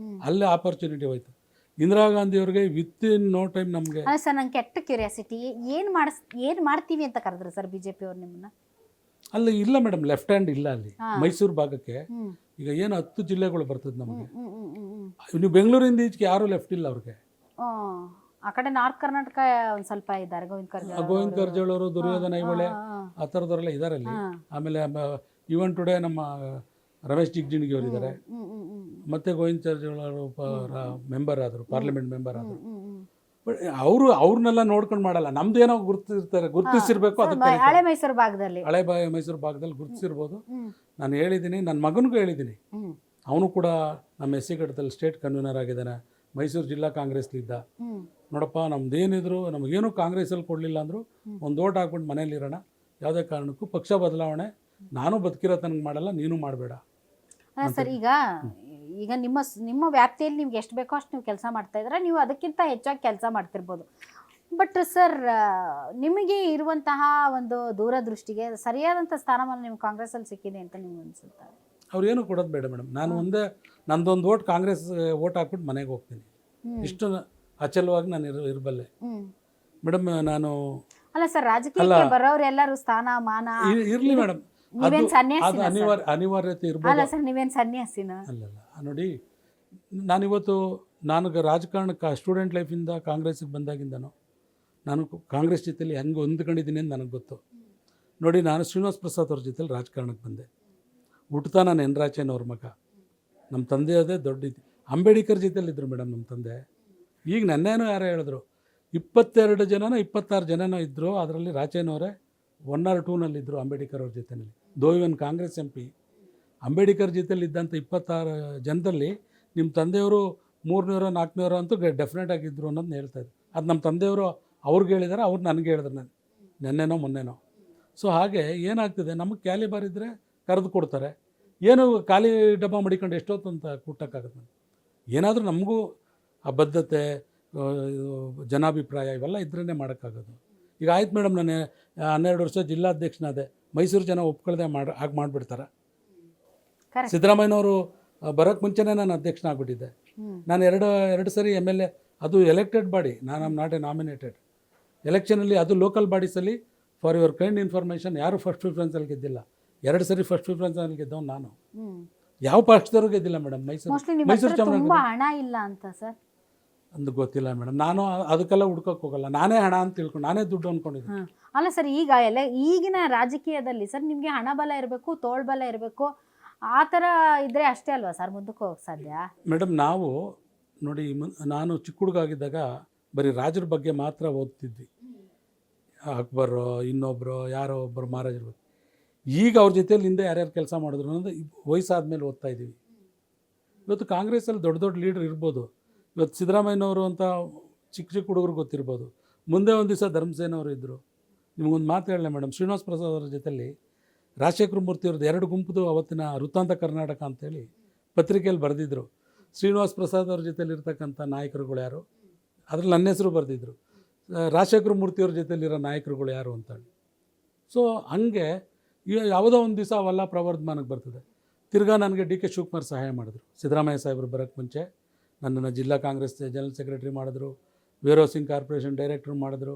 Speaker 2: ಅಲ್ಲೇ ಆಪರ್ಚುನಿಟಿ ಹೋಯ್ತು. ಇಂದಿರಾ ಗಾಂಧಿ ಅವ್ರಿಗೆ ವಿತ್ ಇನ್ ನೋ ಟೈಮ್ ನಮಗೆ.
Speaker 1: ಸರ್, ನಂಗೆ ಕೆಟ್ಟ ಕ್ಯೂರಿಯಾಸಿಟಿ, ಏನು ಮಾಡ್ತೀವಿ ಅಂತ ಕರೆದ್ರು ಸರ್ ಬಿಜೆಪಿ ಅವ್ರು ನಿಮ್ಮನ್ನ?
Speaker 2: ಅಲ್ಲಿ ಇಲ್ಲ ಮೇಡಮ್, ಲೆಫ್ಟ್ ಹ್ಯಾಂಡ್ ಇಲ್ಲ ಅಲ್ಲಿ ಮೈಸೂರು ಭಾಗಕ್ಕೆ. ಈಗ ಏನು 10 ಜಿಲ್ಲೆಗಳು ಬರ್ತದೆ ನಮಗೆ. ನೀವು ಬೆಂಗಳೂರಿಂದ ಈಚೆಗೆ ಯಾರೂ ಲೆಫ್ಟ್ ಇಲ್ಲ ಅವ್ರಿಗೆ.
Speaker 1: ಆ ಕಡೆ ನಾರ್ತ್ ಕರ್ನಾಟಕ ಒಂದು ಸ್ವಲ್ಪ ಇದ್ದಾರೆ,
Speaker 2: ಗೋವಿಂದ ಕಾರಜೋಳ ಅವರು, ದುರ್ಯೋಧನ ಐಹೊಳೆ, ಆ ಥರದವರೆಲ್ಲ ಇದ್ದಾರೆ ಅಲ್ಲಿ. ಆಮೇಲೆ ಈವನ್ ಟುಡೇ ನಮ್ಮ ರಮೇಶ್ ಜಿಗಜಿಣಗಿ ಅವರು ಇದ್ದಾರೆ. ಮತ್ತೆ ಗೋವಿಂದ ಕಾರಜೋಳ ಅವರು ಮೆಂಬರ್ ಆದರು, ಪಾರ್ಲಿಮೆಂಟ್ ಮೆಂಬರ್ ಆದರು. ಬಟ್ ಅವ್ರನ್ನೆಲ್ಲ ನೋಡ್ಕೊಂಡು ಮಾಡಲ್ಲ. ನಮ್ದೇನೋ ಗುರುತಿಸಿರ್ಬೇಕು. ಅದಕ್ಕೆ
Speaker 1: ಹಳೆ ಮೈಸೂರು
Speaker 2: ಭಾಗದಲ್ಲಿ ಗುರುತಿಸಿರ್ಬೋದು. ನಾನು ಹೇಳಿದ್ದೀನಿ, ನನ್ನ ಮಗನಿಗೂ ಹೇಳಿದ್ದೀನಿ. ಅವನು ಕೂಡ ನಮ್ಮ SC ಘಟ್ಟದಲ್ಲಿ ಸ್ಟೇಟ್ ಕನ್ವೀನರ್ ಆಗಿದ್ದಾನೆ, ಮೈಸೂರು ಜಿಲ್ಲಾ ಕಾಂಗ್ರೆಸ್ಲಿದ್ದ. ನೋಡಪ್ಪ, ನಮ್ದೇನಿದ್ರು ನಮಗೇನು ಕಾಂಗ್ರೆಸ್ಸಲ್ಲಿ ಕೊಡಲಿಲ್ಲ ಅಂದರು ಒಂದು ಓಟ್ ಹಾಕ್ಬಿಟ್ಟು ಮನೇಲಿರೋಣ, ಯಾವುದೇ ಕಾರಣಕ್ಕೂ ಪಕ್ಷ ಬದಲಾವಣೆ ನಾನು ಬದುಕಿರೋ ತನಕ ಮಾಡಲ್ಲ, ನೀನು ಮಾಡಬೇಡ
Speaker 1: ಸರ್. ಈಗ ನಿಮ್ಮ ವ್ಯಾಪ್ತಿಯಲ್ಲಿ ನಿಮ್ಗೆ ಎಷ್ಟು ಬೇಕೋ ಅಷ್ಟು ನೀವು ಕೆಲಸ ಮಾಡ್ತಾ ಇದ್ರೆ, ನೀವು ಅದಕ್ಕಿಂತ ಹೆಚ್ಚಾಗಿ ಕೆಲಸ ಮಾಡ್ತಿರ್ಬೋದು. ಬಟ್ ಸರ್, ನಿಮಗೆ ಇರುವಂತಹ ಒಂದು ದೂರದೃಷ್ಟಿಗೆ ಸರಿಯಾದಂಥ ಸ್ಥಾನಮಾನ ನಿಮ್ಗೆ ಕಾಂಗ್ರೆಸ್ಸಲ್ಲಿ ಸಿಕ್ಕಿದೆ ಅಂತ ನಿಮ್ಗೆ ಅನಿಸುತ್ತೆ?
Speaker 2: ಅವ್ರೇನು ಕೊಡೋದು ಬೇಡ ಮೇಡಮ್. ನಾನು ನಂದೊಂದು ಓಟ್ ಕಾಂಗ್ರೆಸ್ ಓಟ್ ಹಾಕ್ಬಿಟ್ಟು ಮನೆಗೆ ಹೋಗ್ತೀನಿ. ಇಷ್ಟು ಅಚಲವಾಗಿ ನಾನು ಇರಬಲ್ಲೆ ಮೇಡಮ್. ನಾನು
Speaker 1: ಅಲ್ಲ ಸರ್, ರಾಜಕೀಯಕ್ಕೆ ಬರೋರೆಲ್ಲರೂ ಸ್ಥಾನಮಾನ
Speaker 2: ಇರಲಿ ಮೇಡಮ್, ಅನಿವಾರ್ಯತೆ ಇರ್ಬೋದು.
Speaker 1: ಅಲ್ಲ ಸರ್, ನೀವೇನು ಸನ್ಯಾಸಿನ?
Speaker 2: ಅಲ್ಲಲ್ಲ, ನೋಡಿ, ನಾನು ರಾಜಕಾರಣಕ್ಕೆ ಸ್ಟೂಡೆಂಟ್ ಲೈಫಿಂದ ಕಾಂಗ್ರೆಸ್ಸಿಗೆ ಬಂದಾಗಿಂದನೂ ನಾನು ಕಾಂಗ್ರೆಸ್ ಜೊತೆಲಿ ಹೆಂಗೆ ಹೊಂದ್ಕೊಂಡಿದ್ದೀನಿ ಅಂತ ನನಗೆ ಗೊತ್ತು. ನೋಡಿ, ನಾನು ಶ್ರೀನಿವಾಸ್ ಪ್ರಸಾದ್ ಅವ್ರ ಜೊತೆಲಿ ರಾಜಕಾರಣಕ್ಕೆ ಬಂದೆ. ಹುಟ್ಟುತ್ತಾ ನಾನು ಎನ್ ರಾಚಯ್ಯನವ್ರ ಮಗ. ನಮ್ಮ ತಂದೆ ಅದೇ ದೊಡ್ಡ ಅಂಬೇಡ್ಕರ್ ಜೊತೆಲಿದ್ದರು ಮೇಡಮ್ ನಮ್ಮ ತಂದೆ. ಈಗ ನನ್ನೇನೋ ಯಾರೋ ಹೇಳಿದ್ರು 22 ಜನನೋ 26 ಜನನೋ ಇದ್ದರು, ಅದರಲ್ಲಿ ರಾಚಯ್ಯನವರೇ 1 or 2ನಲ್ಲಿದ್ದರು ಅಂಬೇಡ್ಕರ್ ಅವ್ರ ಜೊತೆಯಲ್ಲಿ. ದೋವಿವನ್ ಕಾಂಗ್ರೆಸ್ MP ಅಂಬೇಡ್ಕರ್ ಜೊತೆಲಿ ಇದ್ದಂಥ 26 ಜನದಲ್ಲಿ ನಿಮ್ಮ ತಂದೆಯವರು 300 400 ಅಂತೂ ಡೆಫಿನೆಟ್ ಆಗಿದ್ದರು ಅನ್ನೋದನ್ನ ಹೇಳ್ತಾಯಿದ್ರು. ಅದು ನಮ್ಮ ತಂದೆಯವರು ಅವ್ರಿಗೆ ಹೇಳಿದ್ದಾರೆ, ಅವ್ರು ನನಗೆ ಹೇಳಿದ್ರು, ನೆನ್ನೆನೋ ಮೊನ್ನೆನೋ. ಸೊ ಹಾಗೆ ಏನಾಗ್ತದೆ, ನಮಗೆ ಕ್ಯಾಲಿಬರ್ ಇದ್ದರೆ ಕರೆದು ಕೊಡ್ತಾರೆ. ಏನು ಖಾಲಿ ಡಬ್ಬ ಮಡಿಕೊಂಡು ಎಷ್ಟೊತ್ತು ಅಂತ ಕೂಟಕ್ಕಾಗುತ್ತೆ. ಏನಾದರೂ ನಮಗೂ ಆ ಬದ್ಧತೆ, ಜನಾಭಿಪ್ರಾಯ ಇವೆಲ್ಲ ಇದ್ರೇ ಮಾಡೋಕ್ಕಾಗೋದು. ಈಗ ಆಯ್ತು ಮೇಡಮ್, ನಾನು 12 ವರ್ಷ ಜಿಲ್ಲಾಧ್ಯಕ್ಷನಾದೆ, ಮೈಸೂರು ಜನ ಒಪ್ಕೊಳ್ದೆ ಹಾಗೆ ಮಾಡಿಬಿಡ್ತಾರೆ. ಸಿದ್ದರಾಮಯ್ಯನವರು ಬರೋಕ್ಕೆ ಮುಂಚೆನೇ ನಾನು ಅಧ್ಯಕ್ಷನಾಗ್ಬಿಟ್ಟಿದ್ದೆ. ನಾನು ಎರಡು ಸರಿ MLA, ಅದು ಎಲೆಕ್ಟೆಡ್ ಬಾಡಿ, ನಾನು ಆಮ್ ನಾಟ್ ಎ ನಾಮಿನೇಟೆಡ್. ಎಲೆಕ್ಷನಲ್ಲಿ ಅದು ಲೋಕಲ್ ಬಾಡೀಸಲ್ಲಿ ಫಾರ್ ಯುವರ್ ಕೈಂಡ್ ಇನ್ಫಾರ್ಮೇಷನ್ ಯಾರು ಫಸ್ಟ್ ಪ್ರಿಫರೆನ್ಸಲ್ಲಿ ಗೆದ್ದಿಲ್ಲ. 2 ಸರಿ ಫಸ್ಟ್ ಪ್ರಿಫರೆನ್ಸಲ್ಲಿ ಗೆದ್ದವನು ನಾನು. ಯಾವ ಪಕ್ಷದವರು ಗೆದ್ದಿಲ್ಲ ಮೇಡಮ್. ಮೈಸೂರು
Speaker 1: ತುಂಬಾ ಹಣ ಇಲ್ಲ ಅಂತ ಸರ್
Speaker 2: ಅಂದು ಗೊತ್ತಿಲ್ಲ ಮೇಡಮ್. ನಾನು ಅದಕ್ಕೆಲ್ಲ ಹುಡ್ಕೋಕ್ಕೆ ಹೋಗಲ್ಲ. ನಾನೇ ಹಣ ಅಂತ ತಿಳ್ಕೊಂಡು ನಾನೇ ದುಡ್ಡು ಅಂದ್ಕೊಂಡಿದ್ದೀನಿ.
Speaker 1: ಅಲ್ಲ ಸರ್, ಈಗಿನ ರಾಜಕೀಯದಲ್ಲಿ ಸರ್ ನಿಮಗೆ ಹಣ ಬಲ ಇರಬೇಕು, ತೋಳ್ಬಲ ಇರಬೇಕು, ಆ ಥರ ಇದ್ದರೆ ಅಷ್ಟೇ ಅಲ್ವಾ ಸರ್ ಮುಂದಕ್ಕೆ ಹೋಗಕ್ಕೆ ಸಾಧ್ಯ? ಮೇಡಮ್,
Speaker 2: ನಾವು ನೋಡಿ, ನಾನು ಚಿಕ್ಕ ಹುಡುಗಾಗಿದ್ದಾಗ ಬರೀ ರಾಜರ ಬಗ್ಗೆ ಮಾತ್ರ ಓದ್ತಿದ್ವಿ. ಅಕ್ಬರು, ಇನ್ನೊಬ್ಬರು ಯಾರೋ ಒಬ್ಬರು ಮಹಾರಾಜರು. ಈಗ ಅವ್ರ ಜೊತೆಯಲ್ಲಿ ಹಿಂದೆ ಯಾರ್ಯಾರು ಕೆಲಸ ಮಾಡಿದ್ರು ಅನ್ನೋದು ವಯಸ್ಸಾದ್ಮೇಲೆ ಓದ್ತಾ ಇದ್ದೀವಿ. ಇವತ್ತು ಕಾಂಗ್ರೆಸ್ಸಲ್ಲಿ ದೊಡ್ಡ ದೊಡ್ಡ ಲೀಡರ್ ಇರ್ಬೋದು. ಇವತ್ತು ಸಿದ್ದರಾಮಯ್ಯನವರು ಅಂತ ಚಿಕ್ಕ ಹುಡುಗರು ಗೊತ್ತಿರ್ಬೋದು. ಮುಂದೆ ಒಂದು ದಿವಸ ಧರ್ಮಸೇನವರು ಇದ್ದರು. ನಿಮಗೊಂದು ಮಾತು ಹೇಳಲ್ಲ ಮೇಡಮ್, ಶ್ರೀನಿವಾಸ್ ಪ್ರಸಾದ್ ಅವ್ರ ಜೊತೆಲಿ ರಾಜಶೇಖರ ಮೂರ್ತಿಯವ್ರದ್ದು 2 ಗುಂಪುದು ಅವತ್ತಿನ ವೃತ್ತಾಂತ ಕರ್ನಾಟಕ ಅಂತೇಳಿ ಪತ್ರಿಕೆಯಲ್ಲಿ ಬರೆದಿದ್ರು. ಶ್ರೀನಿವಾಸ್ ಪ್ರಸಾದ್ ಅವ್ರ ಜೊತೆಲಿ ಇರ್ತಕ್ಕಂಥ ನಾಯಕರುಗಳು ಯಾರು, ಅದ್ರಲ್ಲಿ ನನ್ನ ಹೆಸರು ಬರೆದಿದ್ರು, ರಾಜಶೇಖರ ಮೂರ್ತಿಯವ್ರ ಜೊತೆಲಿರೋ ನಾಯಕರುಗಳು ಯಾರು ಅಂತೇಳಿ. ಸೊ ಹಂಗೆ ಯಾವುದೋ ಒಂದು ದಿವಸ ಅವೆಲ್ಲ ಪ್ರವರ್ಧಮಾನಕ್ಕೆ ಬರ್ತದೆ. ತಿರ್ಗಾ ನನಗೆ ಡಿ ಕೆ ಶಿವಕುಮಾರ್ ಸಹಾಯ ಮಾಡಿದ್ರು. ಸಿದ್ದರಾಮಯ್ಯ ಸಾಹೇಬರು ಬರೋಕ್ಕೆ ಮುಂಚೆ ನನ್ನನ್ನು ಜಿಲ್ಲಾ ಕಾಂಗ್ರೆಸ್ ಜನರಲ್ ಸೆಕ್ರೆಟರಿ ಮಾಡಿದ್ರು, ವೇರ್ ಹೌಸಿಂಗ್ ಕಾರ್ಪೊರೇಷನ್ ಡೈರೆಕ್ಟರ್ ಮಾಡಿದ್ರು,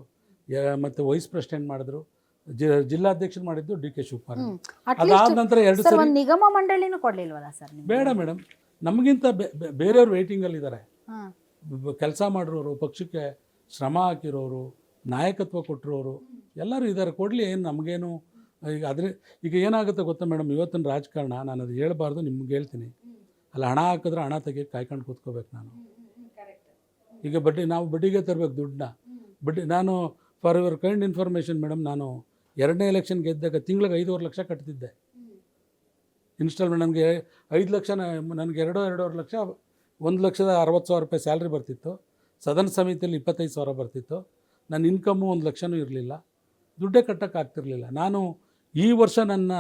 Speaker 2: ಮತ್ತು ವೈಸ್ ಪ್ರೆಸಿಡೆಂಟ್ ಮಾಡಿದ್ರು, ಜಿಲ್ಲಾಧ್ಯಕ್ಷರು ಮಾಡಿದ್ದು ಡಿ ಕೆ ಶಿವಕುಮಾರ್. ಅದಾದ ನಂತರ 2
Speaker 1: ಸರ್
Speaker 2: ಸರಿ
Speaker 1: ಒಂದು ನಿಗಮ ಮಂಡಳಿನೂ ಕೊಡ್ಲಿಲ್ವಲ್ಲ ಸರ್ ನಿಮ್ಗೆ?
Speaker 2: ಬೇಡ ಮೇಡಮ್, ನಮಗಿಂತ ಬೇರೆಯವ್ರು ವೇಟಿಂಗಲ್ಲಿದ್ದಾರೆ.
Speaker 1: ಹಾಂ.
Speaker 2: ಕೆಲಸ ಮಾಡಿರೋರು, ಪಕ್ಷಕ್ಕೆ ಶ್ರಮ ಹಾಕಿರೋರು, ನಾಯಕತ್ವ ಕೊಟ್ಟಿರೋರು ಎಲ್ಲರೂ ಇದ್ದಾರೆ. ಕೊಡಲಿ, ಏನು ನಮಗೇನು ಈಗ ಏನಾಗುತ್ತೆ ಗೊತ್ತಾ ಮೇಡಮ್, ಇವತ್ತಿನ ರಾಜಕಾರಣ ನಾನು ಅದು ಹೇಳ್ಬಾರ್ದು, ನಿಮ್ಗೆ ಹೇಳ್ತೀನಿ. ಅಲ್ಲ, ಹಣ ಹಾಕಿದ್ರೆ ಹಣ ತೆಗಿಯೋಕ್ಕೆ ಕಾಯ್ಕೊಂಡು ಕೂತ್ಕೋಬೇಕು ನಾನು. ಈಗ ನಾವು ಬಡ್ಡಿಗೆ ತರಬೇಕು ದುಡ್ಡನ್ನ. ನಾನು for your kind information madam, ನಾನು 2ನೇ ಎಲೆಕ್ಷನ್ ಗೆದ್ದಾಗ ತಿಂಗಳಿಗೆ 5.5 ಲಕ್ಷ ಕಟ್ತಿದ್ದೆ ಇನ್ಸ್ಟಾಲ್ಮೆಂಟ್. ನನಗೆ 5 ಲಕ್ಷ, ನನಗೆ 2.5 ಲಕ್ಷ, 1,60,000 ರೂಪಾಯಿ ಸ್ಯಾಲ್ರಿ ಬರ್ತಿತ್ತು. ಸದನ ಸಮಿತಿಯಲ್ಲಿ 25,000 ಬರ್ತಿತ್ತು. ನನ್ನ ಇನ್ಕಮ್ಮು 1 ಲಕ್ಷನೂ ಇರಲಿಲ್ಲ. ದುಡ್ಡೇ ಕಟ್ಟೋಕ್ಕಾಗ್ತಿರ್ಲಿಲ್ಲ. ನಾನು ಈ ವರ್ಷ ನನ್ನ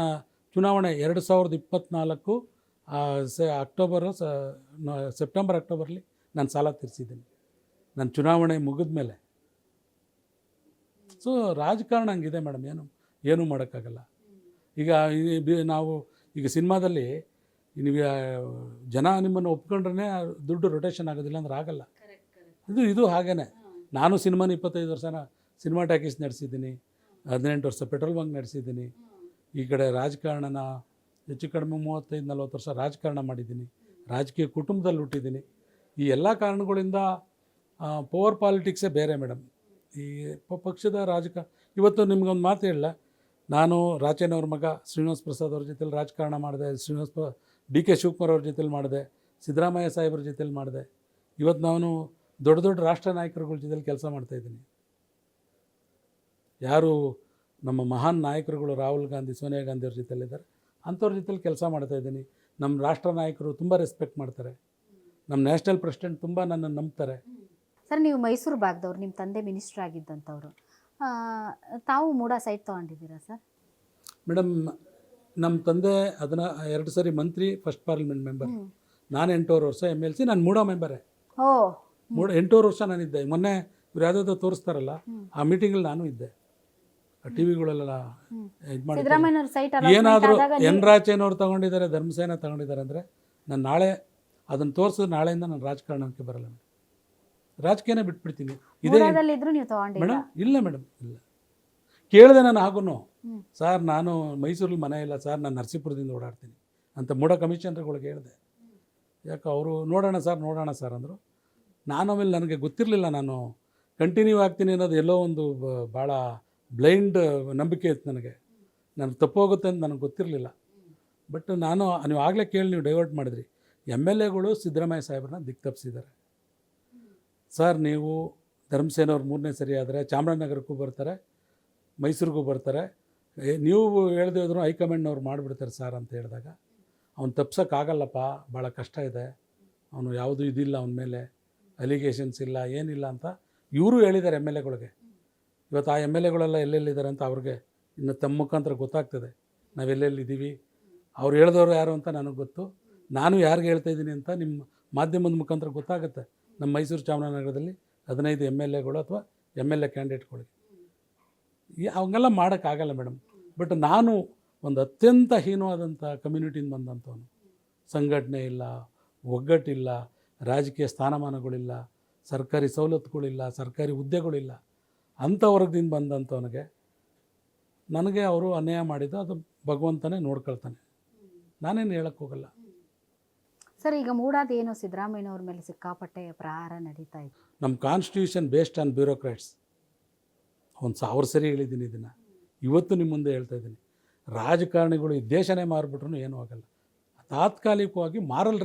Speaker 2: ಚುನಾವಣೆ 2024 ಸೆಪ್ಟೆಂಬರ್ ಅಕ್ಟೋಬರ್ಲಿ ನಾನು ಸಾಲ ತೀರಿಸಿದ್ದೀನಿ, ನನ್ನ ಚುನಾವಣೆ ಮುಗಿದ ಮೇಲೆ. ಸೊ ರಾಜಕಾರಣ ಹಂಗಿದೆ ಮೇಡಮ್, ಏನೂ ಮಾಡೋಕ್ಕಾಗಲ್ಲ. ಈಗ ನಾವು ಈಗ ಸಿನಿಮಾದಲ್ಲಿ ನೀವು ಜನ ನಿಮ್ಮನ್ನು ಒಪ್ಕೊಂಡ್ರೆ ದುಡ್ಡು ರೊಟೇಷನ್ ಆಗೋದಿಲ್ಲ ಅಂದ್ರೆ ಆಗಲ್ಲ. ಇದು ಹಾಗೇ. ನಾನು ಸಿನಿಮಾನ 25 ವರ್ಷನ ಸಿನಿಮಾ ಟ್ಯಾಕೀಸ್ ನಡೆಸಿದ್ದೀನಿ, 18 ವರ್ಷ ಪೆಟ್ರೋಲ್ ಬಂಕ್ ನಡೆಸಿದ್ದೀನಿ. ಈ ಕಡೆ ರಾಜಕಾರಣನ ಹೆಚ್ಚು ಕಡಿಮೆ 35-40 ವರ್ಷ ರಾಜಕಾರಣ ಮಾಡಿದ್ದೀನಿ. ರಾಜಕೀಯ ಕುಟುಂಬದಲ್ಲಿ ಹುಟ್ಟಿದ್ದೀನಿ. ಈ ಎಲ್ಲ ಕಾರಣಗಳಿಂದ ಪವರ್ ಪಾಲಿಟಿಕ್ಸೇ ಬೇರೆ ಮೇಡಮ್. ಈ ಪಕ್ಷದ ಇವತ್ತು ನಿಮ್ಗೊಂದು ಮಾತು ಹೇಳಲ್ಲ, ನಾನು ರಾಚೇನವ್ರ ಮಗ ಶ್ರೀನಿವಾಸ್ ಪ್ರಸಾದ್ ಅವ್ರ ಜೊತೆಲಿ ರಾಜಕಾರಣ ಮಾಡಿದೆ, ಡಿ ಕೆ ಶಿವಕುಮಾರ್ ಅವ್ರ ಜೊತೆಲಿ ಮಾಡಿದೆ, ಸಿದ್ದರಾಮಯ್ಯ ಸಾಹೇಬ್ರ ಜೊತೆಲಿ ಮಾಡಿದೆ. ಇವತ್ತು ನಾನು ದೊಡ್ಡ ದೊಡ್ಡ ರಾಷ್ಟ್ರ ನಾಯಕರುಗಳ ಜೊತೆಲಿ ಕೆಲಸ ಮಾಡ್ತಾಯಿದ್ದೀನಿ. ಯಾರು ನಮ್ಮ ಮಹಾನ್ ನಾಯಕರುಗಳು ರಾಹುಲ್ ಗಾಂಧಿ, ಸೋನಿಯಾ ಗಾಂಧಿ ಅವ್ರ ಜೊತೆಲಿದ್ದಾರೆ, ಅಂಥವ್ರ ಜೊತೆಲಿ ಕೆಲಸ ಮಾಡ್ತಾಯಿದ್ದೀನಿ. ನಮ್ಮ ರಾಷ್ಟ್ರ ನಾಯಕರು ತುಂಬ ರೆಸ್ಪೆಕ್ಟ್ ಮಾಡ್ತಾರೆ. ನಮ್ಮ ನ್ಯಾಷನಲ್ ಪ್ರೆಸಿಡೆಂಟ್ ತುಂಬ ನನ್ನನ್ನು ನಂಬ್ತಾರೆ.
Speaker 1: ಸರ್, ನೀವು ಮೈಸೂರು ಭಾಗದವ್ರು, ನಿಮ್ಮ ತಂದೆ ಮಿನಿಸ್ಟರ್ ಆಗಿದ್ದಂಥವ್ರು, ತಾವು ಮೂಡ ಸೈಟ್ ತೊಗೊಂಡಿದ್ದೀರಾ ಸರ್? ಮೇಡಮ್,
Speaker 2: ನಮ್ಮ ತಂದೆ 2 ಸರಿ ಮಂತ್ರಿ, ಫಸ್ಟ್ ಪಾರ್ಲಿಮೆಂಟ್ ಮೆಂಬರ್. ನಾನು 8 ವರ್ಷ MLC. ನಾನು ಮೂಡ ಮೆಂಬರೇ. 8 ವರ್ಷ ನಾನಿದ್ದೆ. ಮೊನ್ನೆ ಇವ್ರು ಯಾವುದಾದ್ರು ತೋರಿಸ್ತಾರಲ್ಲ, ಆ ಮೀಟಿಂಗಲ್ಲಿ ನಾನು ಇದ್ದೆ. ಟಿವಿಗಳೆಲ್ಲ ಇದು ಮಾಡಿ ಏನಾದರೂ ಎನ್ ರಾಚೇನವ್ರು ತಗೊಂಡಿದ್ದಾರೆ, ಧರ್ಮಸೇನ ತಗೊಂಡಿದ್ದಾರೆ ಅಂದರೆ ನಾನು ನಾಳೆ ಅದನ್ನು ತೋರಿಸಿದ್ರೆ ನಾಳೆಯಿಂದ ನಾನು ರಾಜಕಾರಣಕ್ಕೆ ಬರಲ್ಲ. ರಾಜಕೀಯನೇ ಬಿಟ್ಬಿಡ್ತೀನಿ. ಇದೇ ಮೇಡಮ್. ಇಲ್ಲ ಮೇಡಮ್, ಇಲ್ಲ. ಕೇಳಿದೆ ನಾನು ಆಗೂ, ಸರ್ ನಾನು ಮೈಸೂರಲ್ಲಿ ಮನೆ ಇಲ್ಲ ಸರ್, ನಾನು ನರಸೀಪುರದಿಂದ ಓಡಾಡ್ತೀನಿ ಅಂತ ಮೂಡ ಕಮಿಷನರ್ಗಳಿಗೆ ಹೇಳಿದೆ. ಯಾಕೆ ಅವರು ನೋಡೋಣ ಸರ್ ಅಂದರು. ನಾನು ಆಮೇಲೆ ನನಗೆ ಗೊತ್ತಿರಲಿಲ್ಲ ನಾನು ಕಂಟಿನ್ಯೂ ಆಗ್ತೀನಿ ಅನ್ನೋದು. ಎಲ್ಲೋ ಒಂದು ಭಾಳ ಬ್ಲೈಂಡ್ ನಂಬಿಕೆ ಇತ್ತು ನನಗೆ. ನನಗೆ ತಪ್ಪೋಗುತ್ತೆ ಅಂತ ನನಗೆ ಗೊತ್ತಿರಲಿಲ್ಲ. ಬಟ್ ನೀವು ಆಗಲೇ ಕೇಳಿ ನೀವು ಡೈವರ್ಟ್ ಮಾಡಿದ್ರಿ. MLAಗಳು ಸಿದ್ದರಾಮಯ್ಯ ಸಾಹೇಬ್ರನ್ನ ದಿಕ್ತಪ್ಪಿಸಿದ್ದಾರೆ. ಸರ್, ನೀವು ಧರ್ಮಸೇನವ್ರು 3ನೇ ಸರಿ ಆದರೆ ಚಾಮರಾಜನಗರಕ್ಕೂ ಬರ್ತಾರೆ, ಮೈಸೂರಿಗೂ ಬರ್ತಾರೆ, ನೀವು ಹೇಳ್ದೆ ಹೋದ್ರು ಹೈಕಮಾಂಡ್ನವ್ರು ಮಾಡಿಬಿಡ್ತಾರೆ ಸರ್ ಅಂತ ಹೇಳಿದಾಗ, ಅವ್ನು ತಪ್ಸೋಕ್ಕಾಗಲ್ಲಪ್ಪ, ಭಾಳ ಕಷ್ಟ ಇದೆ, ಅವನು ಯಾವುದೂ ಇದಿಲ್ಲ, ಅವನ ಮೇಲೆ ಅಲಿಗೇಷನ್ಸ್ ಇಲ್ಲ, ಏನಿಲ್ಲ ಅಂತ ಇವರು ಹೇಳಿದ್ದಾರೆ MLAಗಳಿಗೆ. ಇವತ್ತು ಆ MLAಗಳೆಲ್ಲ ಎಲ್ಲೆಲ್ಲಿದ್ದಾರೆ ಅಂತ ಅವ್ರಿಗೆ ಇನ್ನು ತಮ್ಮ ಮುಖಾಂತರ ಗೊತ್ತಾಗ್ತದೆ ನಾವೆಲ್ಲೆಲ್ಲಿದ್ದೀವಿ. ಅವ್ರು ಹೇಳಿದವರು ಯಾರು ಅಂತ ನನಗೆ ಗೊತ್ತು, ನಾನು ಯಾರಿಗೆ ಹೇಳ್ತಾಯಿದ್ದೀನಿ ಅಂತ ನಿಮ್ಮ ಮಾಧ್ಯಮದ ಮುಖಾಂತರ ಗೊತ್ತಾಗುತ್ತೆ. ನಮ್ಮ ಮೈಸೂರು ಚಾಮರಾಜನಗರದಲ್ಲಿ 15 MLAಗಳು ಅಥವಾ MLA ಕ್ಯಾಂಡಿಡೇಟ್ಗಳಿಗೆ ಅವಂಗೆಲ್ಲ ಮಾಡೋಕ್ಕಾಗಲ್ಲ ಮೇಡಮ್. ಬಟ್ ನಾನು ಒಂದು ಅತ್ಯಂತ ಹೀನವಾದಂಥ ಕಮ್ಯುನಿಟಿಯಿಂದ ಬಂದಂಥವನು. ಸಂಘಟನೆ ಇಲ್ಲ, ಒಗ್ಗಟ್ಟಿಲ್ಲ, ರಾಜಕೀಯ ಸ್ಥಾನಮಾನಗಳಿಲ್ಲ, ಸರ್ಕಾರಿ ಸವಲತ್ತುಗಳಿಲ್ಲ, ಸರ್ಕಾರಿ ಹುದ್ದೆಗಳಿಲ್ಲ, ಅಂಥ ವರ್ಗದಿಂದ ಬಂದಂಥವನಿಗೆ ನನಗೆ ಅವರು ಅನ್ಯಾಯ ಮಾಡಿದ್ದು ಅದು ಭಗವಂತನೇ ನೋಡ್ಕೊಳ್ತಾನೆ. ನಾನೇನು ಹೇಳಕ್ಕೆ ಹೋಗಲ್ಲ
Speaker 1: ಸರ್. ಈಗ ಮೂಡಾದ ಏನು ಸಿದ್ದರಾಮಯ್ಯನವ್ರ ಮೇಲೆ ಸಿಕ್ಕಾಪಟ್ಟೆ ಪ್ರಹಾರ ನಡೀತಾ ಇದೆ.
Speaker 2: ನಮ್ಮ ಕಾನ್ಸ್ಟಿಟ್ಯೂಷನ್ ಬೇಸ್ಡ್ ಆನ್ ಬ್ಯೂರೋಕ್ರಾಟ್ಸ್. 1000 ಸರಿ ಹೇಳಿದ್ದೀನಿ ಇದನ್ನು, ಇವತ್ತು ನಿಮ್ಮ ಮುಂದೆ ಹೇಳ್ತಾ ಇದ್ದೀನಿ. ರಾಜಕಾರಣಿಗಳು ಈ ದೇಶನೇ ಮಾರ್ಬಿಟ್ರು ಏನೂ ಆಗಲ್ಲ. ತಾತ್ಕಾಲಿಕವಾಗಿ ಮಾರಲ್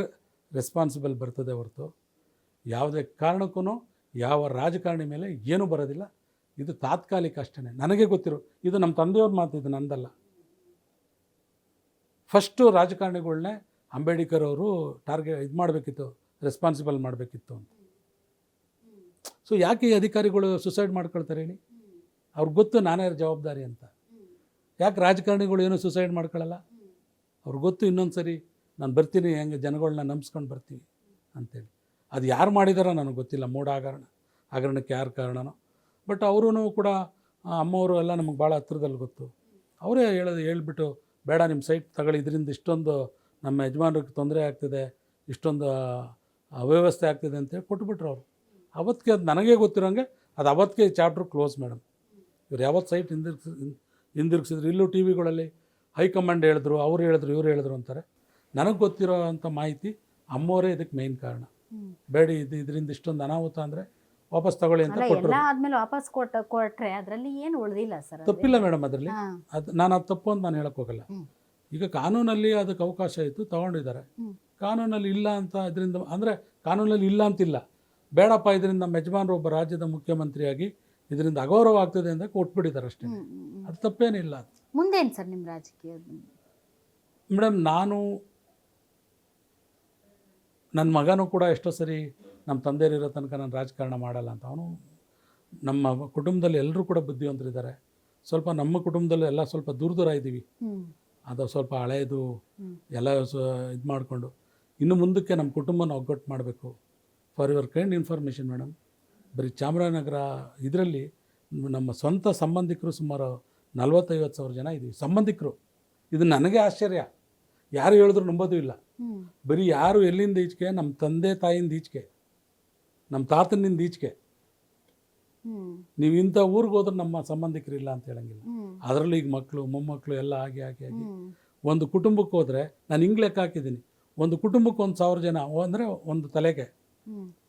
Speaker 2: ರೆಸ್ಪಾನ್ಸಿಬಲ್ ಬರ್ತದೆ ಹೊರತು ಯಾವುದೇ ಕಾರಣಕ್ಕೂ ಯಾವ ರಾಜಕಾರಣಿ ಮೇಲೆ ಏನೂ ಬರೋದಿಲ್ಲ. ಇದು ತಾತ್ಕಾಲಿಕ ಅಷ್ಟೇ. ನನಗೆ ಗೊತ್ತಿರೋ ಇದು ನಮ್ಮ ತಂದೆಯವ್ರ ಮಾತು, ಇದು ನಂದಲ್ಲ. ಫಸ್ಟು ರಾಜಕಾರಣಿಗಳನ್ನೇ ಅಂಬೇಡ್ಕರ್ ಅವರು ಇದು ಮಾಡಬೇಕಿತ್ತು, ರೆಸ್ಪಾನ್ಸಿಬಲ್ ಮಾಡಬೇಕಿತ್ತು ಅಂತ. ಸೊ ಯಾಕೆ ಈ ಅಧಿಕಾರಿಗಳು ಸುಸೈಡ್ ಮಾಡ್ಕೊಳ್ತಾರೆ ಹೇಳಿ? ಅವ್ರಿಗೆ ಗೊತ್ತು ನಾನೇ ಜವಾಬ್ದಾರಿ ಅಂತ. ಯಾಕೆ ರಾಜಕಾರಣಿಗಳು ಏನೂ ಸುಸೈಡ್ ಮಾಡ್ಕೊಳ್ಳಲ್ಲ? ಅವ್ರಿಗೆ ಗೊತ್ತು ಇನ್ನೊಂದು ಸರಿ ನಾನು ಬರ್ತೀನಿ, ಹೆಂಗೆ ಜನಗಳನ್ನ ನಂಬಿಸ್ಕೊಂಡು ಬರ್ತೀವಿ ಅಂತೇಳಿ. ಅದು ಯಾರು ಮಾಡಿದಾರೋ ನನಗೆ ಗೊತ್ತಿಲ್ಲ, ಮೂಢ ಹಗರಣಕ್ಕೆ ಯಾರು ಕಾರಣನೋ. ಬಟ್ ಅವರೂ ಕೂಡ ಅಮ್ಮವರು ಎಲ್ಲ ನಮಗೆ ಭಾಳ ಹತ್ರದಲ್ಲಿ ಗೊತ್ತು. ಅವರೇ ಹೇಳ್ಬಿಟ್ಟು ಬೇಡ ನಿಮ್ಮ ಸೈಟ್ ತಗೊಳ್ಳಿ, ಇದರಿಂದ ಇಷ್ಟೊಂದು ನಮ್ಮ ಯಜಮಾನ್ರಿಗೆ ತೊಂದರೆ ಆಗ್ತಿದೆ, ಇಷ್ಟೊಂದು ಅವ್ಯವಸ್ಥೆ ಆಗ್ತಿದೆ ಅಂತೇಳಿ ಕೊಟ್ಬಿಟ್ರು ಅವರು. ಅವತ್ತಿಗೆ ಅದು ನನಗೇ ಗೊತ್ತಿರೋಂಗೆ ಅದು ಅವತ್ತಿಗೆ ಚಾಪ್ಟ್ರ್ ಕ್ಲೋಸ್ ಮೇಡಮ್. ಇವ್ರು ಯಾವತ್ತು ಸೈಟ್ ಹಿಂದಿರುಗಿಸಿದ್ರು, ಇಲ್ಲೂ ಟಿ ವಿಗಳಲ್ಲಿ ಹೈಕಮಾಂಡ್ ಹೇಳಿದ್ರು, ಅವ್ರು ಹೇಳಿದ್ರು, ಇವ್ರು ಹೇಳಿದ್ರು ಅಂತಾರೆ. ನನಗೆ ಗೊತ್ತಿರೋ ಅಂಥ ಮಾಹಿತಿ ಅಮ್ಮವರೇ ಇದಕ್ಕೆ ಮೇಯ್ನ್ ಕಾರಣ. ಬೇಡಿ ಇದರಿಂದ ಇಷ್ಟೊಂದು ಅನಾಹುತ ಅಂದರೆ ವಾಪಸ್ ತಗೊಳ್ಳಿ ಅಂತ ಕೊಟ್ಟರು.
Speaker 1: ಆದ್ಮೇಲೆ ವಾಪಸ್ ಕೊಟ್ರೆ ಅದರಲ್ಲಿ ಏನು ಉಳಿದಿಲ್ಲ ಸರ್.
Speaker 2: ತಪ್ಪಿಲ್ಲ ಮೇಡಮ್ ಅದರಲ್ಲಿ. ನಾನು ಅದು ತಪ್ಪು ಅಂತ ನಾನು ಹೇಳಕ್ಕೆ ಹೋಗಲ್ಲ. ಈಗ ಕಾನೂನಲ್ಲಿ ಅದಕ್ಕೆ ಅವಕಾಶ ಇತ್ತು, ತಗೊಂಡಿದ್ದಾರೆ. ಕಾನೂನಲ್ಲಿ ಇಲ್ಲ ಅಂತ ಇದರಿಂದ ಅಂದರೆ ಕಾನೂನಲ್ಲಿ ಇಲ್ಲ ಅಂತಿಲ್ಲ, ಬೇಡಪ್ಪ ಇದರಿಂದ ನಮ್ಮ ಯಜಮಾನರು ಒಬ್ಬ ರಾಜ್ಯದ ಮುಖ್ಯಮಂತ್ರಿಯಾಗಿ ಇದರಿಂದ ಅಗೌರವ ಆಗ್ತದೆ ಅಂತ ಕೊಟ್ಬಿಟ್ಟಿದ್ದಾರೆ ಅಷ್ಟೇ. ಅದು ತಪ್ಪೇನಿಲ್ಲ.
Speaker 1: ಮುಂದೇನು ಸರ್ ನಿಮ್ಮ ರಾಜಕೀಯ?
Speaker 2: ಮೇಡಮ್, ನನ್ನ ಮಗನೂ ಕೂಡ ಎಷ್ಟೋ ಸರಿ ನಮ್ಮ ತಂದೆಯರಿರೋ ತನಕ ನಾನು ರಾಜಕಾರಣ ಮಾಡಲ್ಲ ಅಂತ. ಅವನು ನಮ್ಮ ಕುಟುಂಬದಲ್ಲಿ ಎಲ್ಲರೂ ಕೂಡ ಬುದ್ಧಿವಂತರಿದ್ದಾರೆ. ಸ್ವಲ್ಪ ನಮ್ಮ ಕುಟುಂಬದಲ್ಲಿ ಎಲ್ಲ ಸ್ವಲ್ಪ ದೂರ ಇದ್ದೀವಿ. ಅದು ಸ್ವಲ್ಪ ಹಳೆಯದು ಎಲ್ಲ ಇದು ಮಾಡಿಕೊಂಡು ಇನ್ನು ಮುಂದಕ್ಕೆ ನಮ್ಮ ಕುಟುಂಬನ ಒಗ್ಗಟ್ಟು ಮಾಡಬೇಕು. For your kind information madam, ಬರೀ ಚಾಮರಾಜನಗರ ಇದರಲ್ಲಿ ನಮ್ಮ ಸ್ವಂತ ಸಂಬಂಧಿಕರು ಸುಮಾರು 40-50 ಸಾವಿರ ಜನ ಇದ್ದೀವಿ ಸಂಬಂಧಿಕರು. ಇದು ನನಗೆ ಆಶ್ಚರ್ಯ, ಯಾರು ಹೇಳಿದ್ರು ನಂಬೋದು ಇಲ್ಲ. ಬರೀ ಯಾರು ಎಲ್ಲಿಂದ ಈಚೆಗೆ, ನಮ್ಮ ತಂದೆ ತಾಯಿಯಿಂದ ಈಚೆಗೆ, ನಮ್ಮ ತಾತನಿಂದ ಈಚೆಗೆ. ನೀವು ಇಂಥ ಊರಿಗೆ ಹೋದ್ರೆ ನಮ್ಮ ಸಂಬಂಧಿಕರಿಲ್ಲ ಅಂತ ಹೇಳಂಗಿಲ್ಲ. ಅದರಲ್ಲೂ ಈಗ ಮಕ್ಕಳು ಮೊಮ್ಮಕ್ಕಳು ಎಲ್ಲ ಆಗಿ ಒಂದು ಕುಟುಂಬಕ್ಕೆ ಹೋದರೆ ನಾನು ಹಿಂಗೆ ಲೆಕ್ಕ ಹಾಕಿದ್ದೀನಿ, ಒಂದು ಕುಟುಂಬಕ್ಕೆ 1,000 ಜನ ಅಂದರೆ ಒಂದು ತಲೆಗೆ.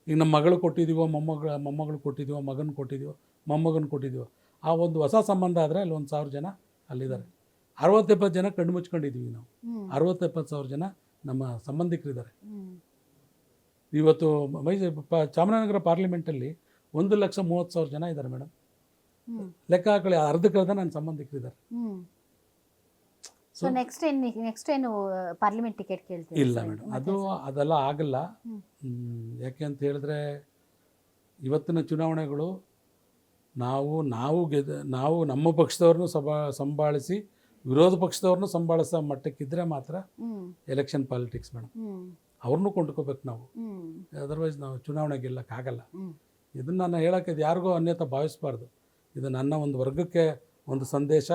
Speaker 2: ಈಗ ನಮ್ಮ ಮಗಳು ಕೊಟ್ಟಿದ್ದೀವೋ, ಮೊಮ್ಮಗಳು ಕೊಟ್ಟಿದ್ದೀವೋ, ಮಗನ ಕೊಟ್ಟಿದ್ದೀವೋ, ಮೊಮ್ಮಗನ ಕೊಟ್ಟಿದ್ದೀವೋ, ಆ ಒಂದು ಹೊಸ ಸಂಬಂಧ ಆದರೆ ಅಲ್ಲಿ 1,000 ಜನ ಅಲ್ಲಿದ್ದಾರೆ. 60-70 ಜನ ಕಣ್ಣು ಮುಚ್ಕೊಂಡಿದ್ದೀವಿ ನಾವು. 60-70 ಸಾವಿರ ಜನ ನಮ್ಮ ಸಂಬಂಧಿಕರಿದ್ದಾರೆ. ಇವತ್ತು ಚಾಮರಾಜನಗರ ಪಾರ್ಲಿಮೆಂಟಲ್ಲಿ 1,30,30,000 ಜನ ಇದ್ದಾರೆ ಮೇಡಮ್. ಲೆಕ್ಕ ಹಾಕೊಳ್ಳಿ, ಅರ್ಧಕ್ಕರ್ಧ ನನ್ನ ಸಂಬಂಧಿಕರಿದ್ದಾರೆ.
Speaker 1: ಸೊ ನೆಕ್ಸ್ಟ್ ಏನು ಪಾರ್ಲಿಮೆಂಟ್ ಟಿಕೆಟ್ ಕೇಳ್ತೀವಿ?
Speaker 2: ಇಲ್ಲ ಮೇಡಮ್, ಅದೆಲ್ಲ ಆಗಲ್ಲ. ಯಾಕೆ ಅಂತ ಹೇಳಿದ್ರೆ ಇವತ್ತಿನ ಚುನಾವಣೆಗಳು ನಾವು ನಮ್ಮ ಪಕ್ಷದವ್ರನ್ನೂ ಸಂಭಾಳಿಸಿ ವಿರೋಧ ಪಕ್ಷದವ್ರನ್ನೂ ಸಂಭಾಳಿಸೋ ಮಟ್ಟಕ್ಕಿದ್ರೆ ಮಾತ್ರ ಎಲೆಕ್ಷನ್ ಪಾಲಿಟಿಕ್ಸ್ ಮೇಡಮ್. ಅವ್ರನ್ನೂ ಕೊಂಡ್ಕೋಬೇಕು ನಾವು, ಅದರ್ವೈಸ್ ನಾವು ಚುನಾವಣೆ ಗೆಲ್ಲಕ್ಕಾಗಲ್ಲ. ಇದನ್ನು ನಾನು ಹೇಳೋಕ್ಕೆ ಯಾರಿಗೂ ಅನ್ಯತಾ ಭಾವಿಸಬಾರ್ದು. ಇದು ನನ್ನ ಒಂದು ವರ್ಗಕ್ಕೆ ಒಂದು ಸಂದೇಶ,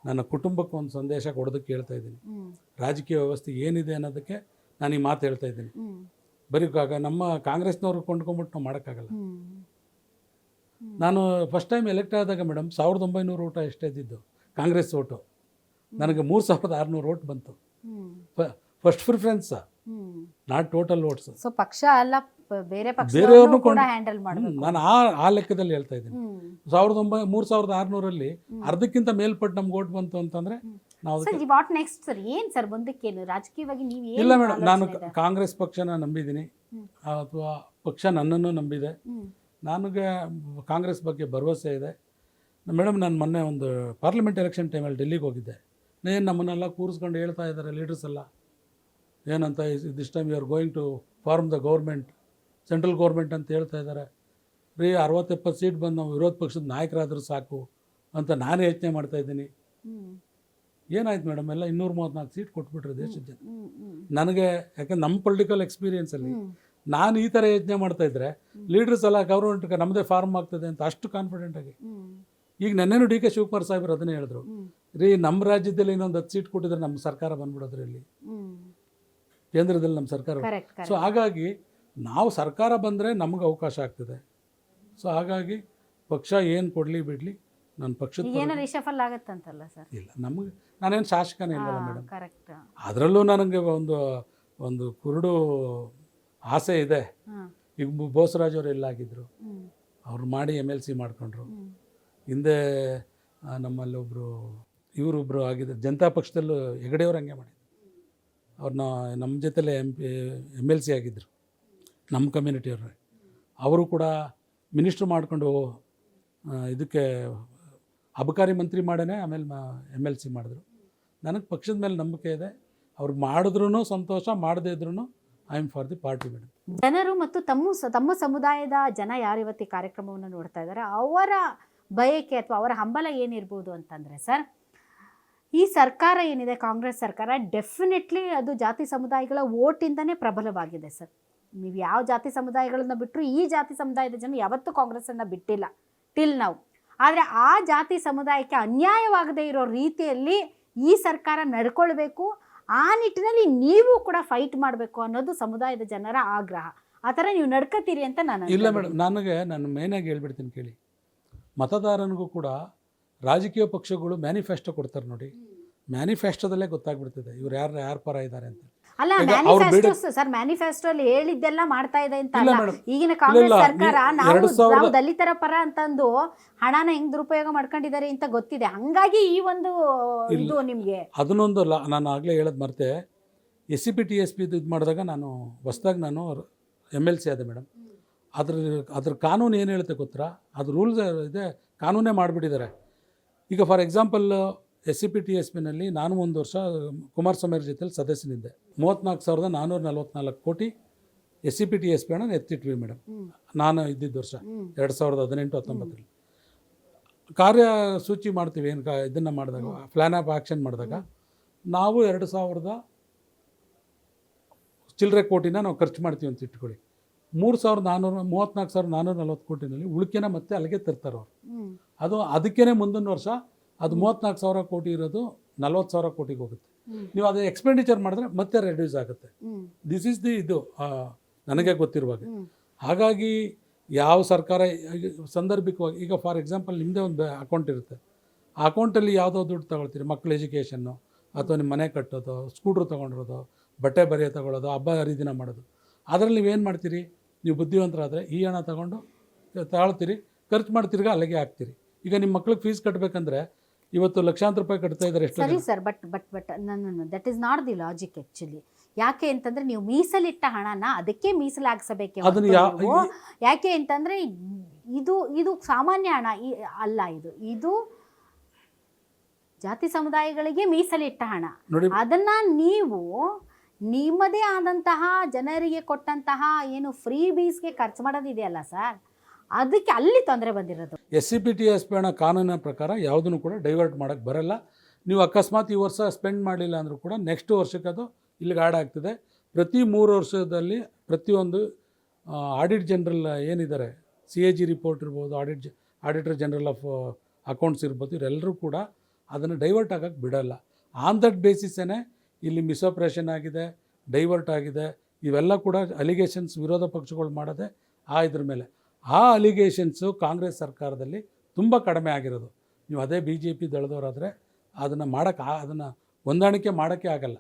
Speaker 2: ನನ್ನ ಕುಟುಂಬಕ್ಕೆ ಒಂದು ಸಂದೇಶ ಕೊಡೋದಕ್ಕೆ ಹೇಳ್ತಾ ಇದ್ದೀನಿ. ರಾಜಕೀಯ ವ್ಯವಸ್ಥೆ ಏನಿದೆ ಅನ್ನೋದಕ್ಕೆ ನಾನು ಈ ಮಾತು ಹೇಳ್ತಾ ಇದ್ದೀನಿ. ಬರೀ ನಮ್ಮ ಕಾಂಗ್ರೆಸ್ನವ್ರಿಗೆ ಕೊಂಡ್ಕೊಂಬಿಟ್ಟು ನಾವು ಮಾಡೋಕ್ಕಾಗಲ್ಲ. ನಾನು ಫಸ್ಟ್ ಟೈಮ್ ಎಲೆಕ್ಟ್ ಆದಾಗ ಮೇಡಮ್ 1900 ಓಟ ಎಷ್ಟೇ ಇದ್ದಿದ್ದು ಕಾಂಗ್ರೆಸ್ ಓಟು, ನನಗೆ 3600 ಓಟ್ ಬಂತು. First preference, not total oats.
Speaker 1: So ಪಕ್ಷ ಅಲ್ಲ,
Speaker 2: ಬೇರೆಯವ್ರನ್ನೂ
Speaker 1: ಕೂಡ ಹ್ಯಾಂಡಲ್ ಮಾಡಬೇಕು.
Speaker 2: ನಾನು ಆ ಲೆಕ್ಕದಲ್ಲಿ ಹೇಳ್ತಾ ಇದ್ದೀನಿ. 3600ರಲ್ಲಿ ಅರ್ಧಕ್ಕಿಂತ ಮೇಲ್ಪಟ್ಟು ನಮ್ಗೆ ಓಟ್ ಬಂತು ಅಂತಂದ್ರೆ ನಾವು
Speaker 1: ವಾಟ್ ನೆಕ್ಸ್ಟ್ ಸರ್? ಏನ್ ಸರ್ ಮುಂದಕ್ಕೇನು ರಾಜಕೀಯವಾಗಿ ನೀವು?
Speaker 2: ಇಲ್ಲ ಮೇಡಮ್, ನಾನು ಕಾಂಗ್ರೆಸ್ ಪಕ್ಷನ ನಂಬಿದ್ದೀನಿ, ಅಥವಾ ಪಕ್ಷ ನನ್ನನ್ನು ನಂಬಿದೆ. ನನಗೆ ಕಾಂಗ್ರೆಸ್ ಬಗ್ಗೆ ಭರವಸೆ ಇದೆ ಮೇಡಮ್. ನಾನು ಮೊನ್ನೆ ಒಂದು ಪಾರ್ಲಿಮೆಂಟ್ ಎಲೆಕ್ಷನ್ ಟೈಮಲ್ಲಿ ಡೆಲ್ಲಿಗೆ ಹೋಗಿದ್ದೆ. ನಮ್ಮನ್ನೆಲ್ಲ ಕೂರಿಸ್ಕೊಂಡು ಹೇಳ್ತಾ ಇದ್ದಾರೆ ಲೀಡರ್ಸ್ ಎಲ್ಲ, ಏನಂತ, this time you are going to form the government, central government ಅಂತ ಹೇಳ್ತಾ ಇದ್ದಾರೆ. 60-70 ಸೀಟ್ ಬಂದು ನಾವು ವಿರೋಧ ಪಕ್ಷದ ನಾಯಕರಾದರೂ ಸಾಕು ಅಂತ ನಾನು ಯೋಚನೆ ಮಾಡ್ತಾಯಿದ್ದೀನಿ. ಏನಾಯ್ತು ಮೇಡಮ್, ಎಲ್ಲ 234 ಸೀಟ್ ಕೊಟ್ಬಿಟ್ರೆ ದೇಶದ ಜನ ನನಗೆ. ಯಾಕಂದ್ರೆ ನಮ್ಮ ಪೊಲಿಟಿಕಲ್ ಎಕ್ಸ್ಪೀರಿಯೆನ್ಸಲ್ಲಿ ನಾನು ಈ ಥರ ಯೋಚನೆ ಮಾಡ್ತಾಯಿದ್ರೆ ಲೀಡರ್ಸ್ ಎಲ್ಲ ಗೌರ್ಮೆಂಟ್ಗೆ ನಮ್ಮದೇ ಫಾರ್ಮ್ ಆಗ್ತದೆ ಅಂತ ಅಷ್ಟು ಕಾನ್ಫಿಡೆಂಟಾಗಿ. ಈಗ ನೆನ್ನೆನೂ ಡಿ ಕೆ ಶಿವಕುಮಾರ್ ಸಾಹೇಬರು ಅದನ್ನೇ ಹೇಳಿದ್ರು, ನಮ್ಮ ರಾಜ್ಯದಲ್ಲಿ ಇನ್ನೊಂದು 10 ಸೀಟ್ ಕೊಟ್ಟಿದ್ರೆ ನಮ್ಮ ಸರ್ಕಾರ ಬಂದ್ಬಿಡೋದ್ರಿ, ಇಲ್ಲಿ ಕೇಂದ್ರದಲ್ಲಿ ನಮ್ಮ ಸರ್ಕಾರ. ಸೊ ಹಾಗಾಗಿ ನಾವು ಸರ್ಕಾರ ಬಂದರೆ ನಮಗೆ ಅವಕಾಶ ಆಗ್ತದೆ. ಸೊ ಹಾಗಾಗಿ ಪಕ್ಷ ಏನು ಕೊಡಲಿ ಬಿಡಲಿ, ನನ್ನ ಪಕ್ಷದ
Speaker 1: ರಿಷಫಲ್ ಆಗತ್ತಂತಲ್ಲ ಸರ್? ಇಲ್ಲ,
Speaker 2: ನಾನೇನು ಶಾಸಕನೇ ಇಲ್ಲಲ್ಲ ಮೇಡಮ್. ಅದರಲ್ಲೂ ನನಗೆ ಒಂದು ಕುರುಡು ಆಸೆ ಇದೆ. ಈಗ ಬೋಸರಾಜ್ ಅವರು ಎಲ್ಲಾಗಿದ್ದರು, ಅವ್ರು ಮಾಡಿ MLC ಮಾಡ್ಕೊಂಡ್ರು. ಹಿಂದೆ ನಮ್ಮಲ್ಲಿ ಇವರೊಬ್ಬರು ಆಗಿದ್ದರು, ಜನತಾ ಪಕ್ಷದಲ್ಲೂ ಹೆಗಡೆಯವ್ರು ಹಂಗೆ ಮಾಡಿದ್ರು. ಅವ್ರನ್ನ ನಮ್ಮ ಜೊತೆಲೇ MLC ಆಗಿದ್ದರು, ನಮ್ಮ ಕಮ್ಯುನಿಟಿಯವ್ರೆ. ಅವರು ಕೂಡ ಮಿನಿಸ್ಟ್ರು ಮಾಡಿಕೊಂಡು ಇದಕ್ಕೆ ಅಬಕಾರಿ ಮಂತ್ರಿ ಮಾಡೇ ಆಮೇಲೆ MLC ಮಾಡಿದ್ರು. ನನಗೆ ಪಕ್ಷದ ಮೇಲೆ ನಂಬಿಕೆ ಇದೆ. ಅವ್ರು ಮಾಡಿದ್ರೂ ಸಂತೋಷ, ಮಾಡದೇ ಇದ್ರೂ I am for the party madam.
Speaker 1: ಜನರು ಮತ್ತು ತಮ್ಮ ಸಮುದಾಯದ ಜನ ಯಾರು ಇವತ್ತು ಈ ಕಾರ್ಯಕ್ರಮವನ್ನು ನೋಡ್ತಾ ಇದ್ದಾರೆ, ಅವರ ಬಯಕೆ ಅಥವಾ ಅವರ ಹಂಬಲ ಏನಿರ್ಬೋದು ಅಂತಂದರೆ ಸರ್, ಈ ಸರ್ಕಾರ ಏನಿದೆ ಕಾಂಗ್ರೆಸ್ ಸರ್ಕಾರ ಡೆಫಿನೆಟ್ಲಿ ಅದು ಜಾತಿ ಸಮುದಾಯಗಳ ಓಟಿಂದನೇ ಪ್ರಬಲವಾಗಿದೆ ಸರ್. ನೀವು ಯಾವ ಜಾತಿ ಸಮುದಾಯಗಳನ್ನ ಬಿಟ್ಟರು ಈ ಜಾತಿ ಸಮುದಾಯದ ಜನ ಯಾವತ್ತೂ ಕಾಂಗ್ರೆಸ್ಸನ್ನು ಬಿಟ್ಟಿಲ್ಲ ಟಿಲ್ ನಾವು. ಆದರೆ ಆ ಜಾತಿ ಸಮುದಾಯಕ್ಕೆ ಅನ್ಯಾಯವಾಗದೇ ಇರೋ ರೀತಿಯಲ್ಲಿ ಈ ಸರ್ಕಾರ ನಡ್ಕೊಳ್ಬೇಕು, ಆ ನಿಟ್ಟಿನಲ್ಲಿ ನೀವು ಕೂಡ ಫೈಟ್ ಮಾಡಬೇಕು ಅನ್ನೋದು ಸಮುದಾಯದ ಜನರ ಆಗ್ರಹ. ಆ ಥರ ನೀವು ನಡ್ಕೋತೀರಿ ಅಂತ ನಾನು
Speaker 2: ಇಲ್ಲ ಮೇಡಮ್, ನಾನು ಮೇನಾಗಿ ಹೇಳ್ಬಿಡ್ತೀನಿ ಕೇಳಿ. ಮತದಾರನಿಗೂ ಕೂಡ ರಾಜಕೀಯ ಪಕ್ಷಗಳು ಮ್ಯಾನಿಫೆಸ್ಟೋ ಕೊಡ್ತಾರೆ ನೋಡಿ, ಮ್ಯಾನಿಫೆಸ್ಟೋದಲ್ಲೇ ಗೊತ್ತಾಗ್ಬಿಡ್ತದೆ ಇವ್ರು ಯಾರು ಪರ ಇದ್ದಾರೆ ಅಂತ.
Speaker 1: ಅಲ್ಲ,
Speaker 2: ಈಗ ಅವ್ರು
Speaker 1: ಮ್ಯಾನಿಫೆಸ್ಟೋ ಸರ್, ಮ್ಯಾನಿಫೆಸ್ಟೋ ಅಲ್ಲಿ ಹೇಳಿದ್ದೆಲ್ಲ ಮಾಡ್ತಾ ಇದೆ ಅಂತ
Speaker 2: ಇಲ್ಲ
Speaker 1: ಅಲ್ಲ.
Speaker 2: ಮೇಡಮ್,
Speaker 1: ಈಗಿನ ಕಾಂಗ್ರೆಸ್
Speaker 2: ಇಲ್ಲ,
Speaker 1: ಸರ್ಕಾರ ನಾವು
Speaker 2: 2000
Speaker 1: ದಲಿತರ ಪರ ಅಂತಂದು ಹಣನ ಹೆಂಗ್ ದುರುಪಯೋಗ ಮಾಡ್ಕೊಂಡಿದ್ದಾರೆ ಅಂತ ಗೊತ್ತಿದೆ. ಹಂಗಾಗಿ ಈ ಒಂದು ಇದು ನಿಮ್ಗೆ
Speaker 2: ಅದನ್ನೊಂದು ನಾನು ಆಗಲೇ ಹೇಳೋದು ಮರ್ತೆ. SCP TSP ಇದು ಮಾಡಿದಾಗ ನಾನು ಹೊಸ್ದಾಗಿ ನಾನು MLC ಆದೆ ಮೇಡಮ್. ಅದ್ರ ಕಾನೂನು ಏನು ಹೇಳುತ್ತೆ ಗೊತ್ತಾ? ಅದು ರೂಲ್ಸ್ ಇದೆ, ಕಾನೂನೇ ಮಾಡಿಬಿಟ್ಟಿದ್ದಾರೆ. ಈಗ ಫಾರ್ ಎಕ್ಸಾಂಪಲ್ SCP TSPನಲ್ಲಿ ನಾನು ಒಂದು ವರ್ಷ ಕುಮಾರಸ್ವಾಮಿ ಅವ್ರ ಜೊತೆಲಿ ಸದಸ್ಯನಿದ್ದೆ. 34,444 ಕೋಟಿ SCP TSP ಹಣ ಎತ್ತಿಟ್ವಿ ಮೇಡಮ್. ನಾನು ಇದ್ದಿದ್ದ ವರ್ಷ 2018-19 ಕಾರ್ಯಸೂಚಿ ಮಾಡ್ತೀವಿ ಏನು ಇದನ್ನು ಮಾಡಿದಾಗ, ಪ್ಲ್ಯಾನ್ ಆಫ್ ಆ್ಯಕ್ಷನ್ ಮಾಡಿದಾಗ ನಾವು 2,000 ಚಿಲ್ಲರೆ ಕೋಟಿನ ನಾವು ಖರ್ಚು ಮಾಡ್ತೀವಿ ಅಂತ ಇಟ್ಕೊಳ್ಳಿ. 34,440 ಕೋಟಿನಲ್ಲಿ ಉಳಿಕೆನ ಮತ್ತೆ ಅಲ್ಲಿಗೆ ತರ್ತಾರೆ ಅವರು. ಅದು ಅದಕ್ಕೇ ಮುಂದಿನ ವರ್ಷ ಅದು 34,000 ಕೋಟಿ ಇರೋದು 40,000 ಕೋಟಿಗೆ ಹೋಗುತ್ತೆ. ನೀವು ಅದು ಎಕ್ಸ್ಪೆಂಡಿಚರ್ ಮಾಡಿದ್ರೆ ಮತ್ತೆ ರೆಡ್ಯೂಸ್ ಆಗುತ್ತೆ. ದಿಸ್ ಈಸ್ ದಿ ಇದು ನನಗೆ ಗೊತ್ತಿರುವಾಗ. ಹಾಗಾಗಿ ಯಾವ ಸರ್ಕಾರ ಸಂದರ್ಭಿಕವಾಗಿ, ಈಗ ಫಾರ್ ಎಕ್ಸಾಂಪಲ್ ನಿಮ್ಮದೇ ಒಂದು ಅಕೌಂಟ್ ಇರುತ್ತೆ, ಆ ಅಕೌಂಟಲ್ಲಿ ಯಾವುದೋ ದುಡ್ಡು ತೊಗೊಳ್ತೀರಿ, ಮಕ್ಕಳ ಎಜುಕೇಷನ್ನು ಅಥವಾ ನಿಮ್ಮ ಮನೆ ಕಟ್ಟೋದು, ಸ್ಕೂಟ್ರ್ ತೊಗೊಂಡಿರೋದು, ಬಟ್ಟೆ ಬರೆ ತೊಗೊಳ್ಳೋದು, ಹಬ್ಬ ಹರಿದಿನ ಮಾಡೋದು, ಅದರಲ್ಲಿ ನೀವೇನು ಮಾಡ್ತೀರಿ? ನೀವು ಬುದ್ಧಿವಂತರಾದರೆ ಈ ಹಣ ತಗೊಳ್ತೀರಿ, ಖರ್ಚು ಮಾಡ್ತಿರ್ಗ ಅಲ್ಲಿಗೆ ಹಾಕ್ತೀರಿ. ಈಗ ನಿಮ್ಮ ಮಕ್ಳಿಗೆ ಫೀಸ್ ಕಟ್ಟಬೇಕಂದ್ರೆ ಇವತ್ತು ಲಕ್ಷಾಂತರ ರೂಪಾಯಿ ಕಟ್ತಾ ಇದ್ದಾರೆ. ಎಷ್ಟು
Speaker 1: ಸರಿ ಸರ್, ಬಟ್ ನನ್ನ that is not the logic actually. ಯಾಕೆ ಅಂತಂದರೆ ನೀವು ಮೀಸಲಿಟ್ಟ ಹಣನ ಅದಕ್ಕೆ ಮೀಸಲಾಗಿಸಬೇಕೆ. ಯಾಕೆ ಅಂತಂದರೆ ಇದು ಸಾಮಾನ್ಯ ಹಣ ಅಲ್ಲ, ಇದು ಜಾತಿ ಸಮುದಾಯಗಳಿಗೆ ಮೀಸಲಿಟ್ಟ ಹಣ. ಅದನ್ನು ನೀವು ನಿಮ್ಮದೇ ಆದಂತಹ ಜನರಿಗೆ ಕೊಟ್ಟಂತಹ ಏನು ಫ್ರೀ ಬೀಸ್ಗೆ ಖರ್ಚು ಮಾಡೋದಿದೆಯಲ್ಲ ಸರ್, ಅದಕ್ಕೆ ಅಲ್ಲಿ ತೊಂದರೆ ಬಂದಿರೋದು.
Speaker 2: SCP TSP ಹಣ ಕಾನೂನಿನ ಪ್ರಕಾರ ಯಾವುದನ್ನು ಕೂಡ ಡೈವರ್ಟ್ ಮಾಡೋಕ್ಕೆ ಬರಲ್ಲ. ನೀವು ಅಕಸ್ಮಾತ್ ಈ ವರ್ಷ ಸ್ಪೆಂಡ್ ಮಾಡಲಿಲ್ಲ ಅಂದರೂ ಕೂಡ ನೆಕ್ಸ್ಟ್ ವರ್ಷಕ್ಕೆ ಅದು ಇಲ್ಲಿಗೆ ಆ್ಯಡ್ ಆಗ್ತದೆ. ಪ್ರತಿ 3 ವರ್ಷದಲ್ಲಿ ಪ್ರತಿಯೊಂದು ಆಡಿಟ್ ಜನರಲ್ ಏನಿದ್ದಾರೆ, CAG ರಿಪೋರ್ಟ್ ಇರ್ಬೋದು, ಆಡಿಟರ್ ಜನರಲ್ ಆಫ್ ಅಕೌಂಟ್ಸ್ ಇರ್ಬೋದು, ಇವರೆಲ್ಲರೂ ಕೂಡ ಅದನ್ನು ಡೈವರ್ಟ್ ಆಗೋಕ್ಕೆ ಬಿಡಲ್ಲ. ಆನ್ ದಟ್ ಬೇಸಿಸೇ ಇಲ್ಲಿ ಮಿಸ್ಆಪ್ರೇಷನ್ ಆಗಿದೆ, ಡೈವರ್ಟ್ ಆಗಿದೆ, ಇವೆಲ್ಲ ಕೂಡ ಅಲಿಗೇಷನ್ಸ್ ವಿರೋಧ ಪಕ್ಷಗಳು ಮಾಡೋದೆ ಇದ್ರ ಮೇಲೆ. ಆ ಅಲಿಗೇಷನ್ಸು ಕಾಂಗ್ರೆಸ್ ಸರ್ಕಾರದಲ್ಲಿ ತುಂಬ ಕಡಿಮೆ ಆಗಿರೋದು. ನೀವು ಅದೇ BJP ದಳದವರಾದರೆ ಅದನ್ನು ಹೊಂದಾಣಿಕೆ ಮಾಡೋಕ್ಕೆ ಆಗಲ್ಲ.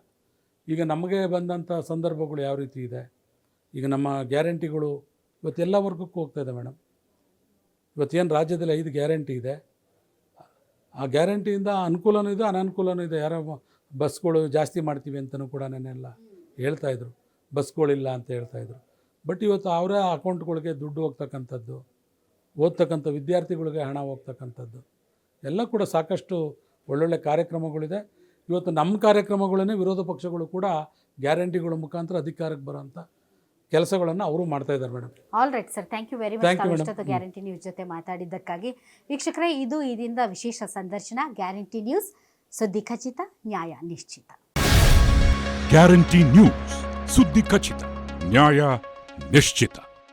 Speaker 2: ಈಗ ನಮಗೆ ಬಂದಂಥ ಸಂದರ್ಭಗಳು ಯಾವ ರೀತಿ ಇದೆ, ಈಗ ನಮ್ಮ ಗ್ಯಾರಂಟಿಗಳು ಇವತ್ತೆಲ್ಲ ವರ್ಗಕ್ಕೂ ಹೋಗ್ತಾ ಇದೆ ಮೇಡಮ್. ಇವತ್ತೇನು ರಾಜ್ಯದಲ್ಲಿ 5 ಗ್ಯಾರಂಟಿ ಇದೆ, ಆ ಗ್ಯಾರಂಟಿಯಿಂದ ಅನುಕೂಲನೂ ಇದೆ, ಅನನುಕೂಲನೂ ಇದೆ. ಯಾರೋ ಬಸ್ಗಳು ಜಾಸ್ತಿ ಮಾಡ್ತೀವಿ ಅಂತಲೂ ಕೂಡ ನೆನ್ನೆಲ್ಲ ಹೇಳ್ತಾಯಿದ್ರು, ಬಸ್ಗಳಿಲ್ಲ ಅಂತ ಹೇಳ್ತಾಯಿದ್ರು. ಬಟ್ ಇವತ್ತು ಅವರ ಅಕೌಂಟ್ಗಳಿಗೆ ದುಡ್ಡು ಹೋಗ್ತಕ್ಕಂಥದ್ದು, ಓದ್ತಕ್ಕಂಥ ವಿದ್ಯಾರ್ಥಿಗಳಿಗೆ ಹಣ ಹೋಗ್ತಕ್ಕಂಥದ್ದು ಎಲ್ಲ ಕೂಡ ಸಾಕಷ್ಟು ಒಳ್ಳೊಳ್ಳೆ ಕಾರ್ಯಕ್ರಮಗಳಿದೆ. ಇವತ್ತು ನಮ್ಮ ಕಾರ್ಯಕ್ರಮಗಳನ್ನೇ ವಿರೋಧ ಪಕ್ಷಗಳು ಕೂಡ ಗ್ಯಾರಂಟಿಗಳ ಮುಖಾಂತರ ಅಧಿಕಾರಕ್ಕೆ ಬರೋಂಥ ಕೆಲಸಗಳನ್ನು ಅವರು ಮಾಡ್ತಾ ಇದ್ದಾರೆ madam.
Speaker 1: All right sir, thank you very much ಇಷ್ಟೊತ್ತು ಗ್ಯಾರಂಟಿ ನ್ಯೂಸ್ ಜೊತೆ ಮಾತಾಡಿದ್ದಕ್ಕಾಗಿ. ವೀಕ್ಷಕರೇ, ಇದರಿಂದ ವಿಶೇಷ ಸಂದರ್ಶನ. ಗ್ಯಾರಂಟಿ ನ್ಯೂಸ್, ಸುದ್ದಿ ಖಚಿತ, ನ್ಯಾಯ ನಿಶ್ಚಿತ.
Speaker 3: ಗ್ಯಾರಂಟಿ ನ್ಯೂಸ್, ಸುದ್ದಿ ಖಚಿತ, ನ್ಯಾಯ ನಿಶ್ಚಿತ.